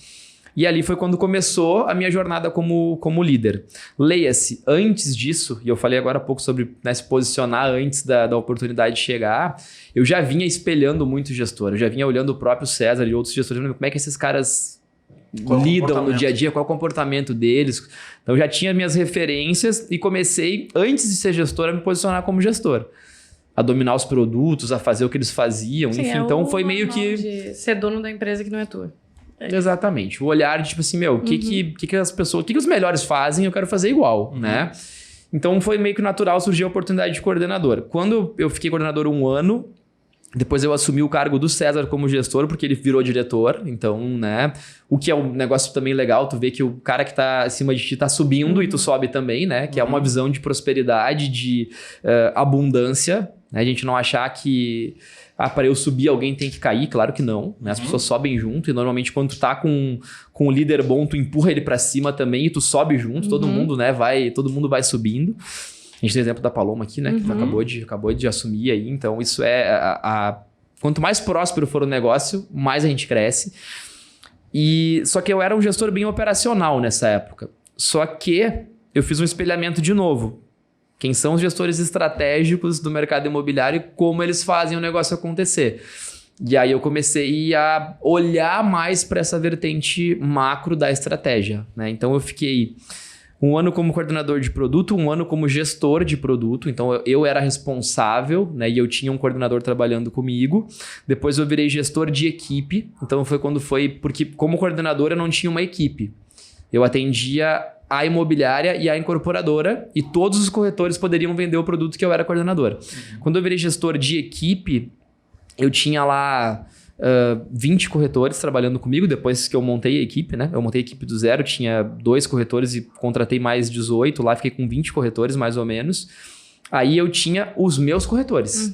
E ali foi quando começou a minha jornada como líder. Leia-se, antes disso, e eu falei agora há pouco sobre, né, se posicionar antes da oportunidade chegar, eu já vinha espelhando muito gestor, eu já vinha olhando o próprio César e outros gestores, como é que esses caras lidam no dia a dia, qual é o comportamento deles. Então já tinha minhas referências e comecei, antes de ser gestor, a me posicionar como gestor. A dominar os produtos, a fazer o que eles faziam, sim, enfim. Então foi meio que... de ser dono da empresa que não é tua. Exatamente. O olhar de tipo assim, o que as pessoas, o que os melhores fazem, eu quero fazer igual, né? Então foi meio que natural surgir a oportunidade de coordenador. Quando eu fiquei coordenador 1 ano, depois eu assumi o cargo do César como gestor, porque ele virou diretor. Então, né? O que é um negócio também legal, tu vê que o cara que tá acima de ti tá subindo e tu sobe também, né? Que é uma visão de prosperidade, de abundância. Né? A gente não achar que para eu subir alguém tem que cair, claro que não. Né? As pessoas sobem junto e normalmente quando tu tá com um líder bom, tu empurra ele para cima também e tu sobe junto, todo mundo, né? Todo mundo vai subindo. A gente tem o exemplo da Paloma aqui, né? Que acabou de assumir aí. Então, isso quanto mais próspero for o negócio, mais a gente cresce. Só que eu era um gestor bem operacional nessa época. Só que eu fiz um espelhamento de novo. Quem são os gestores estratégicos do mercado imobiliário e como eles fazem o negócio acontecer. E aí eu comecei a olhar mais para essa vertente macro da estratégia, né? Então eu fiquei 1 ano como coordenador de produto, 1 ano como gestor de produto. Então eu era responsável, né? E eu tinha um coordenador trabalhando comigo. Depois eu virei gestor de equipe. Então porque como coordenador eu não tinha uma equipe. Eu atendia a imobiliária e a incorporadora e todos os corretores poderiam vender o produto que eu era coordenador. Quando eu virei gestor de equipe, eu tinha lá 20 corretores trabalhando comigo, depois que eu montei a equipe, né? Eu montei a equipe do zero, tinha 2 corretores e contratei mais 18, lá fiquei com 20 corretores mais ou menos. Aí eu tinha os meus corretores.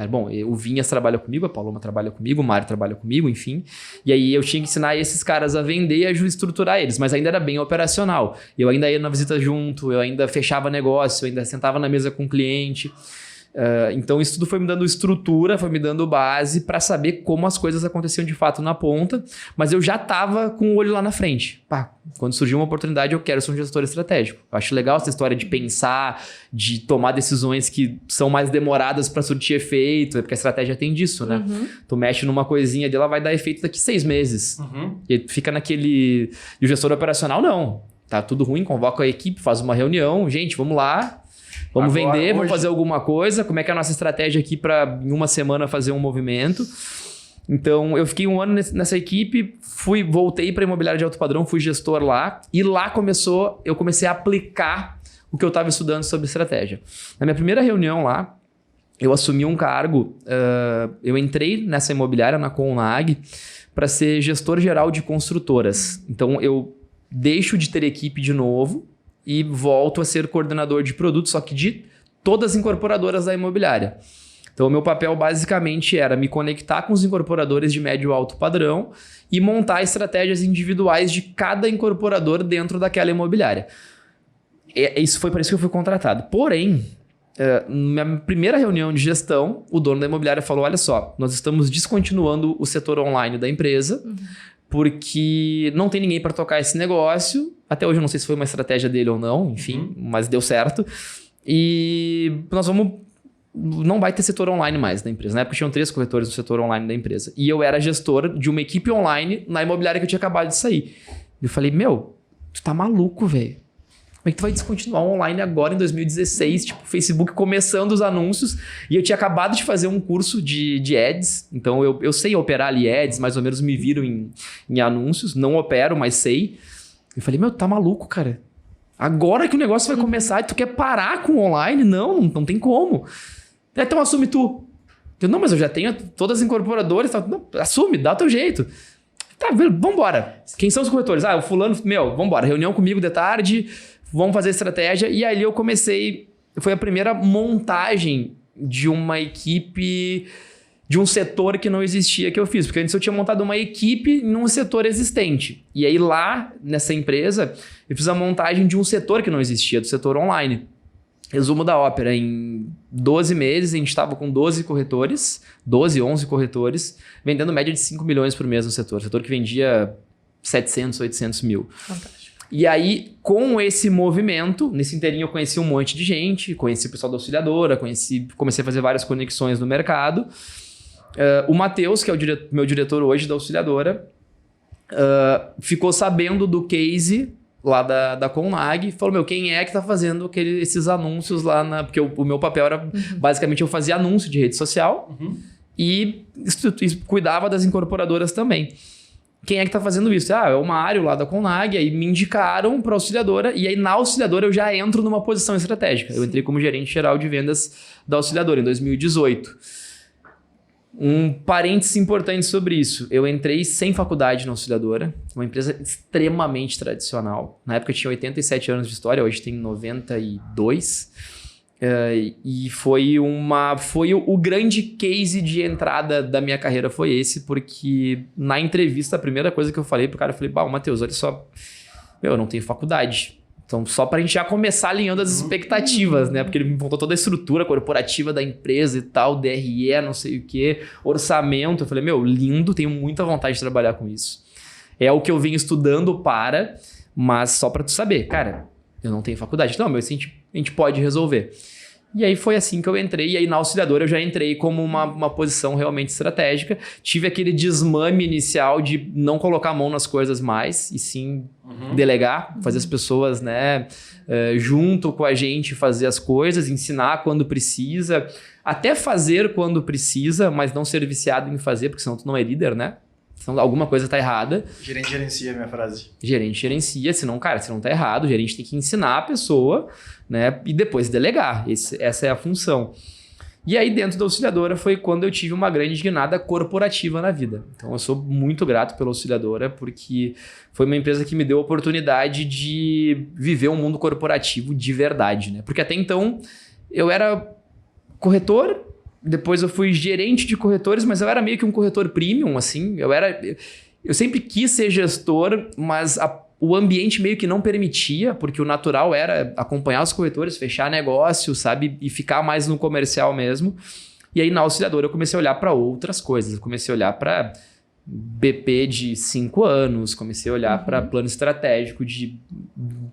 Bom, o Vinhas trabalha comigo, a Paloma trabalha comigo, o Mário trabalha comigo, enfim. E aí eu tinha que ensinar esses caras a vender e a estruturar eles, mas ainda era bem operacional. Eu ainda ia na visita junto, eu ainda fechava negócio, eu ainda sentava na mesa com o cliente. Então isso tudo foi me dando estrutura, foi me dando base para saber como as coisas aconteciam de fato na ponta, mas eu já estava com o olho lá na frente. Quando surgiu uma oportunidade, eu quero ser um gestor estratégico. Eu acho legal essa história de pensar, de tomar decisões que são mais demoradas para surtir efeito, porque a estratégia tem disso, né? Tu mexe numa coisinha ali, ela vai dar efeito daqui 6 meses. E tu fica naquele... E o gestor operacional, não. Tá tudo ruim, convoca a equipe, faz uma reunião, gente, vamos lá. Vamos vender, vamos fazer alguma coisa. Como é que é a nossa estratégia aqui para em uma semana fazer um movimento? Então, eu fiquei 1 ano nessa equipe, voltei para a imobiliária de alto padrão, fui gestor lá. E lá eu comecei a aplicar o que eu estava estudando sobre estratégia. Na minha primeira reunião lá, eu assumi um cargo, eu entrei nessa imobiliária, na Conag, para ser gestor geral de construtoras. Então, eu deixo de ter equipe de novo e volto a ser coordenador de produto, só que de todas as incorporadoras da imobiliária. Então, o meu papel basicamente era me conectar com os incorporadores de médio e alto padrão e montar estratégias individuais de cada incorporador dentro daquela imobiliária. Isso foi por isso que eu fui contratado. Porém, na minha primeira reunião de gestão, o dono da imobiliária falou, olha só, nós estamos descontinuando o setor online da empresa, porque não tem ninguém para tocar esse negócio. Até hoje eu não sei se foi uma estratégia dele ou não, enfim, mas deu certo. E não vai ter setor online mais na empresa. Na época tinham 3 corretores no setor online da empresa. E eu era gestor de uma equipe online na imobiliária que eu tinha acabado de sair. Eu falei, tu tá maluco, velho. Como é que tu vai descontinuar o online agora em 2016? Tipo, Facebook começando os anúncios. E eu tinha acabado de fazer um curso de ads. Então, eu sei operar ali ads, mais ou menos me viro em anúncios. Não opero, mas sei. Eu falei, tá maluco, cara. Agora que o negócio vai começar e tu quer parar com o online? Não tem como. Então assume tu. Não, mas eu já tenho todas as incorporadoras. Tá. Não, assume, dá o teu jeito. Tá, vambora. Quem são os corretores? O fulano, vambora. Reunião comigo de tarde, vamos fazer estratégia. E ali eu comecei, foi a primeira montagem de uma equipe, de um setor que não existia que eu fiz. Porque antes eu tinha montado uma equipe num setor existente. E aí lá, nessa empresa, eu fiz a montagem de um setor que não existia, do setor online. Resumo da ópera, em 12 meses a gente estava com 11 corretores, vendendo média de 5 milhões por mês no setor. Setor que vendia 700, 800 mil. Fantástico. E aí, com esse movimento, nesse inteirinho eu conheci um monte de gente, conheci o pessoal da auxiliadora, comecei a fazer várias conexões no mercado. O Matheus, que é o meu diretor hoje da auxiliadora, ficou sabendo do case lá da Conag, falou, quem é que tá fazendo esses anúncios lá porque o meu papel era, basicamente, eu fazia anúncio de rede social e cuidava das incorporadoras também. Quem é que tá fazendo isso? É o Mário lá da Conag, aí me indicaram para auxiliadora, e aí na auxiliadora eu já entro numa posição estratégica. Eu entrei como gerente geral de vendas da auxiliadora em 2018. Um parênteses importante sobre isso. Eu entrei sem faculdade na auxiliadora, uma empresa extremamente tradicional. Na época eu tinha 87 anos de história, hoje tem 92. E foi o grande case de entrada da minha carreira foi esse, porque na entrevista a primeira coisa que eu falei pro cara, eu falei, Matheus, olha só, eu não tenho faculdade. Então, só pra gente já começar alinhando as expectativas, né? Porque ele me contou toda a estrutura corporativa da empresa e tal, DRE, não sei o quê, orçamento. Eu falei, lindo, tenho muita vontade de trabalhar com isso. É o que eu venho estudando mas só pra tu saber, cara, eu não tenho faculdade. Não, a gente pode resolver. E aí foi assim que eu entrei. E aí na Auxiliadora eu já entrei como uma posição realmente estratégica. Tive aquele desmame inicial de não colocar a mão nas coisas mais, e sim delegar, fazer as pessoas, né, junto com a gente fazer as coisas, ensinar quando precisa, até fazer quando precisa, mas não ser viciado em fazer, porque senão tu não é líder, né? Senão alguma coisa tá errada. Gerente gerencia, minha frase. Gerente gerencia, senão, cara, se não tá errado, o gerente tem que ensinar a pessoa, né? E depois delegar. Essa é a função. E aí, dentro da Auxiliadora, foi quando eu tive uma grande guinada corporativa na vida. Então, eu sou muito grato pela Auxiliadora, porque foi uma empresa que me deu a oportunidade de viver um mundo corporativo de verdade, né? Porque até então, eu era corretor. Depois eu fui gerente de corretores, mas eu era meio que um corretor premium, assim. Eu sempre quis ser gestor, mas o ambiente meio que não permitia, porque o natural era acompanhar os corretores, fechar negócio, sabe? E ficar mais no comercial mesmo. E aí na Auxiliadora eu comecei a olhar para outras coisas. Eu comecei a olhar para BP de 5 anos, comecei a olhar para plano estratégico de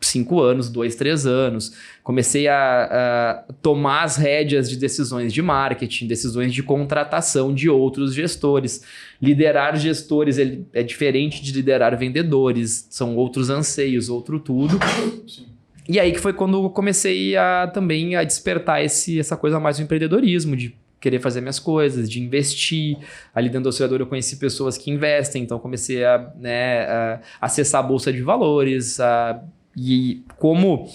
5 anos, 2, 3 anos. Comecei a tomar as rédeas de decisões de marketing, decisões de contratação de outros gestores. Liderar gestores é diferente de liderar vendedores, são outros anseios, outro tudo. Sim. E aí que foi quando eu comecei também a despertar essa coisa mais do empreendedorismo, de querer fazer minhas coisas, de investir. Ali dentro do Auxiliadora eu conheci pessoas que investem, então comecei a acessar a Bolsa de Valores. E como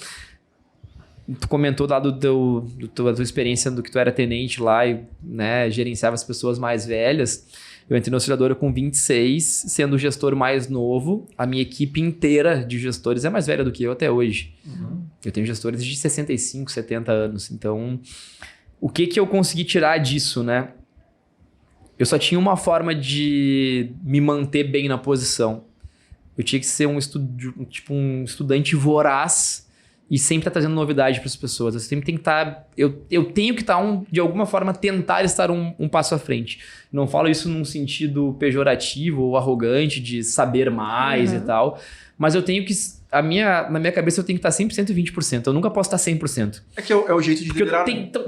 tu comentou lá da tua experiência do que tu era tenente lá e, né, gerenciava as pessoas mais velhas, eu entrei na Auxiliadora com 26, sendo o gestor mais novo. A minha equipe inteira de gestores é mais velha do que eu até hoje. Eu tenho gestores de 65, 70 anos, então... O que eu consegui tirar disso, né? Eu só tinha uma forma de me manter bem na posição. Eu tinha que ser um estudante voraz e sempre estar trazendo novidade para as pessoas. Eu sempre tenho que estar... Eu tenho que estar, de alguma forma, tentar estar um passo à frente. Não falo isso num sentido pejorativo ou arrogante de saber mais e tal, mas eu tenho que... Na minha cabeça eu tenho que estar 100% e 20%. Eu nunca posso estar 100%. É que é o jeito de liderar.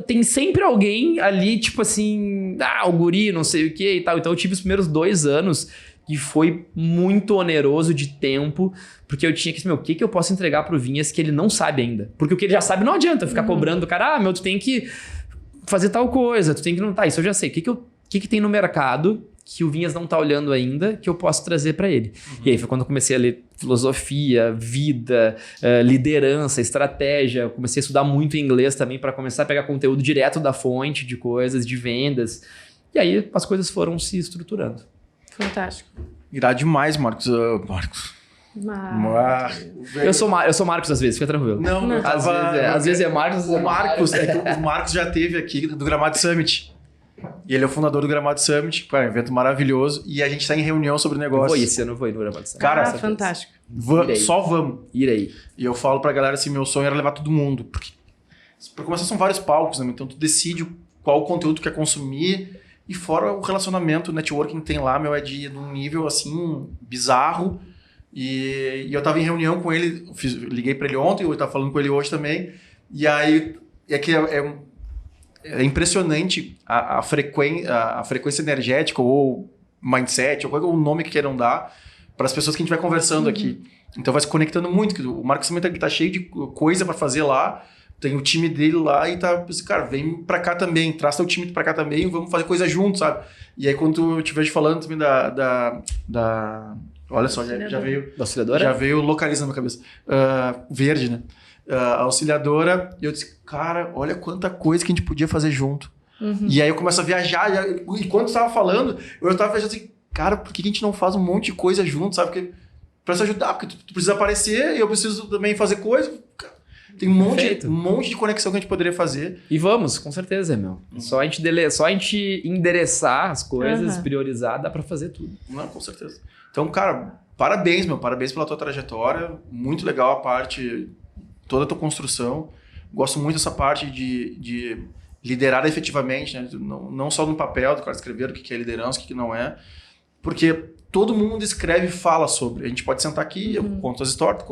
Tem sempre alguém ali, tipo assim... o guri, não sei o que e tal. Então eu tive os primeiros 2 anos que foi muito oneroso de tempo, porque eu tinha que... o que eu posso entregar pro Vinhas que ele não sabe ainda? Porque o que ele já sabe não adianta ficar cobrando do cara. Tu tem que fazer tal coisa, tu tem que... Não, tá, isso eu já sei. O que tem no mercado que o Vinhas não tá olhando ainda, que eu posso trazer para ele? E aí foi quando eu comecei a ler filosofia, vida, liderança, estratégia. Comecei a estudar muito inglês também para começar a pegar conteúdo direto da fonte de coisas, de vendas. E aí as coisas foram se estruturando. Fantástico. Irá demais, Marcos. Eu sou Marcos às vezes, fica tranquilo. Não. Às vezes é Marcos. O Marcos, o Marcos já teve aqui do Gramado Summit. E ele é o fundador do Gramado Summit, um evento maravilhoso. E a gente está em reunião sobre o negócio. Esse ano eu vou ir no Gramado Summit. Cara, fantástico. Só vamos. Irei. E eu falo pra galera assim, meu sonho era levar todo mundo. Porque pra começar são vários palcos, né? Então tu decide qual conteúdo tu quer consumir. E fora o relacionamento, o networking que tem lá, é de um nível assim, bizarro. E eu tava em reunião com ele, liguei pra ele ontem, eu tava falando com ele hoje também. E aí, é impressionante a frequência energética ou mindset, ou qual é o nome que queiram dar para as pessoas que a gente vai conversando aqui. Então vai se conectando muito, que o Marcos também tá cheio de coisa para fazer lá, tem o time dele lá e tá, cara, vem para cá também, traz teu time para cá também, vamos fazer coisa junto, sabe? E aí quando eu estiver falando também da olha só, já veio... Da Auxiliadora? Já veio localiza na minha cabeça. Verde, né? A Auxiliadora, e eu disse, cara, olha quanta coisa que a gente podia fazer junto. E aí eu começo a viajar, e quando você estava falando, eu estava viajando assim, cara, por que a gente não faz um monte de coisa junto, sabe? Porque, pra se ajudar, porque tu precisa aparecer e eu preciso também fazer coisa. Tem um monte de conexão que a gente poderia fazer. E vamos, com certeza, meu. Só a gente endereçar as coisas, priorizar, dá pra fazer tudo. Não, com certeza. Então, cara, parabéns, parabéns pela tua trajetória. Muito legal a parte... toda a tua construção. Gosto muito dessa parte de liderar efetivamente, né? Não só no papel do cara escrever o que é liderança, o que não é. Porque todo mundo escreve e fala sobre. A gente pode sentar aqui, eu conto as histórias,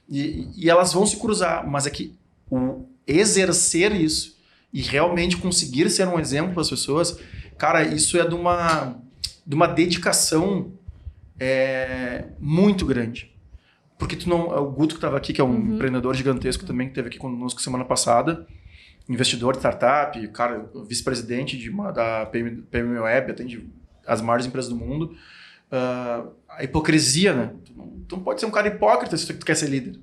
e elas vão se cruzar. Mas é que o exercer isso e realmente conseguir ser um exemplo para as pessoas, cara, isso é de uma dedicação muito grande. Porque o Guto que estava aqui, que é um empreendedor gigantesco também, que esteve aqui conosco semana passada, investidor de startup, cara, vice-presidente da PM Web, atende as maiores empresas do mundo. A hipocrisia, né? Tu não pode ser um cara hipócrita se tu quer ser líder.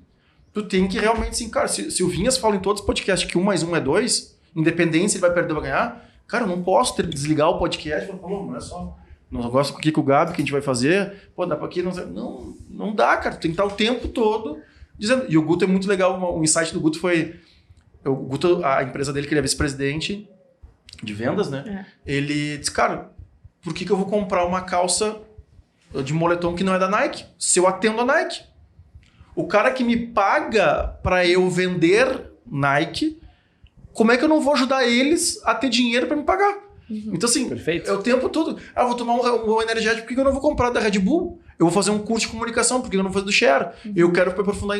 Tu tem que realmente, assim, cara, se o Vinhas fala em todos os podcasts que 1 mais 1 é 2, independente se ele vai perder ou vai ganhar, cara, eu não posso desligar o podcast e falar, pô, não é só... Não gosto aqui com o Gabi, que a gente vai fazer, pô, dá pra aqui, não dá, cara, tu tem que estar o tempo todo dizendo. E o Guto é muito legal, o insight do Guto foi, o Guto, a empresa dele, que ele é vice-presidente de vendas, né, ele disse, cara, por que eu vou comprar uma calça de moletom que não é da Nike, se eu atendo a Nike? O cara que me paga pra eu vender Nike, como é que eu não vou ajudar eles a ter dinheiro pra me pagar? Então, assim, Perfeito. é o tempo todo. Vou tomar um energético, por que eu não vou comprar da Red Bull? Eu vou fazer um curso de comunicação, por que eu não vou fazer do Share? Eu quero aprofundar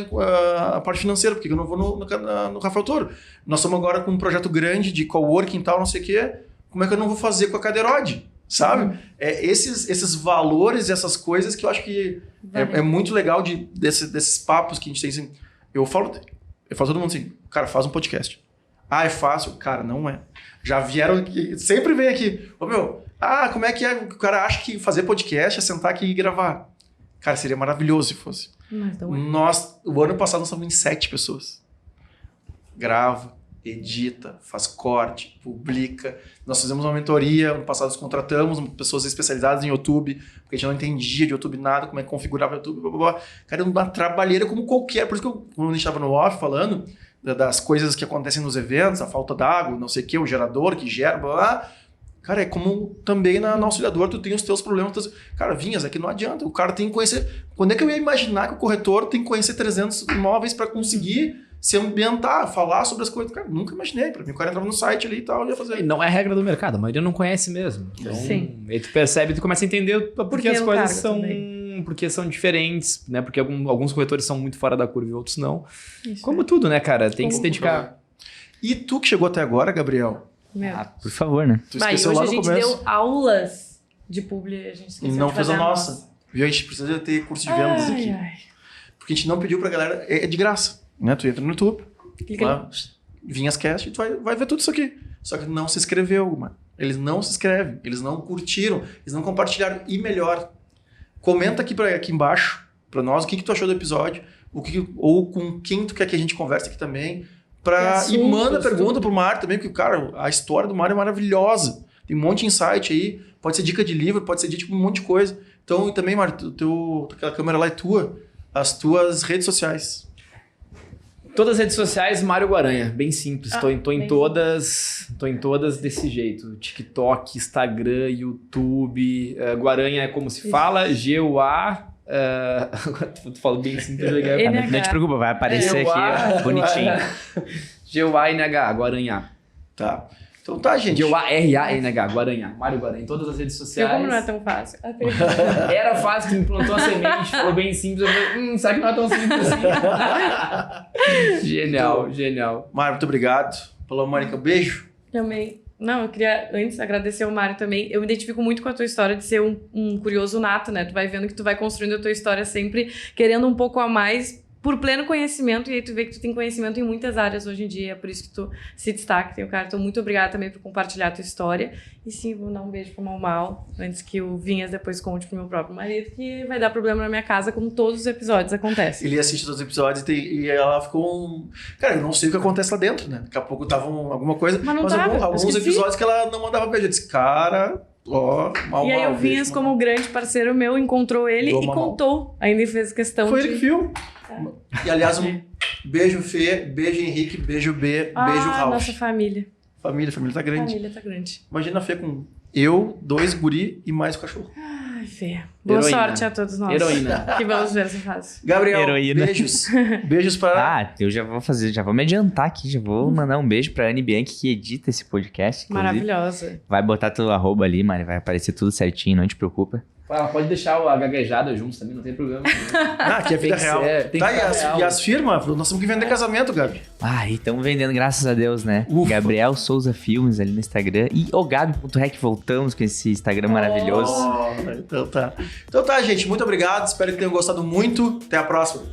a parte financeira, por que eu não vou no Rafael Toro? Nós estamos agora com um projeto grande de coworking e tal, não sei o quê. Como é que eu não vou fazer com a Cadeirode? Sabe? Esses valores e essas coisas que eu acho que é muito legal desses papos que a gente tem. Assim, eu falo todo mundo assim, cara, faz um podcast. É fácil? Cara, não é. Já vieram aqui, sempre vem aqui. Como é que é? O cara acha que fazer podcast é sentar aqui e gravar. Cara, seria maravilhoso se fosse. O ano passado nós estávamos em 7 pessoas. Grava, edita, faz corte, publica. Nós fizemos uma mentoria, ano passado nós contratamos pessoas especializadas em YouTube, porque a gente não entendia de YouTube nada, como é que configurava o YouTube, blá, blá, blá. Cara, é uma trabalheira como qualquer. Por isso que quando a gente estava no off falando das coisas que acontecem nos eventos, a falta d'água, não sei o que, o gerador que gera, blá, blá. Cara, é como também na auxiliadora tu tem os teus problemas. Cara, Vinhas, aqui não adianta. O cara tem que conhecer... Quando é que eu ia imaginar que o corretor tem que conhecer 300 imóveis para conseguir se ambientar, falar sobre as coisas? Cara, nunca imaginei. Para mim, o cara entrava no site ali e tal, ia fazer. E não é regra do mercado, a maioria não conhece mesmo. Então, Sim. Aí tu percebe, tu começa a entender porque as coisas são... também. Porque são diferentes, né? Porque alguns corretores são muito fora da curva e outros não. Isso Como tudo, né, cara? Tem que se dedicar. E tu que chegou até agora, Gabriel? Meu. Por favor, né? Tu Mas esqueceu hoje lá a no gente começo. deu aulas de publi, a gente E esqueceu não de fez fazer a nossa. Viu? A gente precisa ter curso de vendas aqui. Porque a gente não pediu pra galera, é de graça, né? Tu entra no YouTube, Clica lá, Vinhascast, e tu vai ver tudo isso aqui. Só que não se inscreveu, mano. Eles não se inscrevem, eles não curtiram, eles não compartilharam. E melhor, comenta aqui embaixo pra nós o que tu achou do episódio, ou com quem tu quer que a gente converse aqui também. E manda pergunta pro Mário também, porque, cara, a história do Mário é maravilhosa. Tem um monte de insight aí, pode ser dica de livro, pode ser dica de um monte de coisa. Então, e também, Mário, aquela câmera lá é tua, as tuas redes sociais. Todas as redes sociais, Mário Guaranha. Bem simples. Tô em todas desse jeito. TikTok, Instagram, YouTube. Guaranha é como se fala. G-U-A... tu falou bem simples. Não te preocupa, vai aparecer aqui bonitinho. G-U-A-N-H, Guaranha. Tá. Então tá, gente. G-U-A-R-A-N-H, Guaranha. Mário Guaranha. Em todas as redes sociais. Como não é tão fácil? Era fácil, tu me plantou a semente, falou bem simples. Eu falei, será que não é tão simples assim? Genial. Mário, muito obrigado. Falou, Mônica, um beijo. Também. Não, eu queria antes agradecer o Mário também. Eu me identifico muito com a tua história de ser um curioso nato, né? Tu vai vendo que tu vai construindo a tua história sempre querendo um pouco a mais por pleno conhecimento, e aí tu vê que tu tem conhecimento em muitas áreas hoje em dia, é por isso que tu se destaca, tem o cara. Então, muito obrigada também por compartilhar a tua história. E sim, vou dar um beijo pro Mal, antes que o Vinhas depois conte pro meu próprio marido, que vai dar problema na minha casa, como todos os episódios acontecem. Ele assiste todos os episódios e ela ficou Cara, eu não sei o que acontece lá dentro, né? Daqui a pouco tava alguma coisa, mas alguns episódios que ela não mandava beijo. Eu disse, cara... Mal, e aí o Vinhas, como grande parceiro meu, encontrou ele e contou. Ainda fez questão Foi ele que viu. E aliás, um beijo Fê, beijo Henrique, beijo B, beijo Ralf. Nossa família. Família tá grande. Família tá grande. Imagina a Fê com eu, 2 guri e mais o cachorro. Ai, Fê. Boa Heroína. sorte a todos nós. Heroína. Que vamos ver essa fase. Gabriel, Heroína. beijos. Beijos para... Eu já vou me adiantar aqui, já vou mandar um beijo pra Anne Bianchi, que edita esse podcast. Inclusive. Maravilhosa. Vai botar teu arroba ali, Mari, vai aparecer tudo certinho, não te preocupa. Pode deixar a gaguejada juntos também, não tem problema. Que é vida real. E as firmas? Nós temos que vender casamento, Gabi. E estamos vendendo, graças a Deus, né? Ufa. Gabriel Souza Filmes ali no Instagram. E o Gabi.rec, voltamos com esse Instagram maravilhoso. Então tá, gente. Muito obrigado. Espero que tenham gostado muito. Até a próxima.